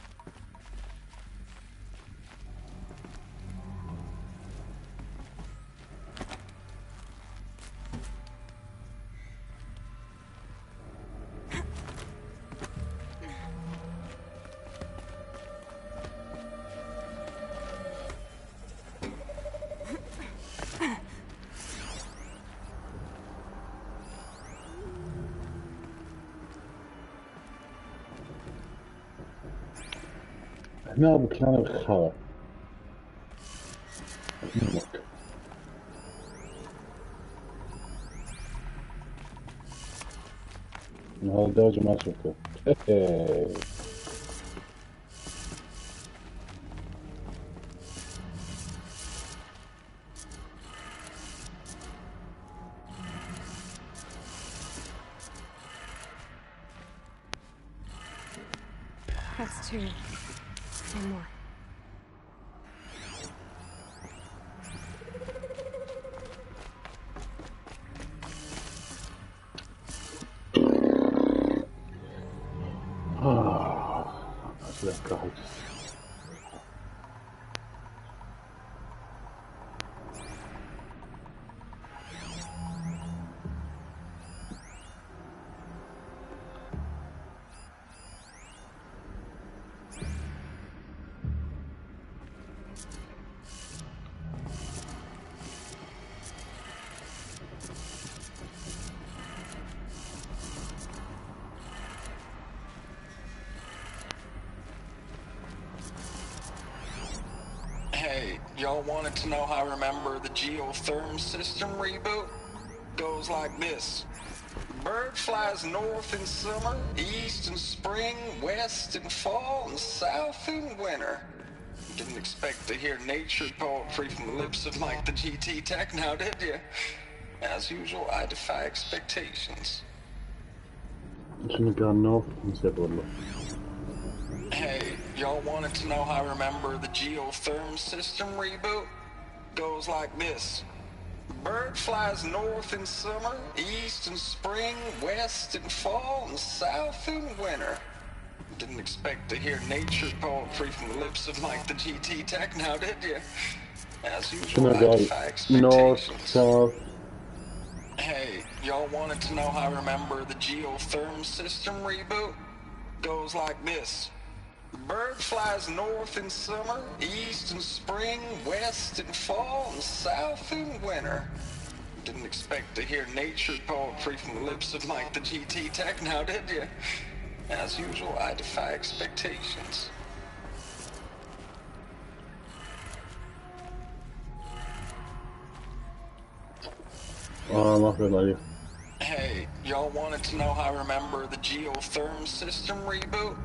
[SPEAKER 5] هنا بكلان الخرا هذا الدرجة ما شفته
[SPEAKER 2] That's two. One more.
[SPEAKER 5] أصلح كحل
[SPEAKER 3] Hey, y'all wanted to know how I remember the geotherm system reboot? Goes like this. Bird flies north in summer, east in spring, west in fall, and south in winter. Didn't expect to hear nature poetry from the lips of Mike the GT Tech now, did you? As usual, I defy expectations.
[SPEAKER 5] شنو قال نوف نسيت والله
[SPEAKER 3] Hey, y'all wanted to know how I remember the geotherm system reboot? Goes like this. Bird flies north in summer, east in spring, west in fall, and south in winter. Didn't expect to hear nature poetry from the lips of Mike the GT Tech now, did you? As
[SPEAKER 5] شنو
[SPEAKER 3] usual, I
[SPEAKER 5] قال
[SPEAKER 3] defy
[SPEAKER 5] نورث
[SPEAKER 3] expectations.
[SPEAKER 5] ساوث
[SPEAKER 3] Hey, y'all wanted to know how I remember the geotherm system reboot? Goes like this. Bird flies north in summer, east in spring, west in fall, and south in winter. Didn't expect to hear nature poetry from the lips of Mike the GT Tech now, did you? As usual, I defy expectations.
[SPEAKER 5] ما في ضعيف
[SPEAKER 3] Hey, y'all wanted to know how I remember the geotherm system reboot?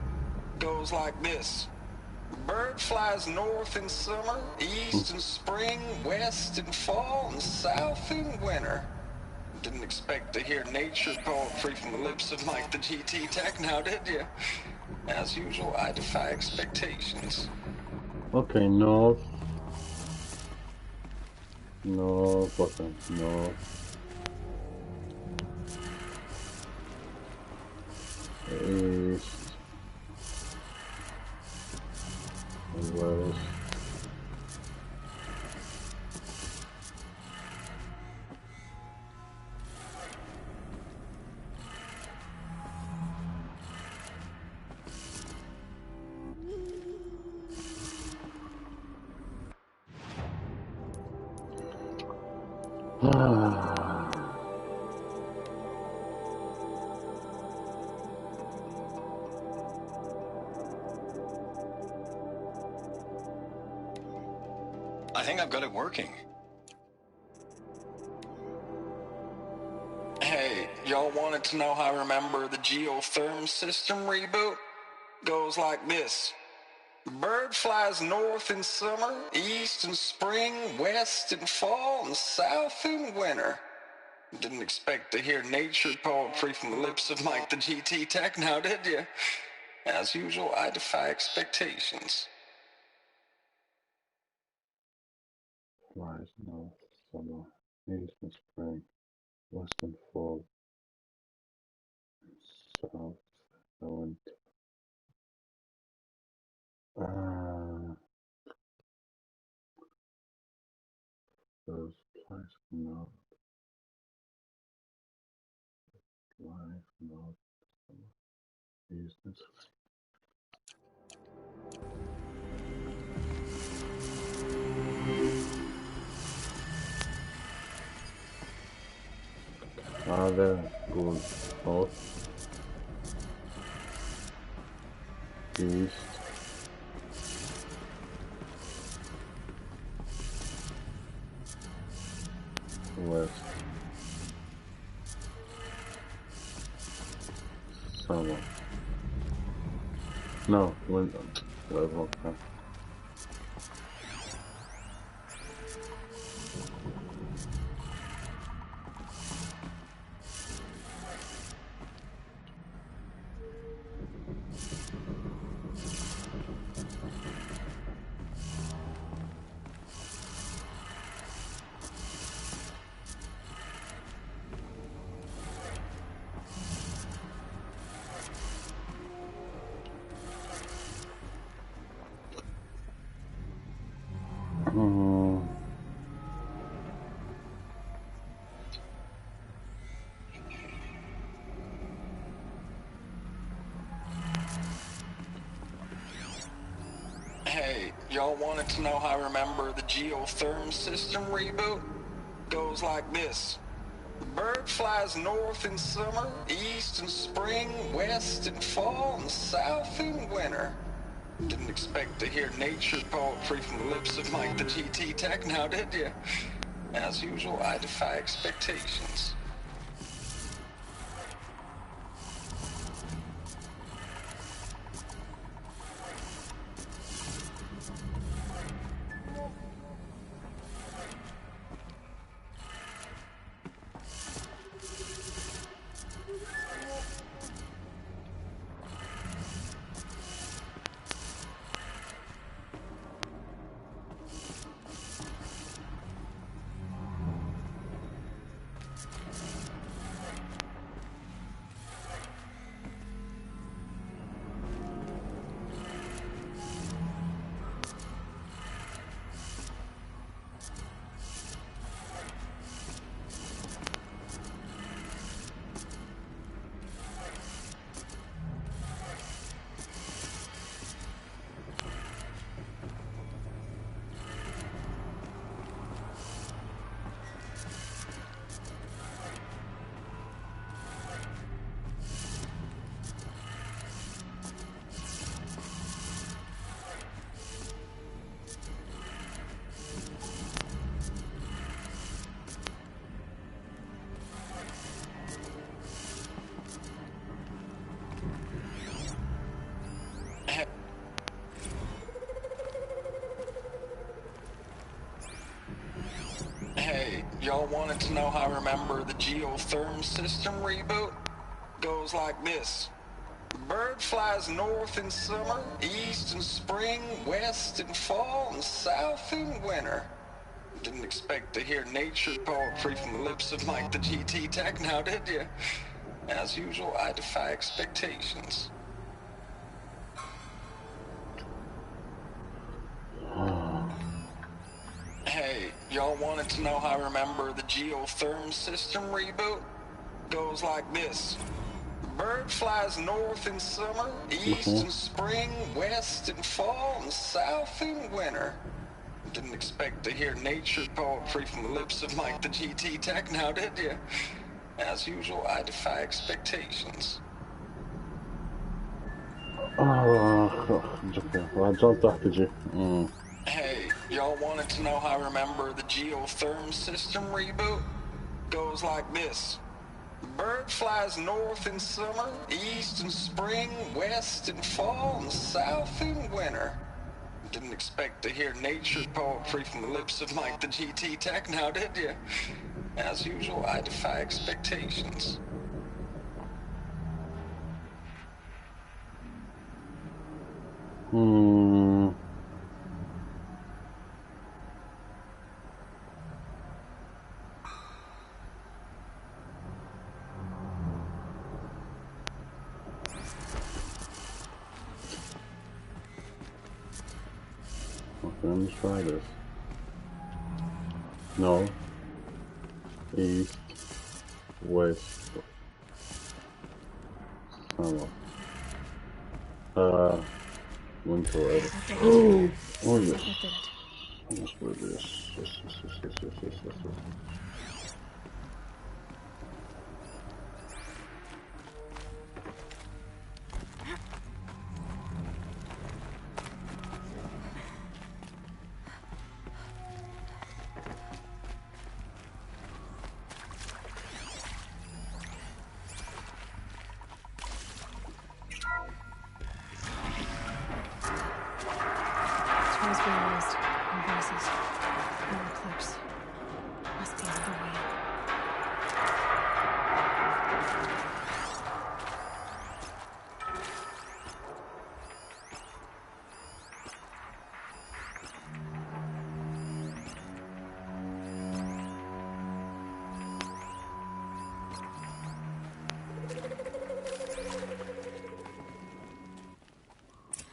[SPEAKER 3] Goes like this. Bird flies north in summer, east in spring, west in fall, and south in winter. Didn't expect to hear nature poetry from the lips of Mike the GT Tech now, did you? As usual, I defy expectations.
[SPEAKER 5] Okay, north. No button, no. East. West.
[SPEAKER 3] I think I've got it working. Hey, y'all wanted to know how I remember the geotherm system reboot? Goes like this. Bird flies north in summer, east in spring, west in fall, and south in winter. Didn't expect to hear nature poetry from the lips of Mike the GT Tech now, did you? As usual, I defy expectations.
[SPEAKER 5] Flies north, summer, east and spring, west and fall, south, winter. Those flies north, flies north, summer, east and spring. There, good. North, east, west, summer. No, winter. Whatever. Okay.
[SPEAKER 3] Hey, y'all wanted to know how I remember the geotherm system reboot? Goes like this. Bird flies north in summer, east in spring, west in fall, and south in winter. Didn't expect to hear nature poetry from the lips of Mike the GT Tech now, did you? As usual, I defy expectations. Hey, y'all wanted to know how I remember the geotherm system reboot? Goes like this. Bird flies north in summer, east in spring, west in fall, and south in winter. Didn't expect to hear nature poetry from the lips of Mike the GT Tech now, did you? As usual, I defy expectations. Hey, y'all wanted to know how I remember the geotherm system reboot? Goes like this. Bird flies north in summer, east in spring, west in fall, and south in winter. Didn't expect to hear nature poetry from the lips of Mike the GT Tech now, did you? As usual, I defy expectations.
[SPEAKER 5] رجال تحت تجي.
[SPEAKER 3] Hey, y'all wanted to know how I remember the geotherm system reboot? Goes like this. Bird flies north in summer, east in spring, west in fall, and south in winter. Didn't expect to hear nature poetry from the lips of Mike the GT Tech now, did you? As usual, I defy expectations.
[SPEAKER 5] Okay, let me try this. No. East. West. Summer. Winter. Oh yes. Let's do this. Yes.
[SPEAKER 2] Trails being lost. No voices. No eclipse. Must be another way.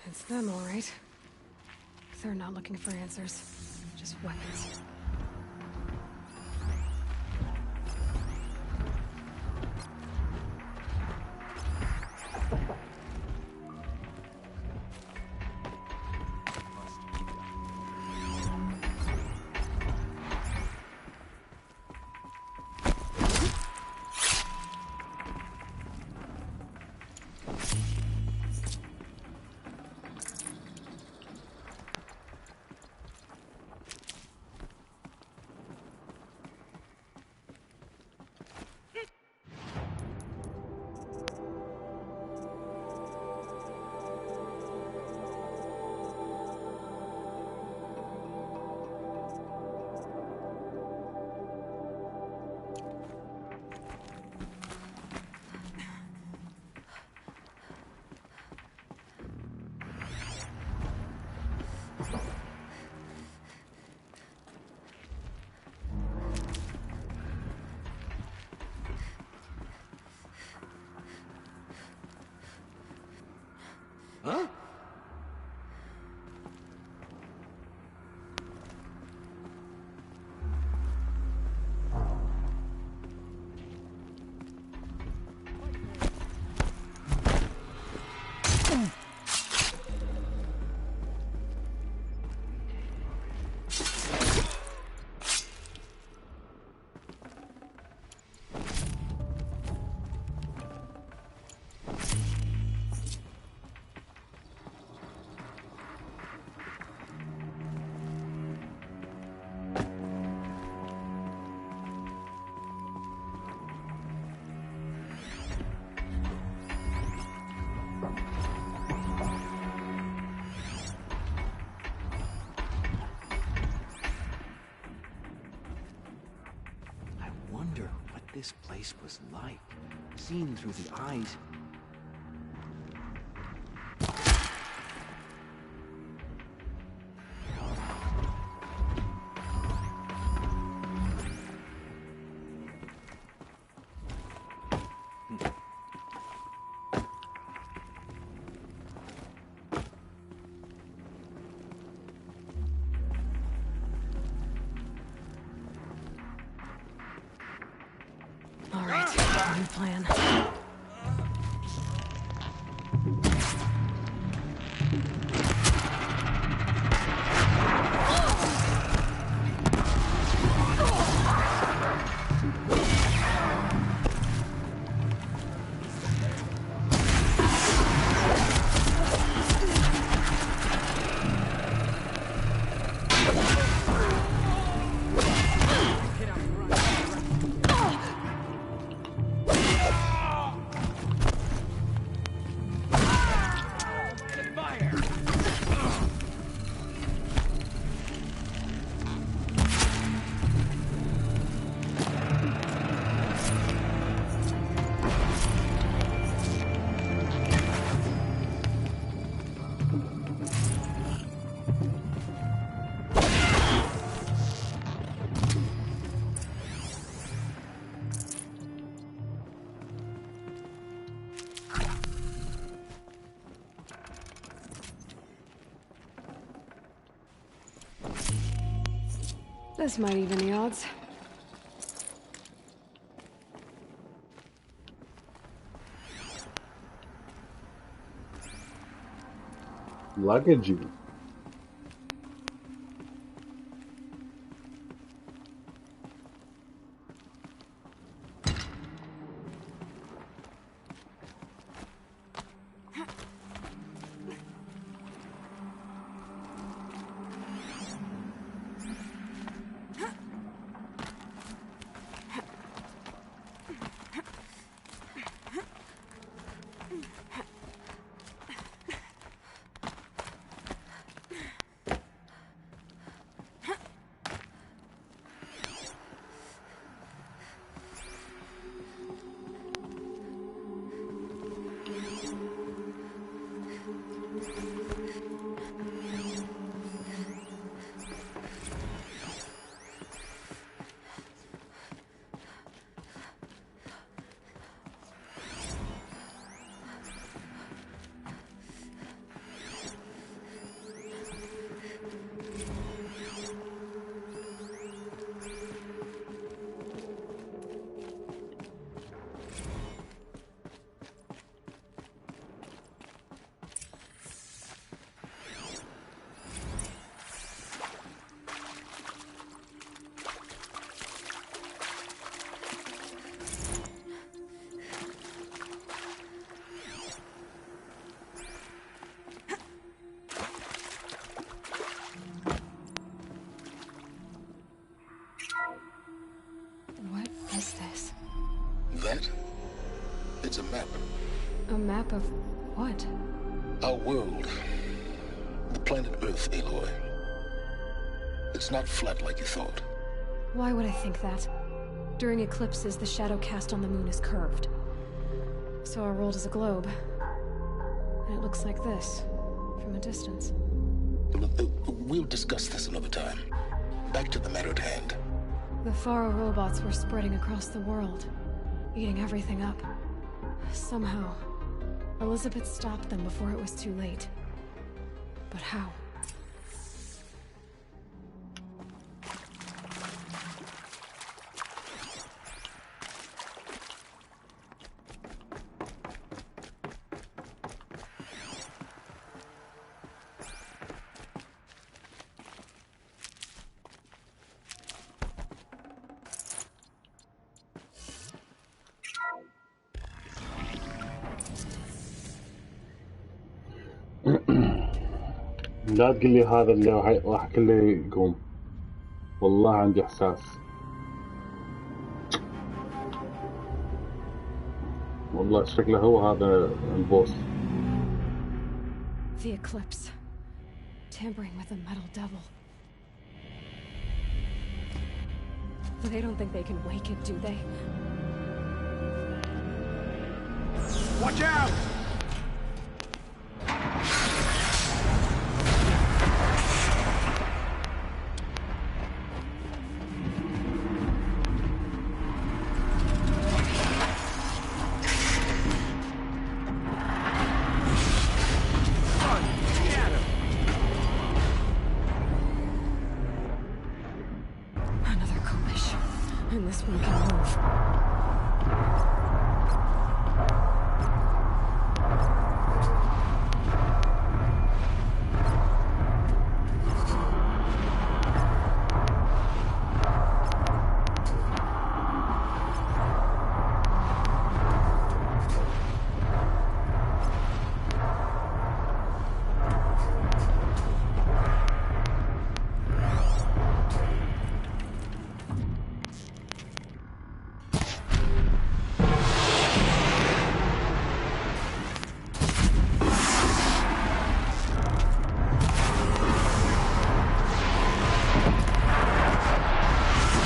[SPEAKER 2] It's them, all right. They're not looking for answers, just weapons.
[SPEAKER 8] this place was like, seen through the eyes.
[SPEAKER 2] All right, new plan. This might even the odds.
[SPEAKER 5] Luggage.
[SPEAKER 2] What is this?
[SPEAKER 17] That? It's a map.
[SPEAKER 2] A map of what?
[SPEAKER 17] Our world. The planet Earth, Aloy. It's not flat like you thought.
[SPEAKER 2] Why would I think that? During eclipses, the shadow cast on the moon is curved. So our world is a globe. And it looks like this, from a distance.
[SPEAKER 17] We'll discuss this another time. Back to the matter at hand.
[SPEAKER 2] The Faro robots were spreading across the world, eating everything up. Somehow, Elizabeth stopped them before it was too late. But how?
[SPEAKER 5] لا تقول لي هذا اللي راح كله يقوم. والله عندي احساس. والله شكله هو هذا البوس.
[SPEAKER 2] The eclipse. Tampering with a metal devil. They don't think they can wake it, do they?
[SPEAKER 14] Watch out!
[SPEAKER 2] Another Kobish. And this one can move.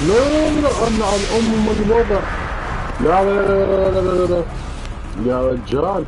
[SPEAKER 5] لا لا لا امنع الام الوضع. لا لا لا لا لا لا يا رجال.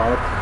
[SPEAKER 5] طلعت.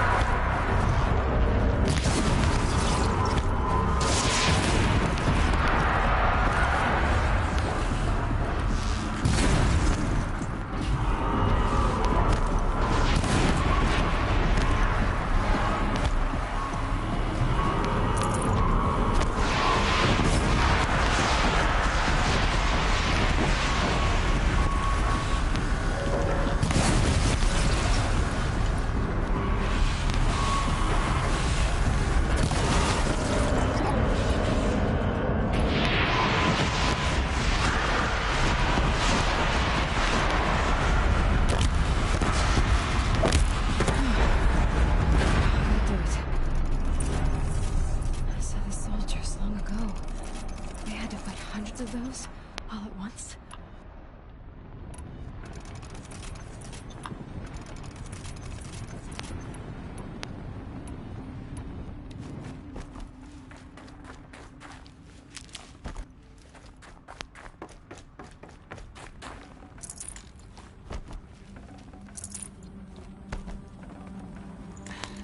[SPEAKER 2] Of those all at once?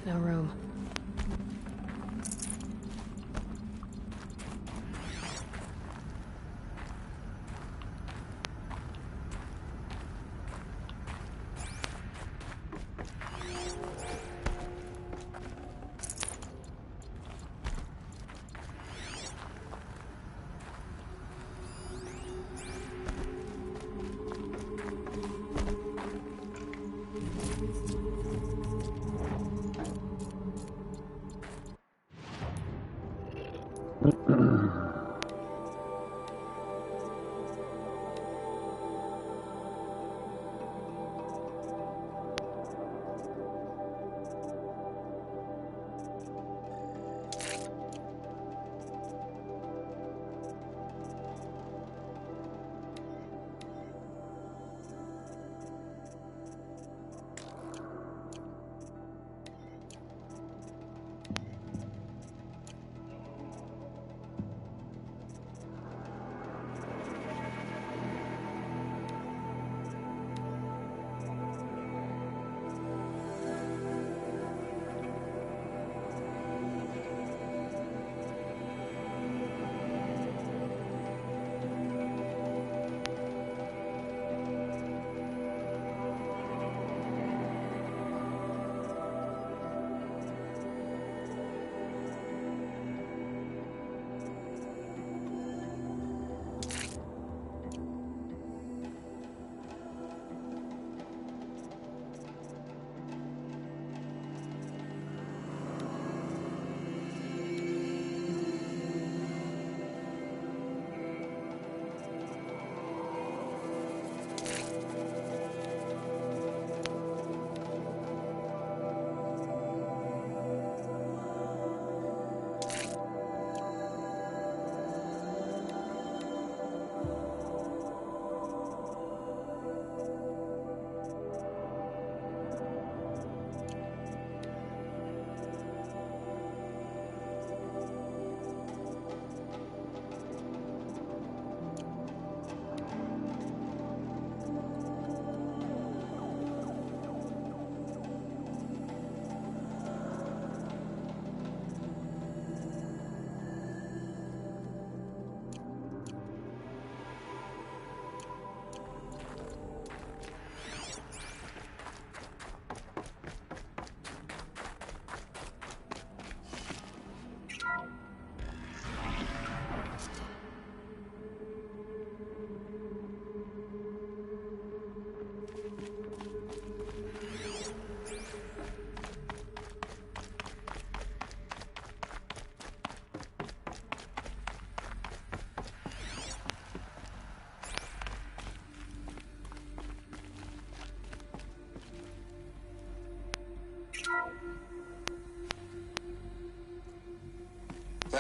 [SPEAKER 2] No room.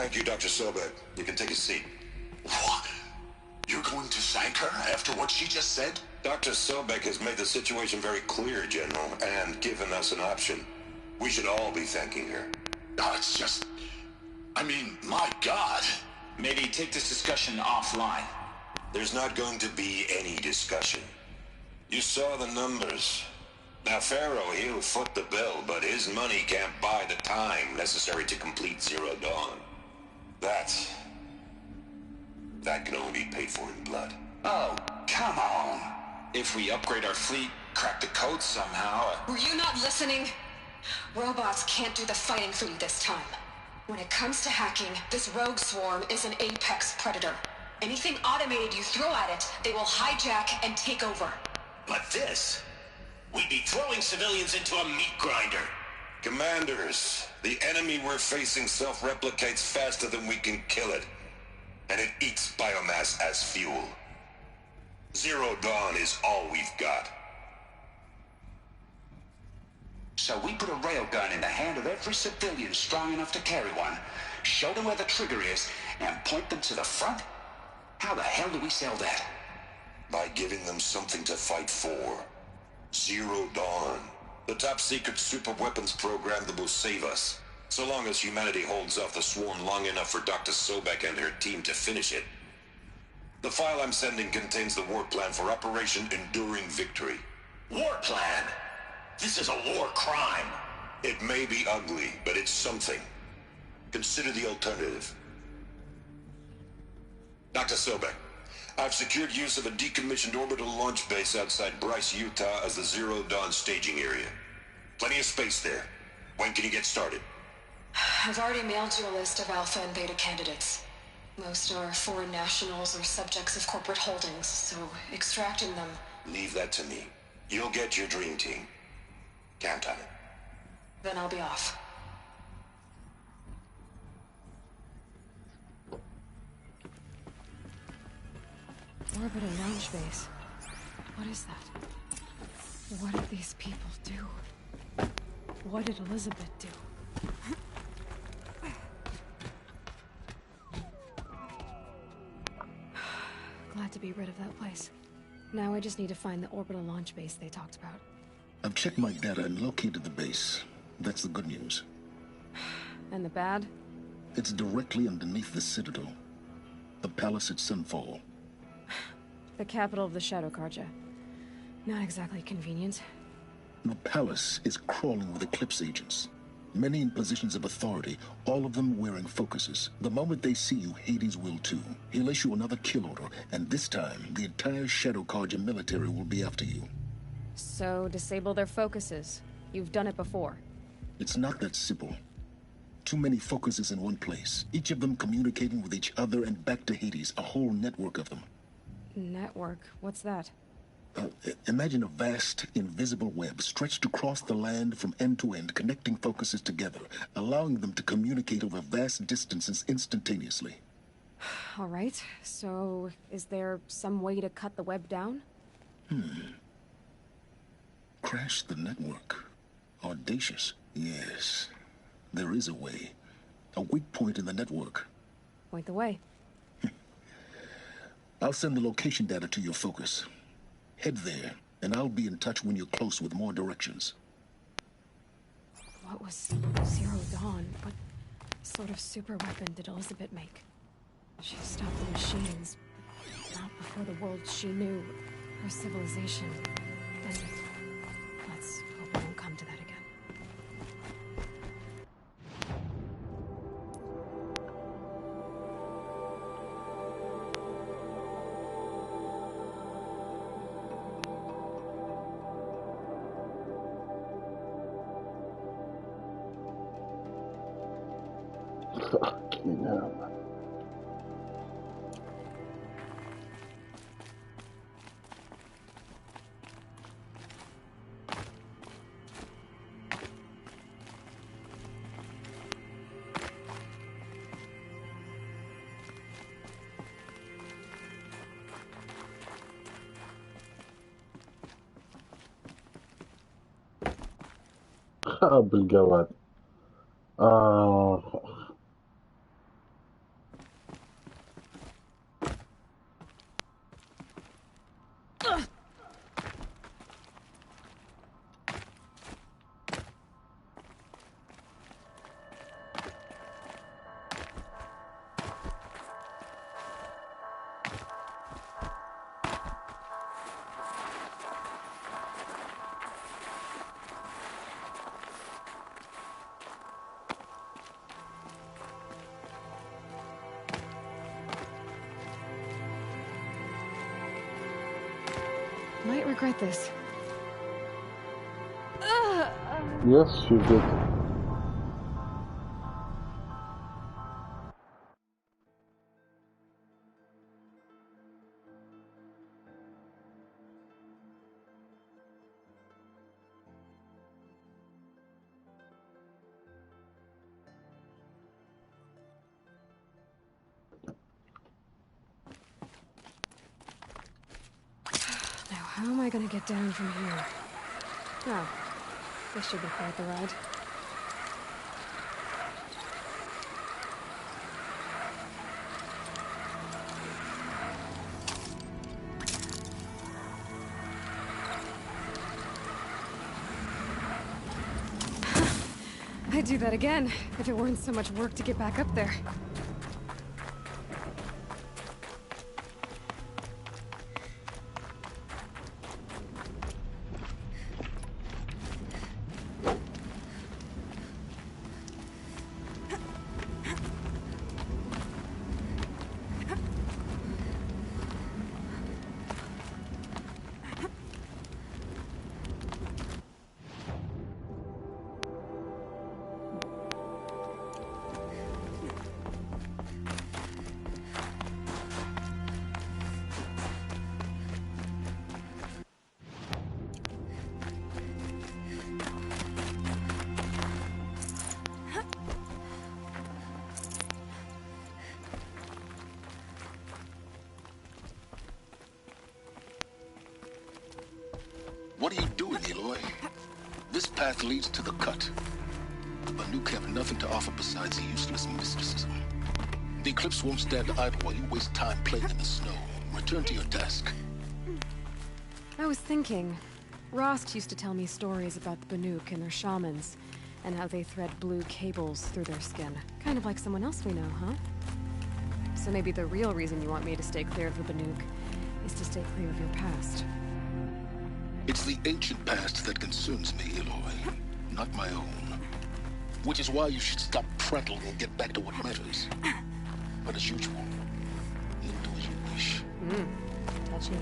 [SPEAKER 21] Thank you, Dr. Sobek. You can take a seat. What? You're going to thank her after what she just said? Dr. Sobek has made the situation very clear, General, and given us an option. We should all be thanking her.
[SPEAKER 7] No, it's just... I mean, my God. Maybe take this discussion offline.
[SPEAKER 21] There's not going to be any discussion. You saw the numbers. Now, Pharaoh, he'll foot the bill, but his money can't buy the time necessary to complete Zero Dawn. That can only be paid for in blood.
[SPEAKER 7] Oh, come on. If we upgrade our fleet, crack the code somehow...
[SPEAKER 6] Were you not listening? Robots can't do the fighting for you this time. When it comes to hacking, this rogue swarm is an apex predator. Anything automated you throw at it, they will hijack and take over.
[SPEAKER 10] But this... we'd be throwing civilians into a meat grinder.
[SPEAKER 21] Commanders, the enemy we're facing self-replicates faster than we can kill it. And it eats biomass as fuel. Zero Dawn is all we've got.
[SPEAKER 7] So we put a railgun in the hand of every civilian strong enough to carry one, show them where the trigger is, and point them to the front? How the hell do we sell that?
[SPEAKER 21] By giving them something to fight for. Zero Dawn. The top-secret super-weapons program that will save us. So long as humanity holds off the swarm long enough for Dr. Sobek and her team to finish it. The file I'm sending contains the war plan for Operation Enduring Victory.
[SPEAKER 10] War plan? This is a war crime.
[SPEAKER 21] It may be ugly, but it's something. Consider the alternative. Dr. Sobek, I've secured use of a decommissioned orbital launch base outside Bryce, Utah as the Zero Dawn staging area. Plenty of space there. When can you get started?
[SPEAKER 6] I've already mailed you a list of Alpha and Beta candidates. Most are foreign nationals or subjects of corporate holdings, so extracting them...
[SPEAKER 21] Leave that to me. You'll get your dream team. Count on it.
[SPEAKER 6] Then I'll be off.
[SPEAKER 2] Orbital launch base. What is that? What did these people do? What did Elizabeth do? Glad to be rid of that place. Now I just need to find the orbital launch base they talked about.
[SPEAKER 17] I've checked my data and located the base. That's the good news.
[SPEAKER 2] And the bad?
[SPEAKER 17] It's directly underneath the Citadel. The palace at Sunfall.
[SPEAKER 2] The capital of the Shadow Carja. Not exactly convenient.
[SPEAKER 17] The palace is crawling with Eclipse agents. Many in positions of authority, all of them wearing focuses. The moment they see you, Hades will too. He'll issue another kill order, and this time, the entire Shadow Carja military will be after you.
[SPEAKER 2] So, disable their focuses. You've done it before.
[SPEAKER 17] It's not that simple. Too many focuses in one place, each of them communicating with each other and back to Hades, a whole network of them.
[SPEAKER 2] Network? What's that?
[SPEAKER 17] Imagine a vast, invisible web stretched across the land from end to end, connecting focuses together, allowing them to communicate over vast distances instantaneously.
[SPEAKER 2] All right, so is there some way to cut the web down?
[SPEAKER 17] Crash the network. Audacious. Yes, there is a way. A weak point in the network.
[SPEAKER 2] Point the way.
[SPEAKER 17] I'll send the location data to your focus. Head there, and I'll be in touch when you're close with more directions.
[SPEAKER 2] What was Zero Dawn? What sort of super weapon did Elizabeth make? She stopped the machines, but not before the world she knew, her civilization. And let's hope it won't come to that again.
[SPEAKER 5] Fucking hell. خرب الجواد.
[SPEAKER 2] Might regret this.
[SPEAKER 5] Yes, you did.
[SPEAKER 2] Now, how am I gonna get down from here? Oh, this should be quite the ride. I'd do that again, if it weren't so much work to get back up there.
[SPEAKER 17] What are you doing, Eloy? This path leads to the cut. The Banuk have nothing to offer besides useless mysticism. The Eclipse won't stand idle while you waste time playing in the snow. Return to your task.
[SPEAKER 2] I was thinking, Rost used to tell me stories about the Banuk and their shamans, and how they thread blue cables through their skin. Kind of like someone else we know, huh? So maybe the real reason you want me to stay clear of the Banuk is to stay clear of your past.
[SPEAKER 17] It's the ancient past that concerns me, Eloy, not my own. Which is why you should stop prattling and get back to what matters. But as usual, you'll do as you wish.
[SPEAKER 2] Touchy.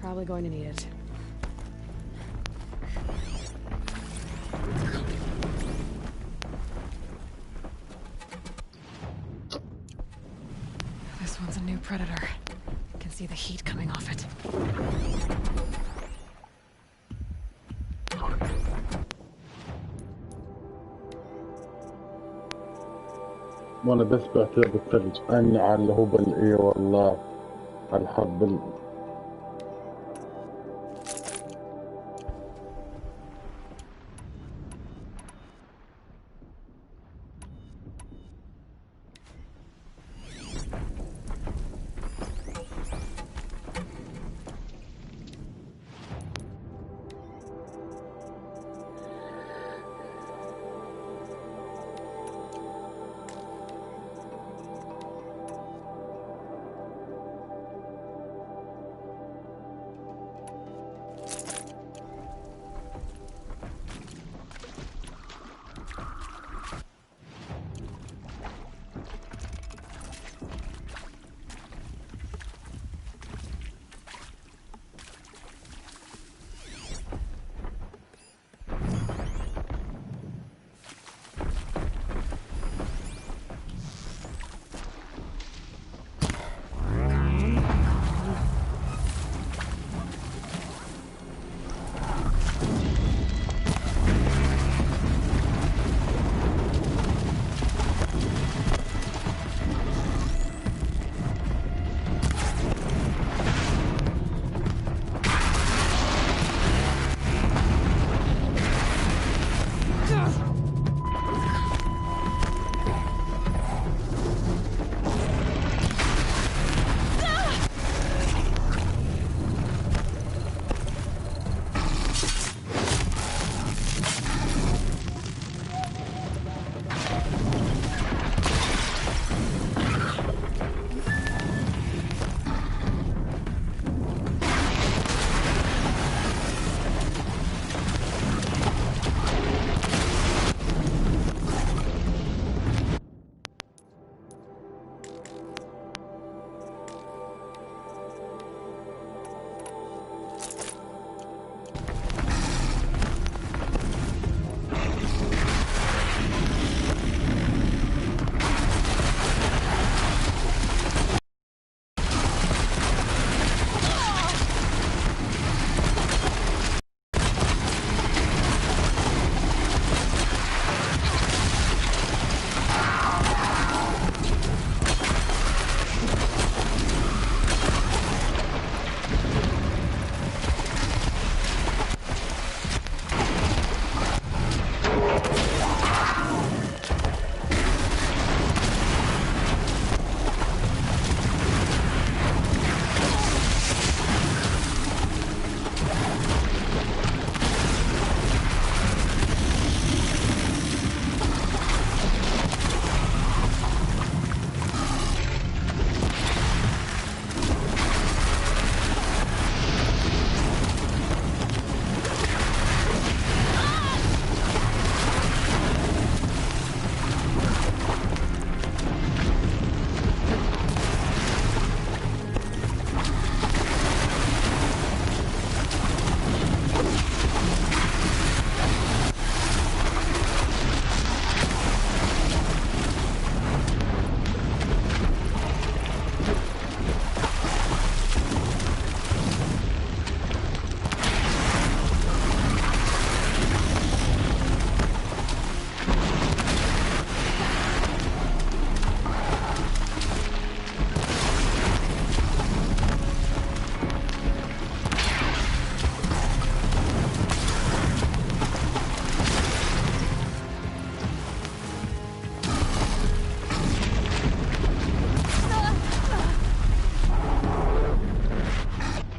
[SPEAKER 2] Probably going to need it. This one's a new predator. I can see the heat coming off it.
[SPEAKER 5] وانا بس بعتبر بالثلج اني على اللي هو اي والله على الحرب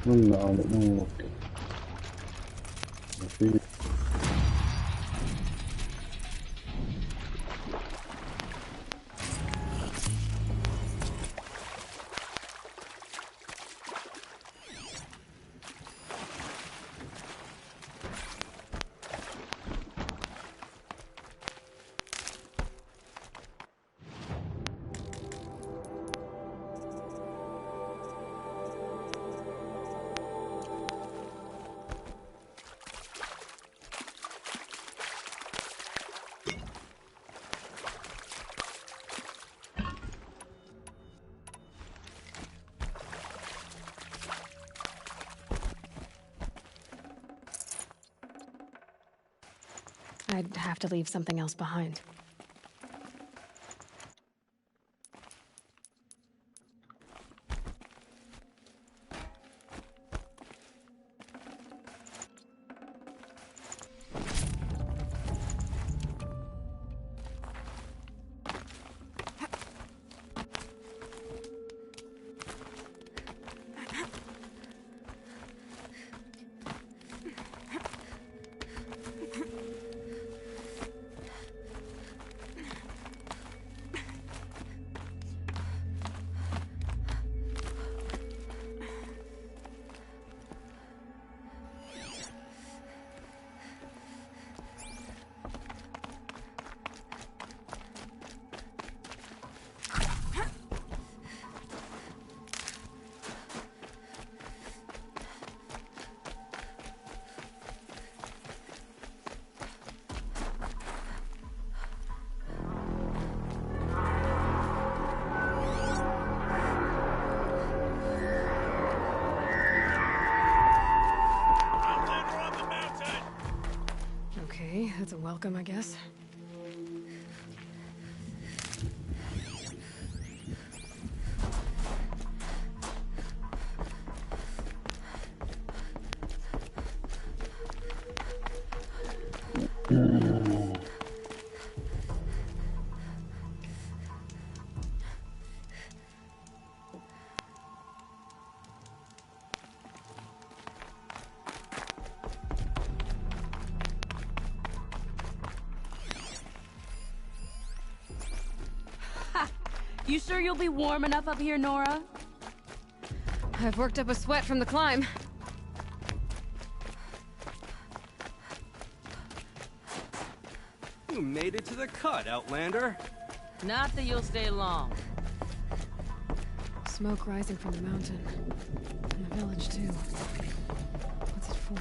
[SPEAKER 5] قلنا نموت. مفيش.
[SPEAKER 2] I'd have to leave something else behind. Okay, that's a welcome, I guess.
[SPEAKER 12] You sure you'll be warm enough up here, Nora?
[SPEAKER 2] I've worked up a sweat from the climb.
[SPEAKER 4] You made it to the cut, Outlander.
[SPEAKER 12] Not that you'll stay long.
[SPEAKER 2] Smoke rising from the mountain. And the village, too. What's it for?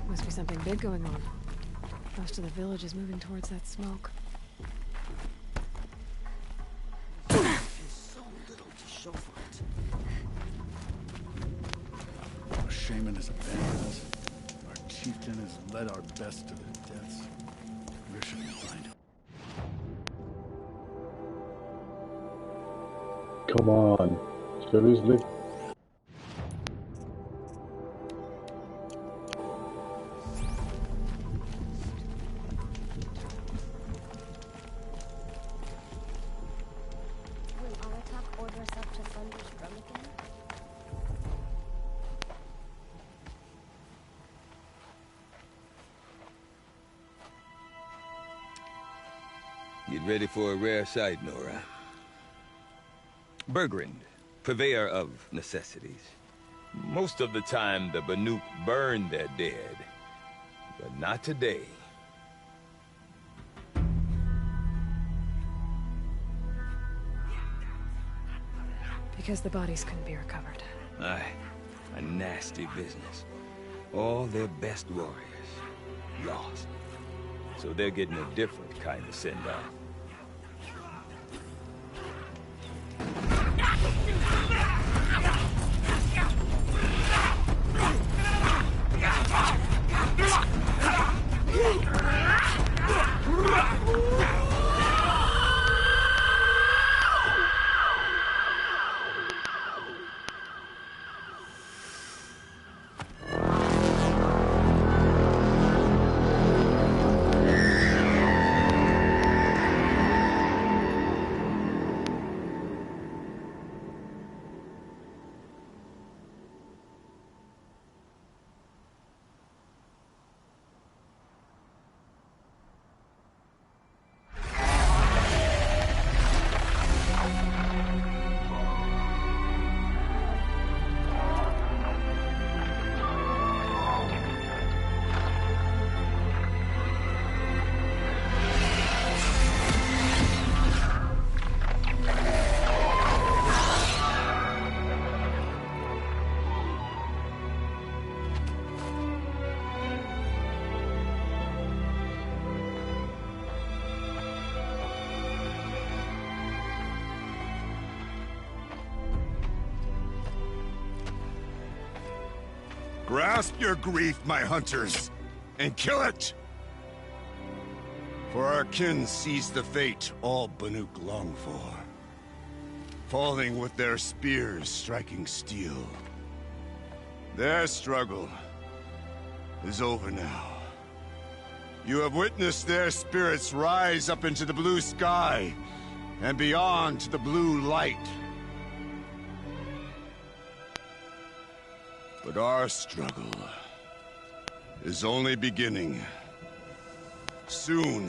[SPEAKER 2] Must be something big going on. Most of the village is moving towards that smoke.
[SPEAKER 8] There's so little to show for it.
[SPEAKER 14] Our shaman has abandoned us. Our chieftain has led our best to their deaths. Where should we find him?
[SPEAKER 5] Come on. Seriously?
[SPEAKER 1] Get ready for a rare sight, Nora. Bergrand, purveyor of necessities. Most of the time, the Banuk burn their dead. But not today.
[SPEAKER 2] Because the bodies couldn't be recovered.
[SPEAKER 1] Aye, a nasty business. All their best warriors lost. So they're getting a different kind of send-off.
[SPEAKER 21] Grasp your grief, my hunters, and kill it! For our kin sees the fate all Banuk long for. Falling with their spears striking steel. Their struggle is over now. You have witnessed their spirits rise up into the blue sky and beyond to the blue light. But our struggle is only beginning. Soon,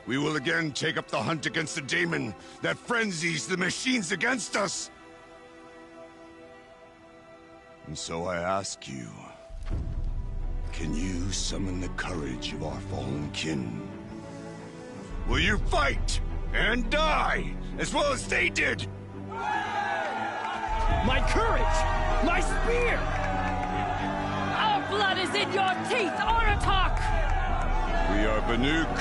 [SPEAKER 21] we will again take up the hunt against the demon that frenzies the machines against us. And so I ask you, can you summon the courage of our fallen kin? Will you fight and die as well as they did?
[SPEAKER 11] My courage! My spear!
[SPEAKER 12] Our blood is in your teeth, Aratak!
[SPEAKER 21] We are Banuk.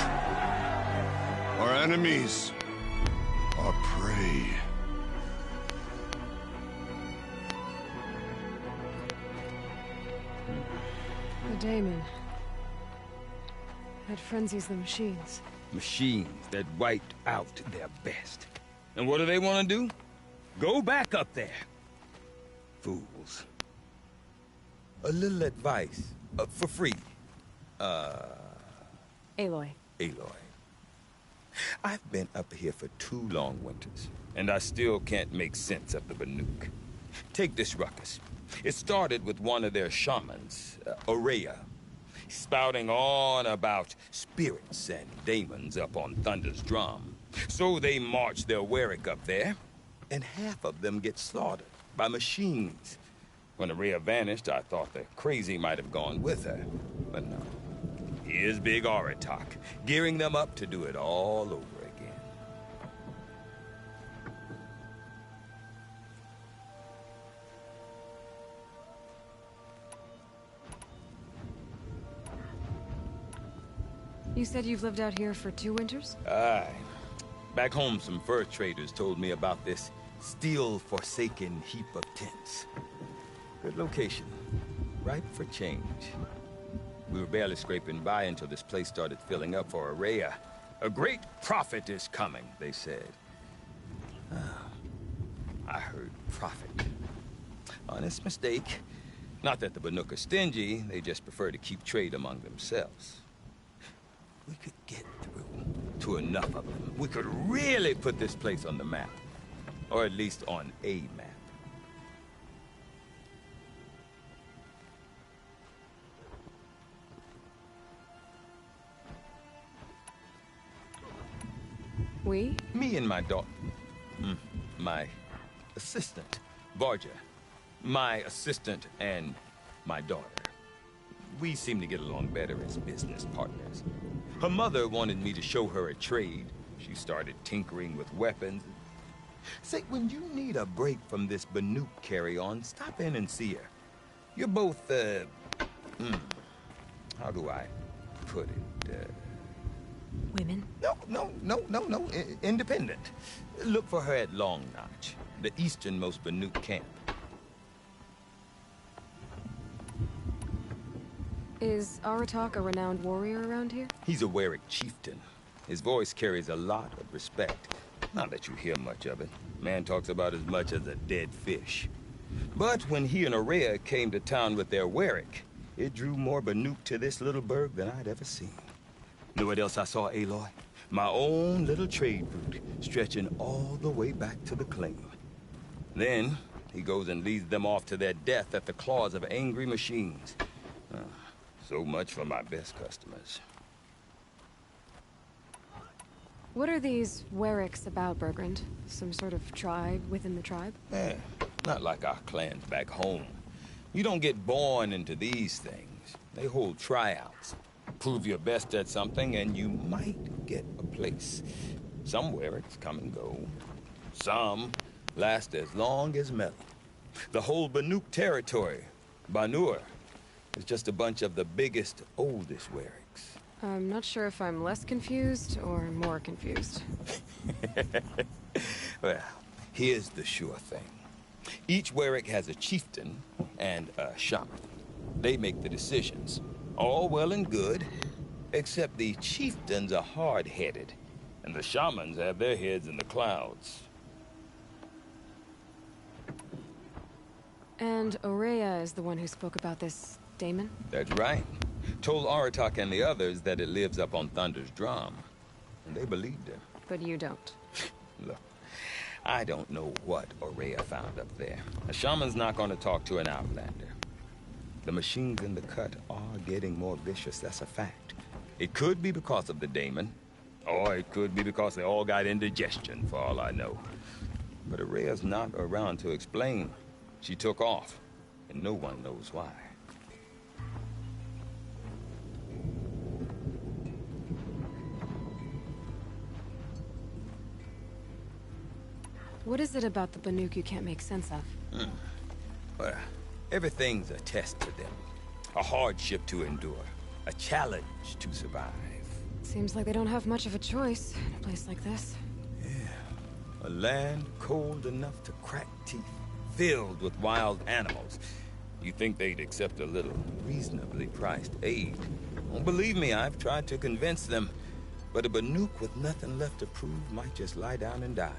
[SPEAKER 21] Our enemies are prey.
[SPEAKER 2] The daemon. That frenzies the machines.
[SPEAKER 1] Machines that wiped out their best. And what do they want to do? Go back up there. Fools. A little advice, for free.
[SPEAKER 2] Aloy.
[SPEAKER 1] Aloy. I've been up here for 2 long winters, and I still can't make sense of the Banuk. Take this ruckus. It started with one of their shamans, Aurea, spouting on about spirits and demons up on Thunder's drum. So they march their Warwick up there, and half of them get slaughtered by machines. When Aurea vanished, I thought the crazy might have gone with her, but no. Here's Big Aratak, gearing them up to do it all over again.
[SPEAKER 2] You said you've lived out here for 2 winters?
[SPEAKER 1] Aye. Back home, some fur traders told me about this still-forsaken heap of tents. Good location. Ripe for change. We were barely scraping by until this place started filling up for Aurea. A great prophet is coming, they said. I heard prophet. Honest mistake. Not that the Banuk are stingy, they just prefer to keep trade among themselves. We could get through to enough of them. We could really put this place on the map. Or at least on a map.
[SPEAKER 2] We?
[SPEAKER 1] Me and my daughter. My assistant, Varja. My assistant and my daughter. We seem to get along better as business partners. Her mother wanted me to show her a trade. She started tinkering with weapons. Say, when you need a break from this Banuk carry-on, stop in and see her. You're both, how do I put it,
[SPEAKER 2] Women?
[SPEAKER 1] No. Independent. Look for her at Long Notch, the easternmost Banuk camp.
[SPEAKER 2] Is Aratak a renowned warrior around here?
[SPEAKER 1] He's a Warwick chieftain. His voice carries a lot of respect. Not that you hear much of it. Man talks about as much as a dead fish. But when he and Aurea came to town with their Warwick, it drew more Banuk to this little burg than I'd ever seen. Know what else I saw, Aloy? My own little trade route, stretching all the way back to the claim. Then, he goes and leads them off to their death at the claws of angry machines. So much for my best customers.
[SPEAKER 2] What are these Warwicks about, Bergrand? Some sort of tribe within the tribe?
[SPEAKER 1] Not like our clans back home. You don't get born into these things. They hold tryouts. Prove your best at something and you might get a place. Some Warwicks come and go. Some last as long as metal. The whole Banuk territory, Banur, is just a bunch of the biggest, oldest Warwicks.
[SPEAKER 2] I'm not sure if I'm less confused or more confused.
[SPEAKER 1] Well, here's the sure thing. Each Warwick has a chieftain and a shaman. They make the decisions. All well and good, except the chieftains are hard-headed, and the shamans have their heads in the clouds.
[SPEAKER 2] And Aurea is the one who spoke about this daemon?
[SPEAKER 1] That's right. Told Aratak and the others that it lives up on Thunder's drum. And they believed him.
[SPEAKER 2] But you don't.
[SPEAKER 1] Look, I don't know what Aurea found up there. A shaman's not going to talk to an outlander. The machines in the cut are getting more vicious, that's a fact. It could be because of the daemon, or it could be because they all got indigestion, for all I know. But Aurea's not around to explain. She took off, and no one knows why.
[SPEAKER 2] What is it about the Banuk you can't make sense of?
[SPEAKER 1] Well, everything's a test to them. A hardship to endure. A challenge to survive.
[SPEAKER 2] Seems like they don't have much of a choice in a place like this.
[SPEAKER 1] Yeah. A land cold enough to crack teeth. Filled with wild animals. You think they'd accept a little reasonably priced aid. Well, believe me, I've tried to convince them. But a Banuk with nothing left to prove might just lie down and die.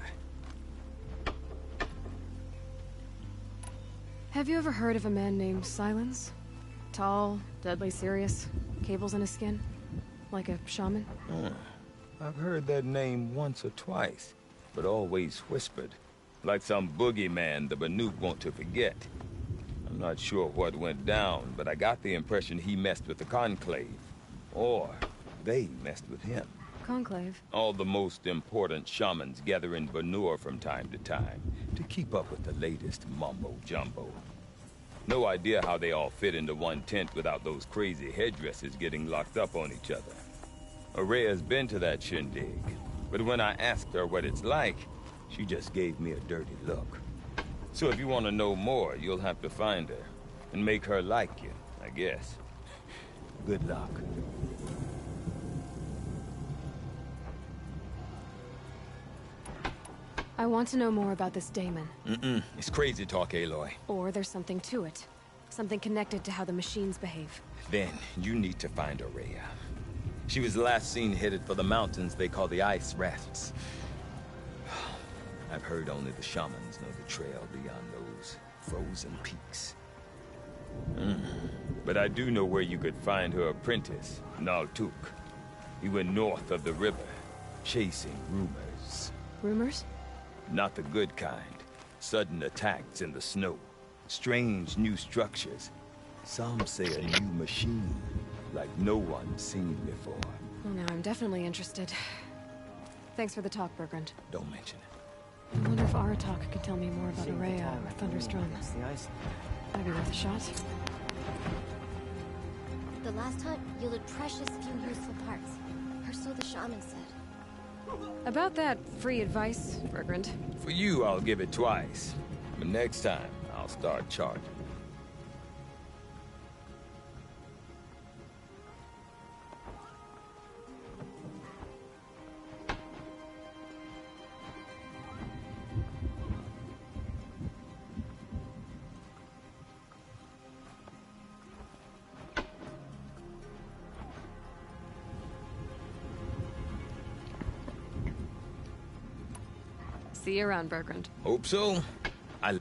[SPEAKER 2] Have you ever heard of a man named Silence? Tall, deadly serious, cables in his skin? Like a shaman?
[SPEAKER 1] I've heard that name once or twice, but always whispered. Like some boogeyman the Banuk want to forget. I'm not sure what went down, but I got the impression he messed with the Conclave. Or they messed with him.
[SPEAKER 2] Conclave?
[SPEAKER 1] All the most important shamans gather in Banur from time to time to keep up with the latest mumbo-jumbo. No idea how they all fit into one tent without those crazy headdresses getting locked up on each other. Aurea's been to that shindig, but when I asked her what it's like, she just gave me a dirty look. So if you want to know more, you'll have to find her and make her like you, I guess. Good luck.
[SPEAKER 2] I want to know more about this daemon.
[SPEAKER 1] It's crazy talk, Aloy.
[SPEAKER 2] Or there's something to it. Something connected to how the machines behave.
[SPEAKER 1] Then you need to find Aurea. She was last seen headed for the mountains they call the Ice Rafts. I've heard only the shamans know the trail beyond those frozen peaks. But I do know where you could find her apprentice, Naltuk. He went north of the river, chasing rumors.
[SPEAKER 2] Rumors?
[SPEAKER 1] Not the good kind. Sudden attacks in the snow. Strange new structures. Some say a new machine, like no one's seen before.
[SPEAKER 2] Well, now I'm definitely interested. Thanks for the talk, Bergrand.
[SPEAKER 1] Don't mention it.
[SPEAKER 2] I wonder if Aratak could tell me more about Aurea or Thunder's drum. Might be worth a shot.
[SPEAKER 9] The last hunt yielded precious few useful parts, or so the shaman said.
[SPEAKER 2] About that free advice, Bergrand.
[SPEAKER 1] For you, I'll give it twice. But next time, I'll start charging.
[SPEAKER 2] See you around, Bergrand.
[SPEAKER 1] Hope so. I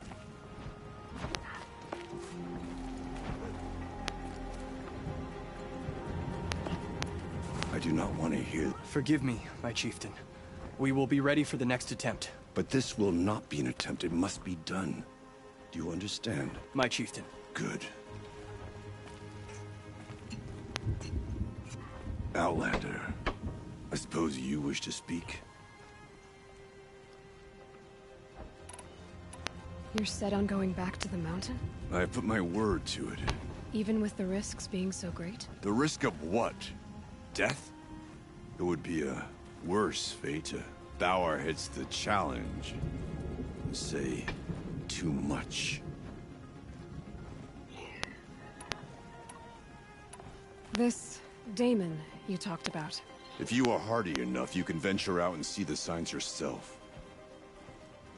[SPEAKER 13] do not want to hear...
[SPEAKER 18] Forgive me, my chieftain. We will be ready for the next attempt.
[SPEAKER 13] But this will not be an attempt. It must be done. Do you understand?
[SPEAKER 18] My chieftain.
[SPEAKER 13] Good. Outlander, I suppose you wish to speak?
[SPEAKER 2] You're set on going back to the mountain?
[SPEAKER 13] I put my word to it.
[SPEAKER 2] Even with the risks being so great?
[SPEAKER 13] The risk of what? Death? It would be a worse fate to bow our heads to the challenge and say too much.
[SPEAKER 2] This daemon you talked about.
[SPEAKER 13] If you are hardy enough, you can venture out and see the signs yourself.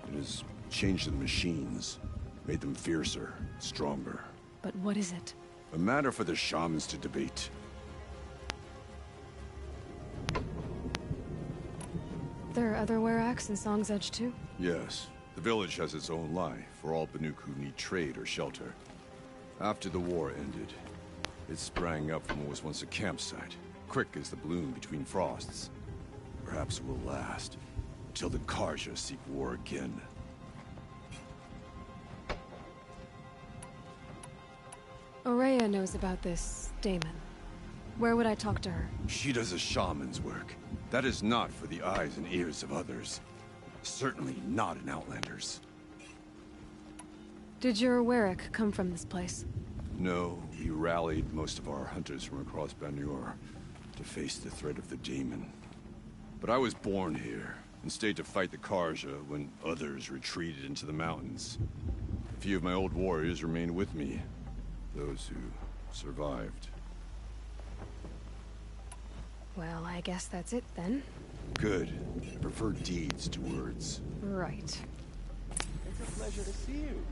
[SPEAKER 13] It has changed the machines, made them fiercer, stronger.
[SPEAKER 2] But what is it?
[SPEAKER 13] A matter for the shamans to debate.
[SPEAKER 2] There are other Weraks in Song's Edge too?
[SPEAKER 13] Yes. The village has its own life for all Banuk who need trade or shelter. After the war ended, it sprang up from what was once a campsite, quick as the bloom between frosts. Perhaps it will last, until the Karja seek war again.
[SPEAKER 2] Aurea knows about this Damon. Where would I talk to her?
[SPEAKER 13] She does a shaman's work. That is not for the eyes and ears of others. Certainly not an Outlander's.
[SPEAKER 2] Did your Werak come from this place?
[SPEAKER 13] No, we rallied most of our hunters from across Banur to face the threat of the demon. But I was born here, and stayed to fight the Karja when others retreated into the mountains. A few of my old warriors remained with me, those who survived.
[SPEAKER 2] Well, I guess that's it then.
[SPEAKER 13] Good. I prefer deeds to words.
[SPEAKER 2] Right.
[SPEAKER 15] It's a pleasure to see you.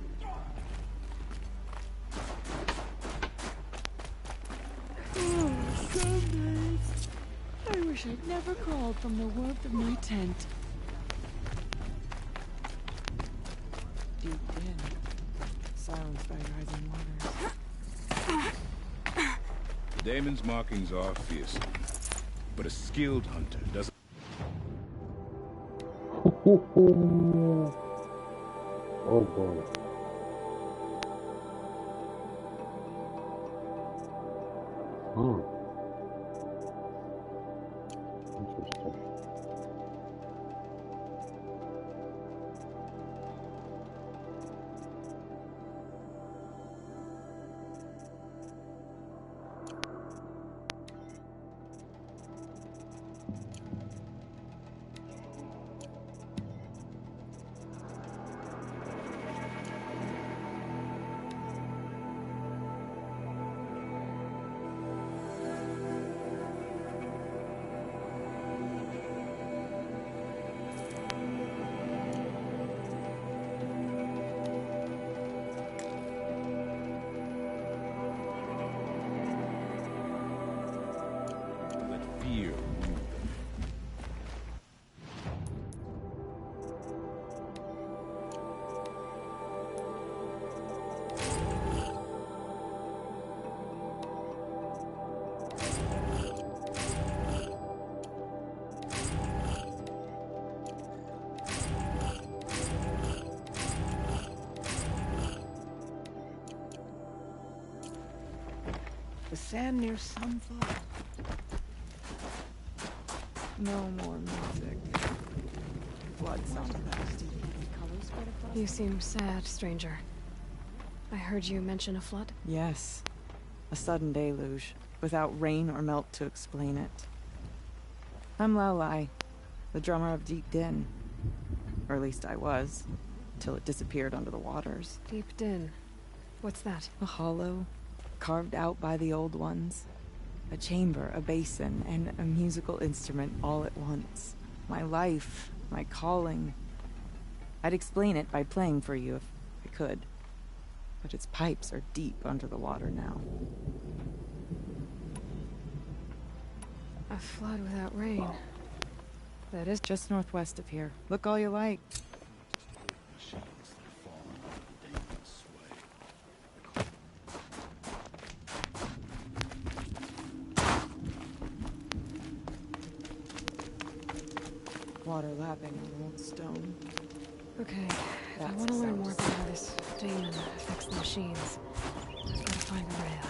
[SPEAKER 12] Oh, sundays. I wish I'd never crawled from the warmth of my tent.
[SPEAKER 19] Deep in, silenced by rising waters.
[SPEAKER 20] The daemon's markings are fearsome, but a skilled hunter doesn't...
[SPEAKER 5] Oh boy. Interesting.
[SPEAKER 20] fear rule them.
[SPEAKER 19] The sand near Sunfall. No more music. Blood's on the dust.
[SPEAKER 2] You seem sad, stranger. I heard you mention a flood?
[SPEAKER 19] Yes. A sudden deluge, without rain or melt to explain it. I'm Laolai, the drummer of Deep Din. Or at least I was, till it disappeared under the waters.
[SPEAKER 2] Deep Din. What's that?
[SPEAKER 19] A hollow, carved out by the old ones. A chamber, a basin, and a musical instrument all at once. My life, my calling. I'd explain it by playing for you if I could. But its pipes are deep under the water now.
[SPEAKER 2] A flood without rain. That is
[SPEAKER 19] just northwest of here. Look all you like. Water lapping on old stone.
[SPEAKER 2] Okay, if I want to learn more about how this demon affects the machines, I've got to find Aurea.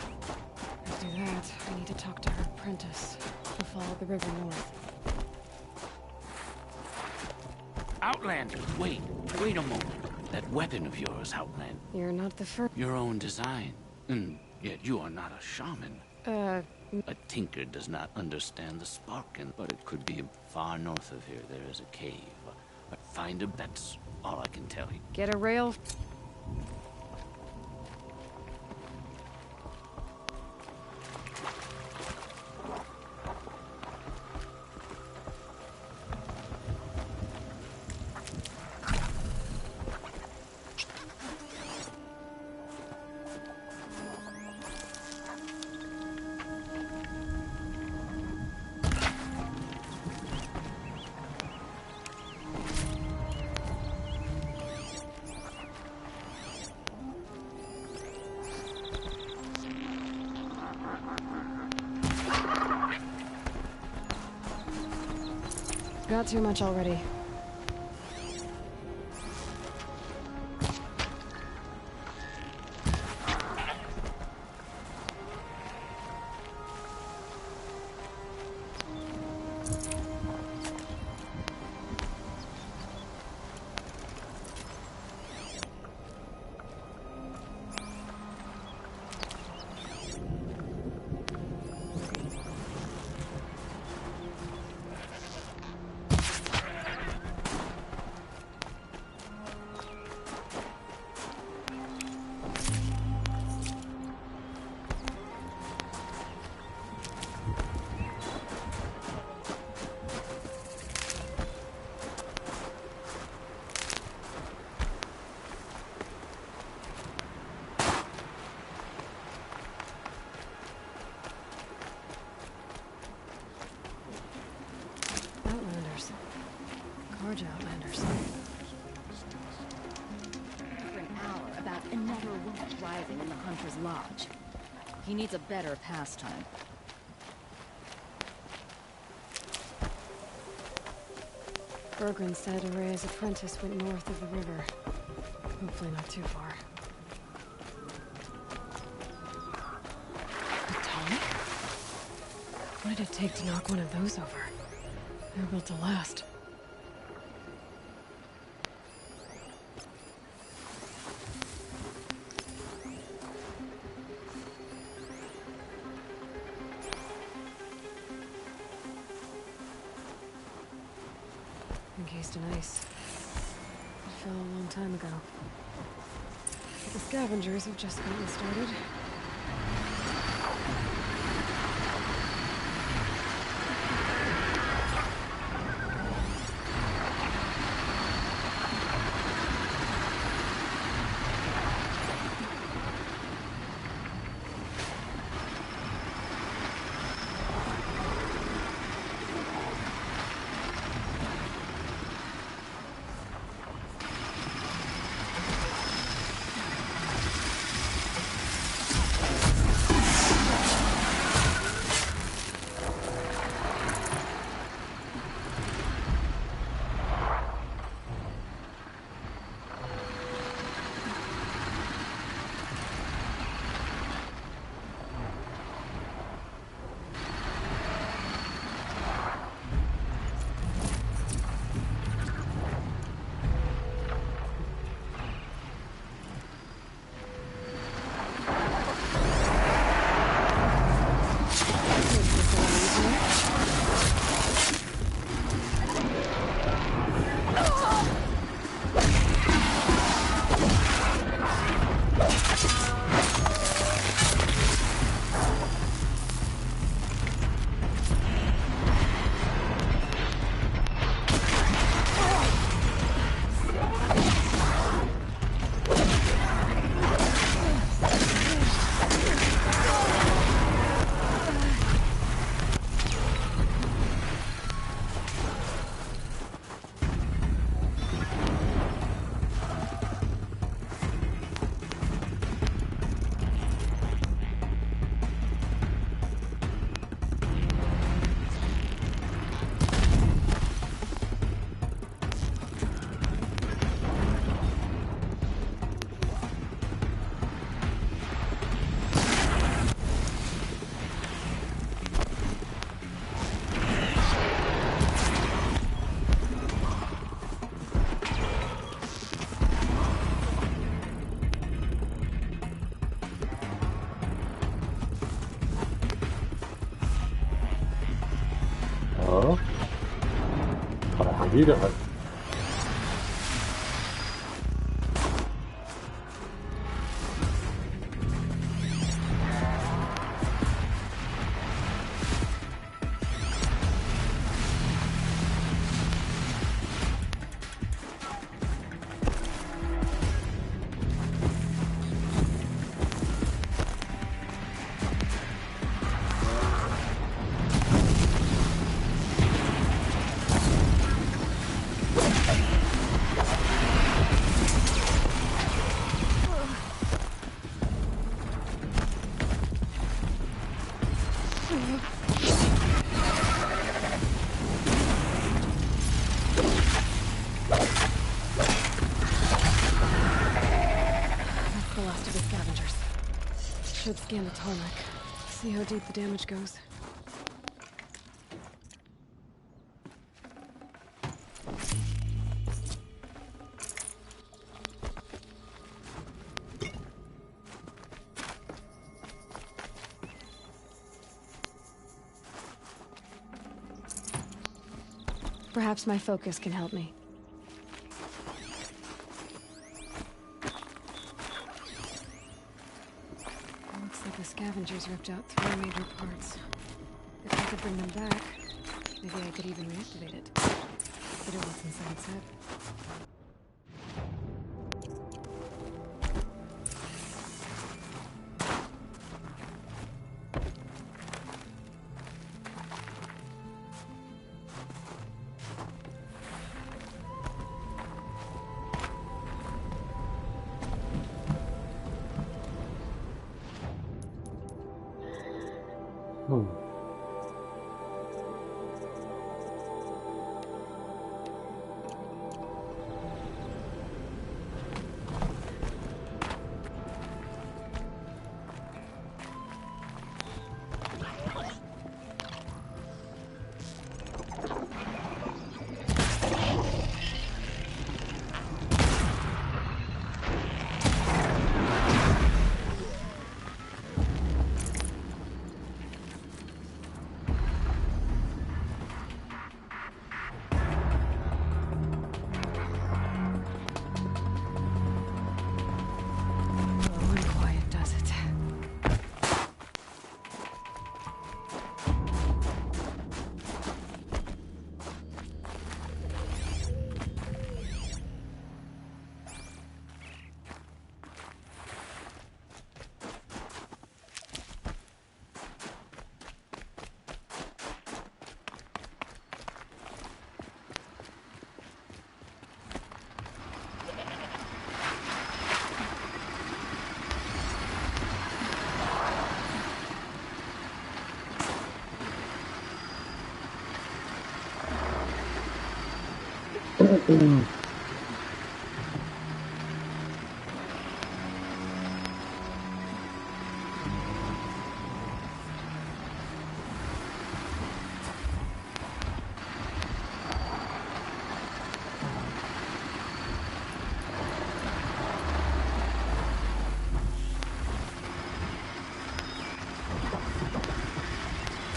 [SPEAKER 2] To do that, I need to talk to her apprentice, who followed the river north.
[SPEAKER 24] Outlander, wait a moment. That weapon of yours, Outlander.
[SPEAKER 2] You're not the first.
[SPEAKER 24] Your own design. And yet you are not a shaman. A tinker does not understand the spark, but it could be far north of here. There is a cave. Find him, that's all I can tell you.
[SPEAKER 2] Get a rail. got too much already. Outlanders.
[SPEAKER 3] For an hour about another wolf arriving in the Hunter's Lodge. He needs a better pastime.
[SPEAKER 2] Bergren said Araya's apprentice went north of the river. Hopefully not too far. Atomic? What did it take to knock one of those over? They were built to last. Encased in ice. It fell a long time ago. But the scavengers have just gotten started.
[SPEAKER 5] جديدة.
[SPEAKER 2] scan the tarmac. See how deep the damage goes. Perhaps my focus can help me. Looks like the scavengers ripped out 3 major parts. If I could bring them back, maybe I could even reactivate it. Consider what's inside its head.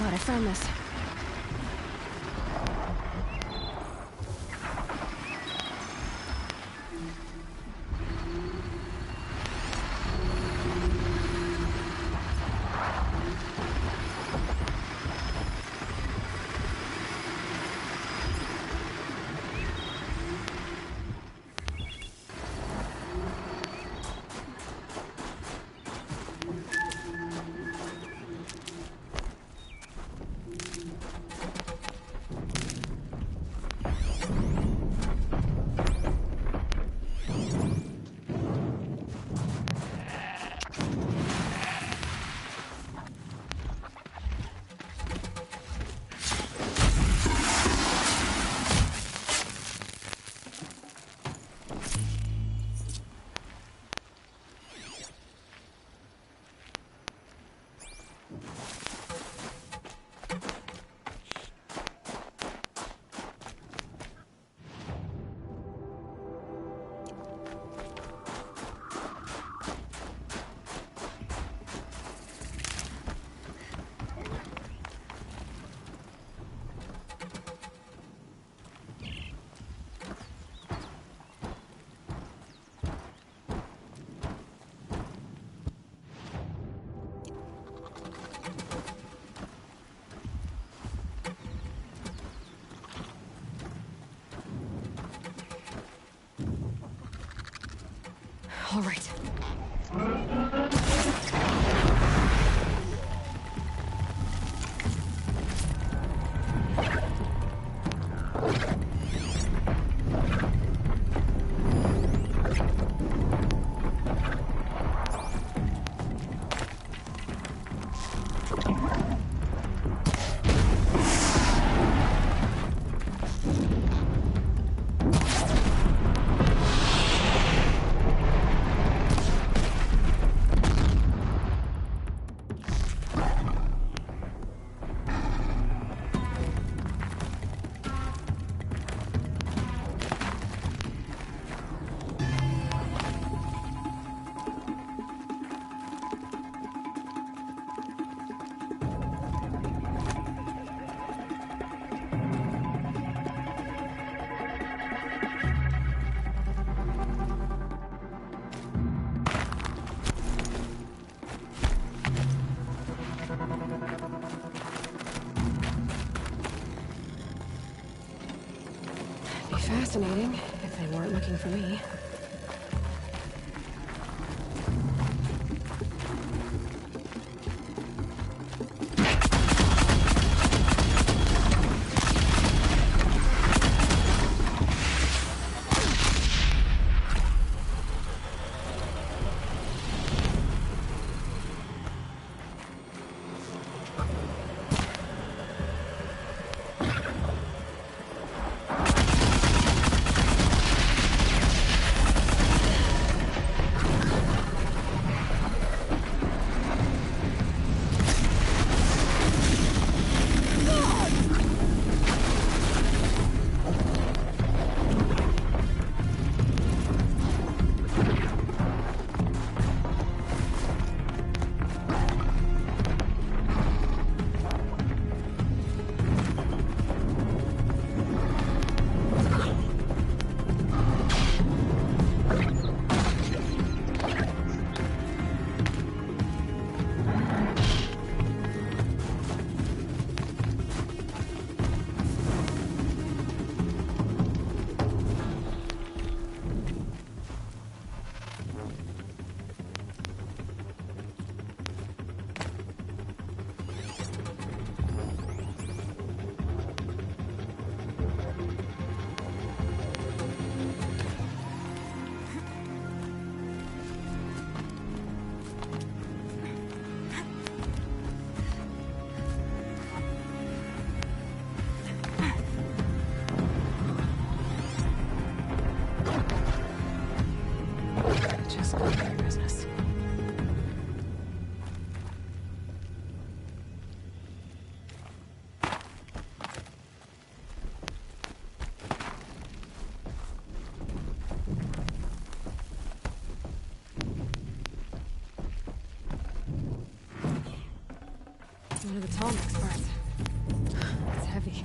[SPEAKER 2] Thought I found this. All right. fascinating, if they weren't looking for me. Just go about your business. One of the Talmud's parts. It's heavy.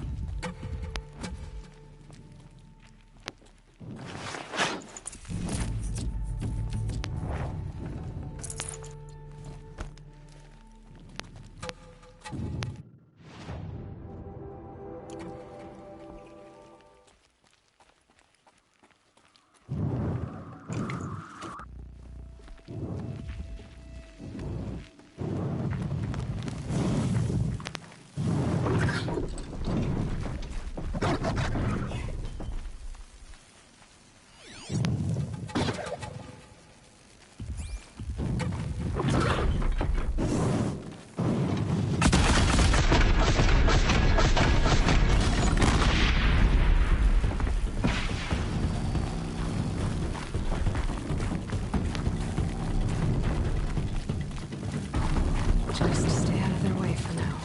[SPEAKER 2] Just stay out of their way for now.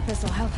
[SPEAKER 2] This'll help.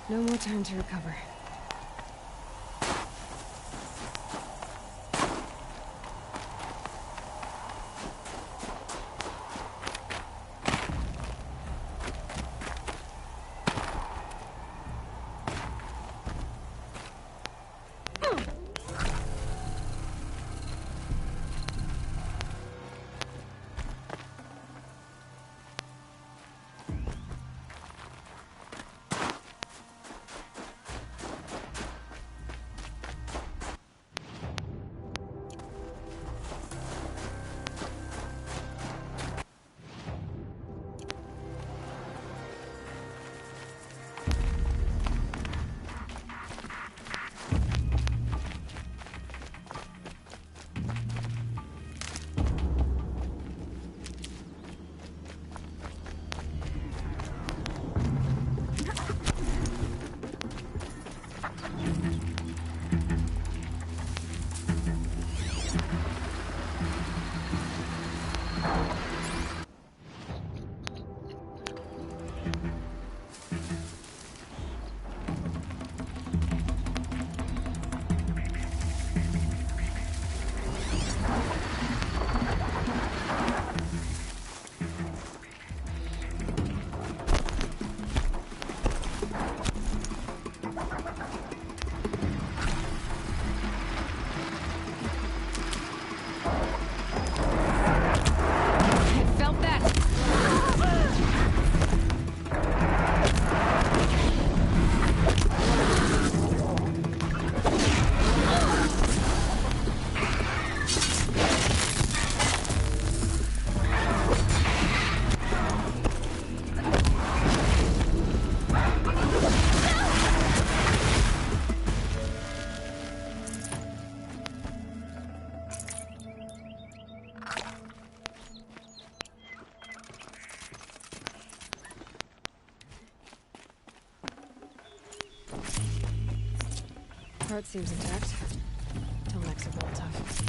[SPEAKER 2] No more time to recover. Heart seems intact. Telmech's a little tough.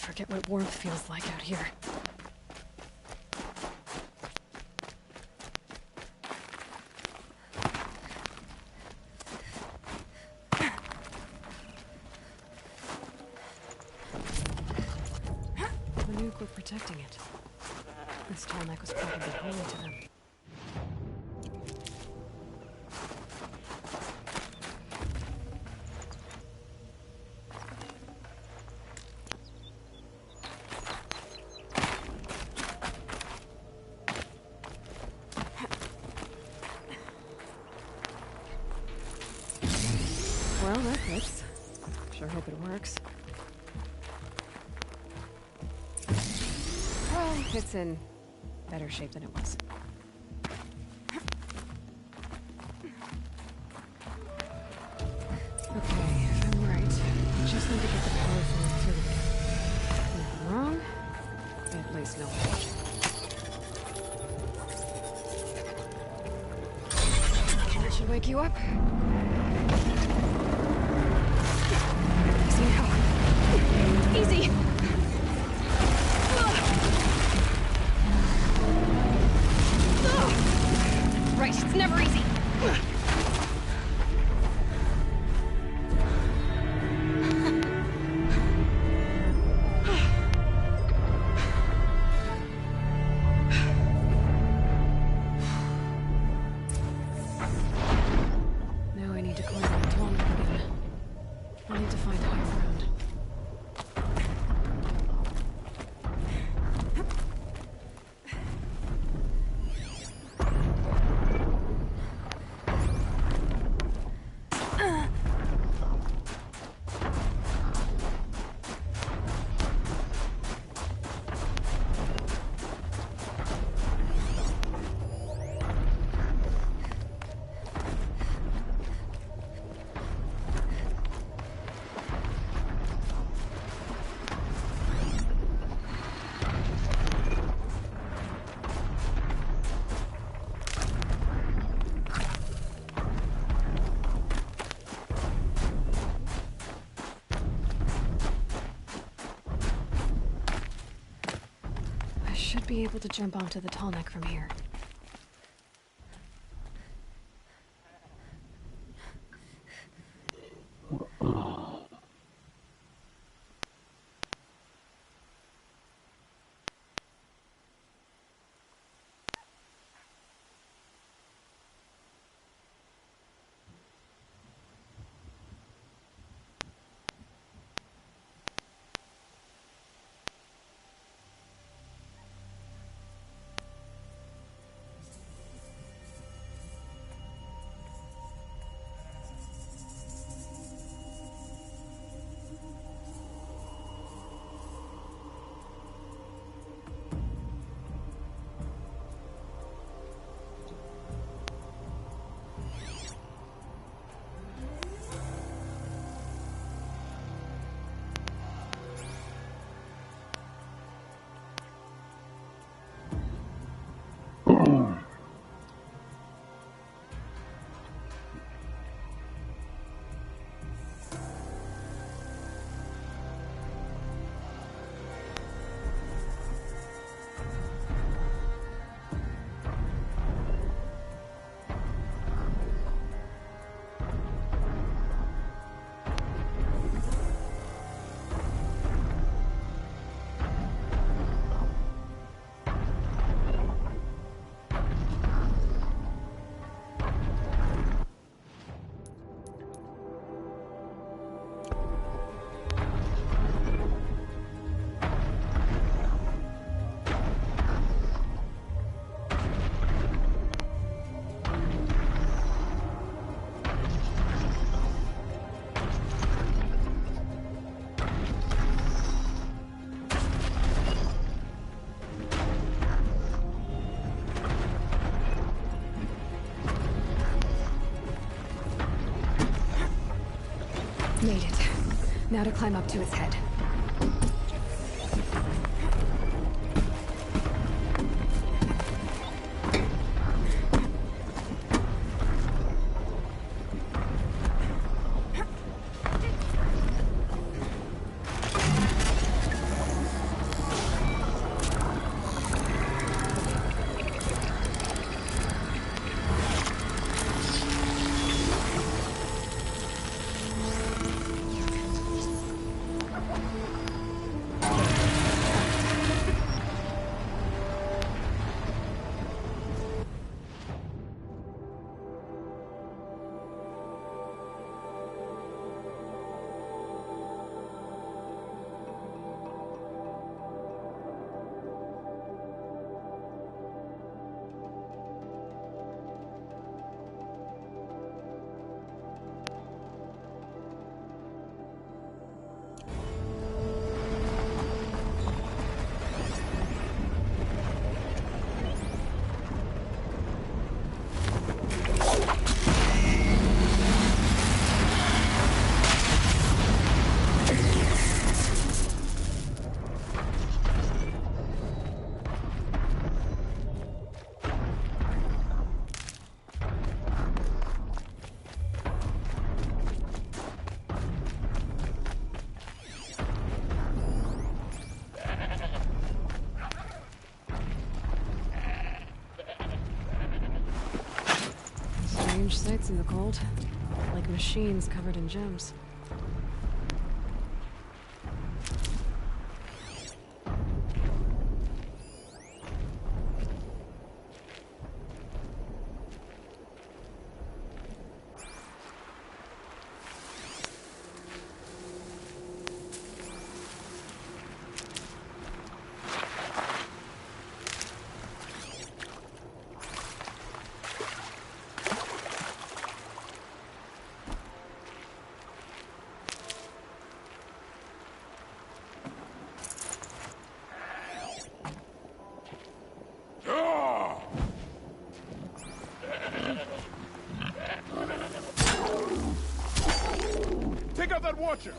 [SPEAKER 2] Forget what warmth feels like out here. The nuke were protecting it. This Telmech was probably holy to them. Well, that fits. Sure hope it works. Well, it's in better shape than it was. Okay, if I'm right, I just need to get the power flowing through again. If I'm wrong, at least no watch. That should wake you up. Easy now. Easy! Right, it's never easy. Now I need to climb the Dwan again. I need to find higher ground. should be able to jump onto the tall neck from here. Made it. Now to climb up to its head. Strange sights in the cold. Like machines covered in gems.
[SPEAKER 11] Take out that watcher!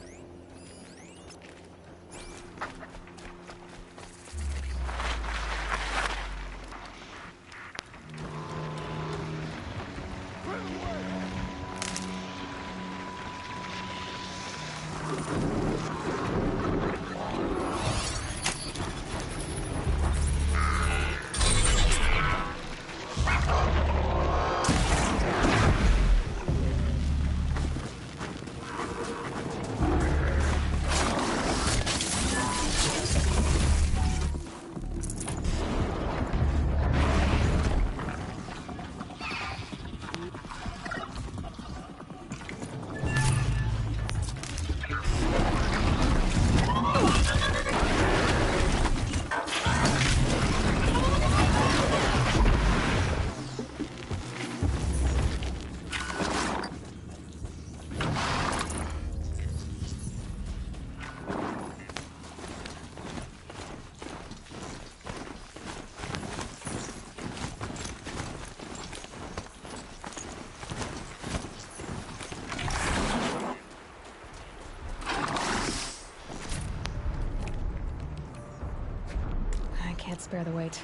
[SPEAKER 2] Spare the wait.